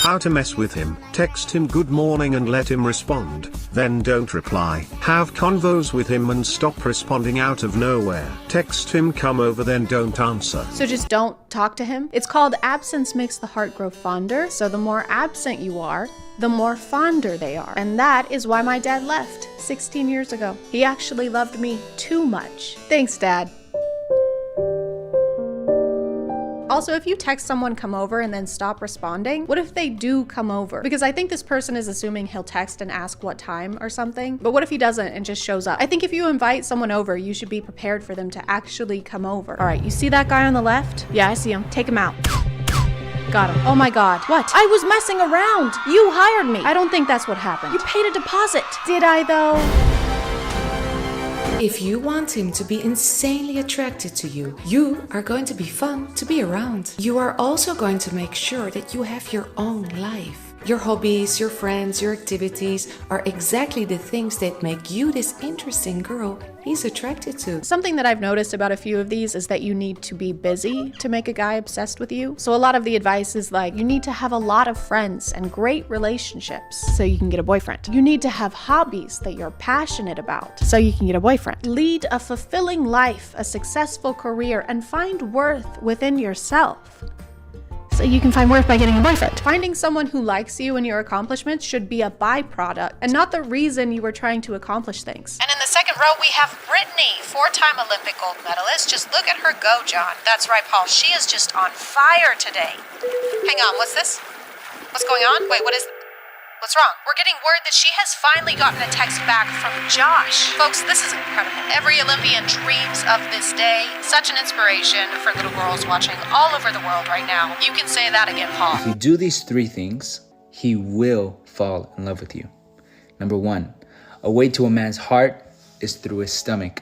How to mess with him. Text him good morning and let him respond. Then don't reply. Have convos with him and stop responding out of nowhere. Text him come over, then don't answer. So just don't talk to him? It's called absence makes the heart grow fonder. So the more absent you are, the more fonder they are. And that is why my dad left 16 years ago. He actually loved me too much. Thanks, Dad. Also, if you text someone come over and then stop responding, what if they do come over? Because I think this person is assuming he'll text and ask what time or something. But what if he doesn't and just shows up? I think if you invite someone over, you should be prepared for them to actually come over. All right, you see that guy on the left? Yeah, I see him. Take him out. Got him. Oh my God. What? I was messing around. You hired me. I don't think that's what happened. You paid a deposit. Did I though? If you want him to be insanely attracted to you, you are going to be fun to be around. You are also going to make sure that you have your own life. Your hobbies, your friends, your activities are exactly the things that make you this interesting girl he's attracted to. Something that I've noticed about a few of these is that you need to be busy to make a guy obsessed with you. So a lot of the advice is like, you need to have a lot of friends and great relationships so you can get a boyfriend. You need to have hobbies that you're passionate about so you can get a boyfriend. Lead a fulfilling life, a successful career, and find worth within yourself. So you can find worth by getting a boyfriend. Finding someone who likes you and your accomplishments should be a byproduct and not the reason you were trying to accomplish things. And in the second row, we have Brittany, 4-time Olympic gold medalist. Just look at her go, John. That's right, Paul. She is just on fire today. Hang on, what's this? What's going on? Wait, what's wrong? We're getting word that she has finally gotten a text back from Josh. Folks, this is incredible. Every Olympian dreams of this day. Such an inspiration for little girls watching all over the world right now. You can say that again, Paul. If you do these 3 things, he will fall in love with you. Number 1, a way to a man's heart is through his stomach.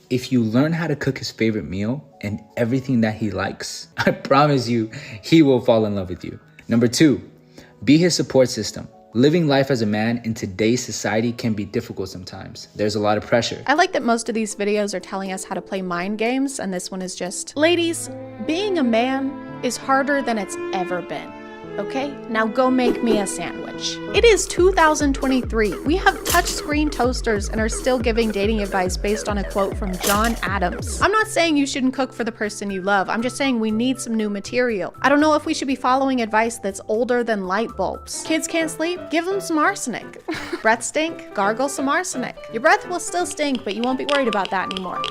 If you learn how to cook his favorite meal and everything that he likes, I promise you, he will fall in love with you. Number 2, be his support system. Living life as a man in today's society can be difficult sometimes. There's a lot of pressure. I like that most of these videos are telling us how to play mind games, and this one is just, ladies, being a man is harder than it's ever been. Okay, now go make me a sandwich. It is 2023. We have touchscreen toasters and are still giving dating advice based on a quote from John Adams. I'm not saying you shouldn't cook for the person you love. I'm just saying we need some new material. I don't know if we should be following advice that's older than light bulbs. Kids can't sleep? Give them some arsenic. Breath stink? Gargle some arsenic. Your breath will still stink, but you won't be worried about that anymore.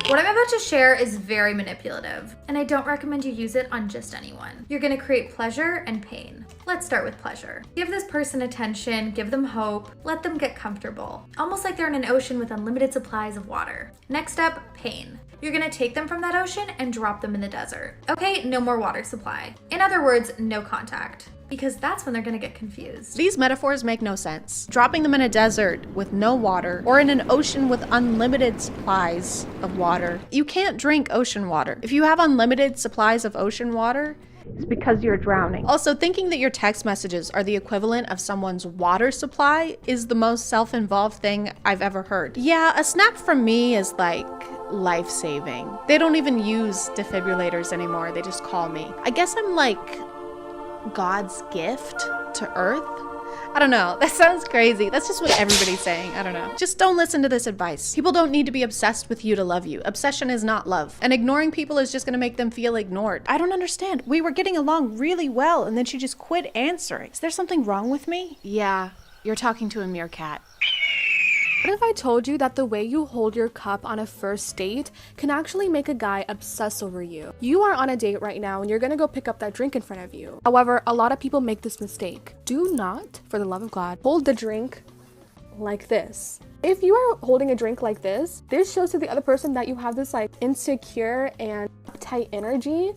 What I'm about to share is very manipulative, and I don't recommend you use it on just anyone. You're gonna create pleasure and pain. Let's start with pleasure. Give this person attention, give them hope, let them get comfortable. Almost like they're in an ocean with unlimited supplies of water. Next up, pain. You're gonna take them from that ocean and drop them in the desert. Okay, no more water supply. In other words, no contact. Because that's when they're gonna get confused. These metaphors make no sense. Dropping them in a desert with no water, or in an ocean with unlimited supplies of water. You can't drink ocean water. If you have unlimited supplies of ocean water, it's because you're drowning. Also, thinking that your text messages are the equivalent of someone's water supply is the most self-involved thing I've ever heard. Yeah, a snap from me is like life-saving. They don't even use defibrillators anymore, they just call me. I guess I'm like God's gift to Earth? I don't know. That sounds crazy. That's just what everybody's saying. I don't know. Just don't listen to this advice. People don't need to be obsessed with you to love you. Obsession is not love. And ignoring people is just gonna make them feel ignored. I don't understand. We were getting along really well and then she just quit answering. Is there something wrong with me? Yeah, you're talking to a meerkat. What if I told you that the way you hold your cup on a first date can actually make a guy obsess over you? You are on a date right now and you're gonna go pick up that drink in front of you. However, a lot of people make this mistake. Do not, for the love of God, hold the drink like this. If you are holding a drink like this shows to the other person that you have this like insecure and uptight energy.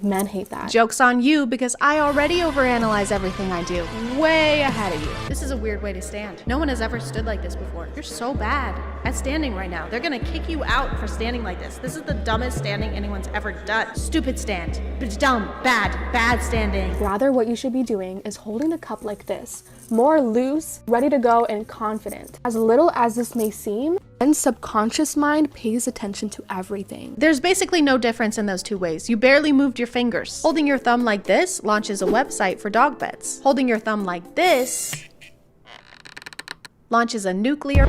Men hate that. Joke's on you because I already overanalyze everything I do. Way ahead of you. This is a weird way to stand. No one has ever stood like this before. You're so bad at standing right now. They're gonna kick you out for standing like this. This is the dumbest standing anyone's ever done. Stupid stand. It's dumb. Bad standing. Rather, what you should be doing is holding the cup like this. More loose, ready to go, and confident. As little as this may seem, and subconscious mind pays attention to everything. There's basically no difference in those two ways. You barely moved your fingers. Holding your thumb like this launches a website for dog beds. Holding your thumb like this launches a nuclear...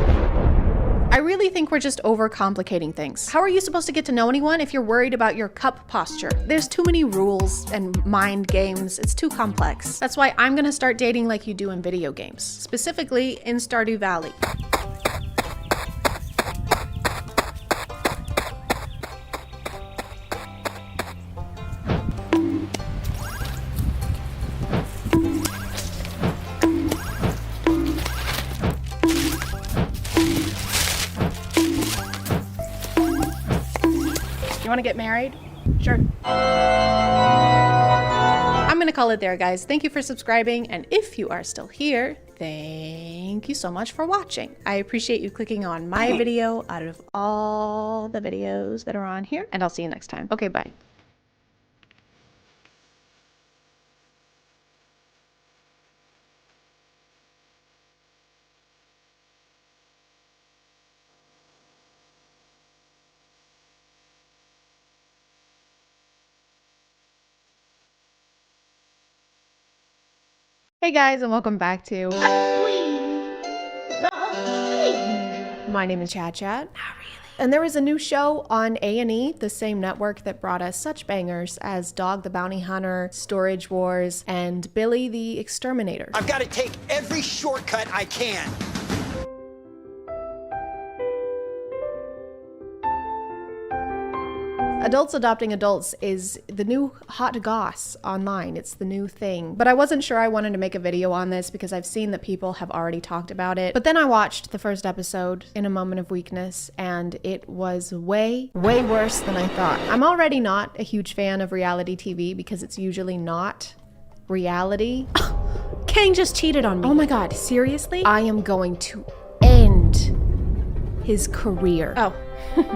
I really think we're just overcomplicating things. How are you supposed to get to know anyone if you're worried about your cup posture? There's too many rules and mind games. It's too complex. That's why I'm gonna start dating like you do in video games, specifically in Stardew Valley. You want to get married? Sure. I'm gonna call it there, guys. Thank you for subscribing, and if you are still here, thank you so much for watching. I appreciate you clicking on my video out of all the videos that are on here, and I'll see you next time. Okay, bye. Hey guys, and welcome back to... My name is ChadChad. Not really. And there is a new show on A&E, the same network that brought us such bangers as Dog the Bounty Hunter, Storage Wars, and Billy the Exterminator. I've got to take every shortcut I can. Adults adopting adults is the new hot goss online. It's the new thing. But I wasn't sure I wanted to make a video on this because I've seen that people have already talked about it. But then I watched the first episode in a moment of weakness, and it was way worse than I thought. I'm already not a huge fan of reality TV because it's usually not reality. Kang just cheated on me. Oh my God, seriously? I am going to end his career. Oh.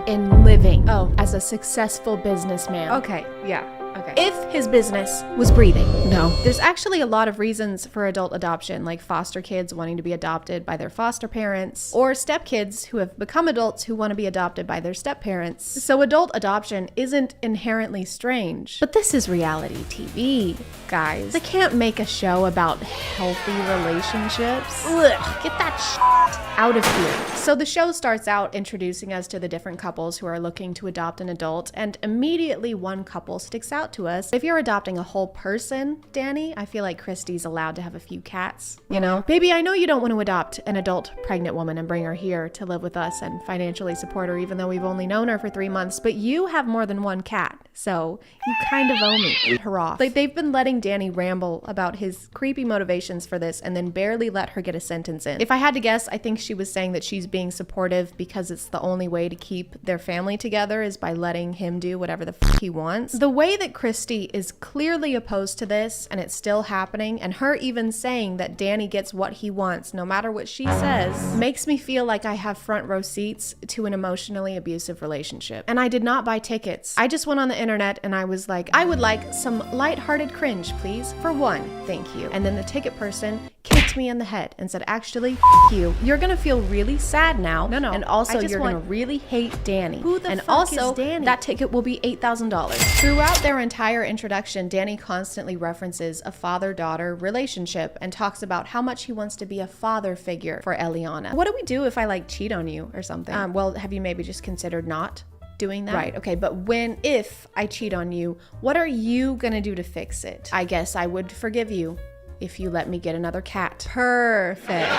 In living as a successful businessman. Okay, yeah. Okay. If his business was breathing. No. There's actually a lot of reasons for adult adoption, like foster kids wanting to be adopted by their foster parents, or stepkids who have become adults who want to be adopted by their step-parents. So adult adoption isn't inherently strange. But this is reality TV, guys. They can't make a show about healthy relationships. Ugh, get that shit out of here. So the show starts out introducing us to the different couples who are looking to adopt an adult, and immediately one couple sticks out to us. If you're adopting a whole person, Danny, I feel like Christy's allowed to have a few cats. You know? Baby, I know you don't want to adopt an adult pregnant woman and bring her here to live with us and financially support her, even though we've only known her for 3 months, but you have more than one cat, so you kind of owe me. Her off. Like, they've been letting Danny ramble about his creepy motivations for this and then barely let her get a sentence in. If I had to guess, I think she was saying that she's being supportive because it's the only way to keep their family together is by letting him do whatever the fuck he wants. The way that Christy is clearly opposed to this and it's still happening, and her even saying that Danny gets what he wants no matter what she says, makes me feel like I have front row seats to an emotionally abusive relationship. And I did not buy tickets. I just went on the internet and I was like, I would like some lighthearted cringe, please. For one, thank you. And then the ticket person kicked me in the head and said, actually, f you. You're gonna feel really sad now. No. And also you're gonna really hate Danny. Who the fuck is Danny? That ticket will be $8,000. Throughout their entire introduction, Danny constantly references a father-daughter relationship and talks about how much he wants to be a father figure for Eliana. What do we do if I like cheat on you or something? Well, have you maybe just considered not doing that? Right, okay, but if I cheat on you, what are you gonna do to fix it? I guess I would forgive you if you let me get another cat. Perfect.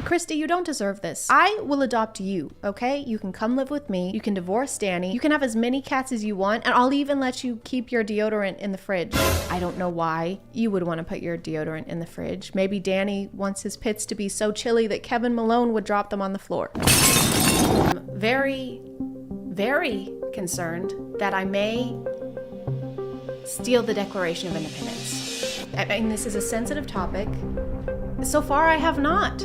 Christy, you don't deserve this. I will adopt you, okay? You can come live with me. You can divorce Danny. You can have as many cats as you want, and I'll even let you keep your deodorant in the fridge. I don't know why you would want to put your deodorant in the fridge. Maybe Danny wants his pits to be so chilly that Kevin Malone would drop them on the floor. I'm very, very concerned that I may steal the Declaration of Independence. I mean, this is a sensitive topic. So far, I have not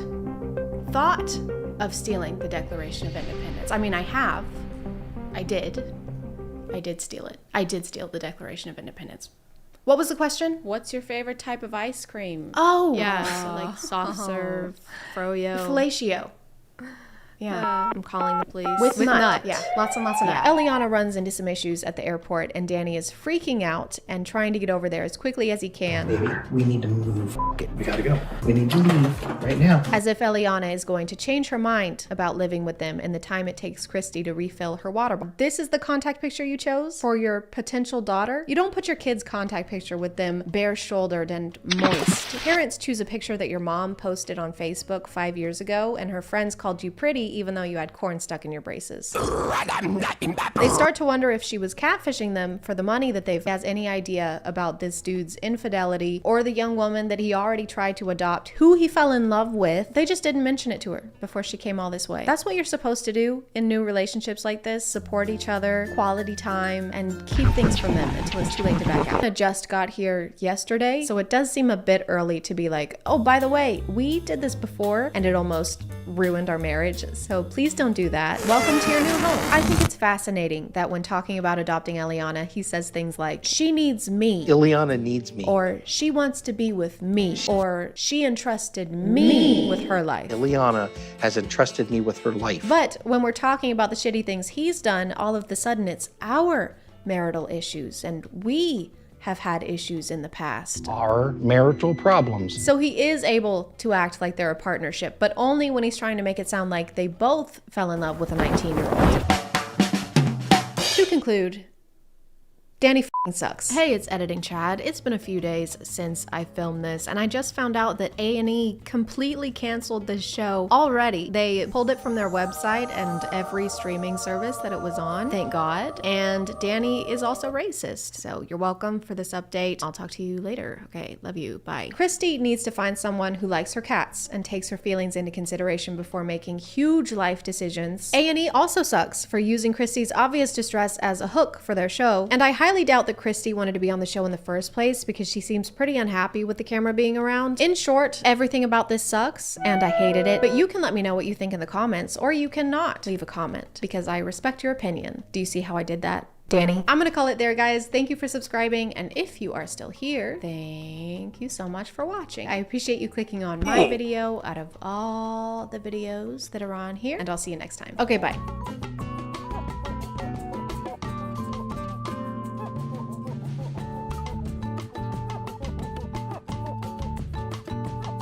thought of stealing the Declaration of Independence. I mean, I have. I did steal it. I did steal the Declaration of Independence. What was the question? What's your favorite type of ice cream? Oh! Yeah, so like soft serve, froyo. Fellatio. Yeah, I'm calling the police. With nut. Yeah, lots and lots of nut. Eliana runs into some issues at the airport, and Danny is freaking out and trying to get over there as quickly as he can. Baby, we need to move. We gotta go. We need to leave right now. As if Eliana is going to change her mind about living with them in the time it takes Christy to refill her water bottle. This is the contact picture you chose for your potential daughter? You don't put your kid's contact picture with them bare-shouldered and moist. Parents choose a picture that your mom posted on Facebook 5 years ago, and her friends called you pretty even though you had corn stuck in your braces. They start to wonder if she was catfishing them for the money that they've has any idea about this dude's infidelity or the young woman that he already tried to adopt, who he fell in love with. They just didn't mention it to her before she came all this way. That's what you're supposed to do in new relationships like this. Support each other, quality time, and keep things from them until it's too late to back out. I just got here yesterday, so it does seem a bit early to be like, oh, by the way, we did this before and it almost ruined our marriage, so please don't do that. Welcome to your new home. I think it's fascinating that when talking about adopting Eliana, he says things like, she needs me. Ileana needs me. Or she wants to be with me. Or she entrusted me with her life. Ileana has entrusted me with her life. But when we're talking about the shitty things he's done, all of a sudden it's our marital issues, and we have had issues in the past. Our marital problems. So he is able to act like they're a partnership, but only when he's trying to make it sound like they both fell in love with a 19-year-old. To conclude, Danny f***ing sucks. Hey, it's Editing Chad. It's been a few days since I filmed this, and I just found out that A&E completely canceled this show already. They pulled it from their website and every streaming service that it was on, thank God. And Danny is also racist, so you're welcome for this update. I'll talk to you later. Okay, love you, bye. Christy needs to find someone who likes her cats and takes her feelings into consideration before making huge life decisions. A&E also sucks for using Christy's obvious distress as a hook for their show, and I highly doubt that Christy wanted to be on the show in the first place because she seems pretty unhappy with the camera being around. In short, everything about this sucks and I hated it, but you can let me know what you think in the comments, or you cannot leave a comment because I respect your opinion. Do you see how I did that? Danny. I'm gonna call it there, guys. Thank you for subscribing, and if you are still here, thank you so much for watching. I appreciate you clicking on my video out of all the videos that are on here, and I'll see you next time. Okay, bye.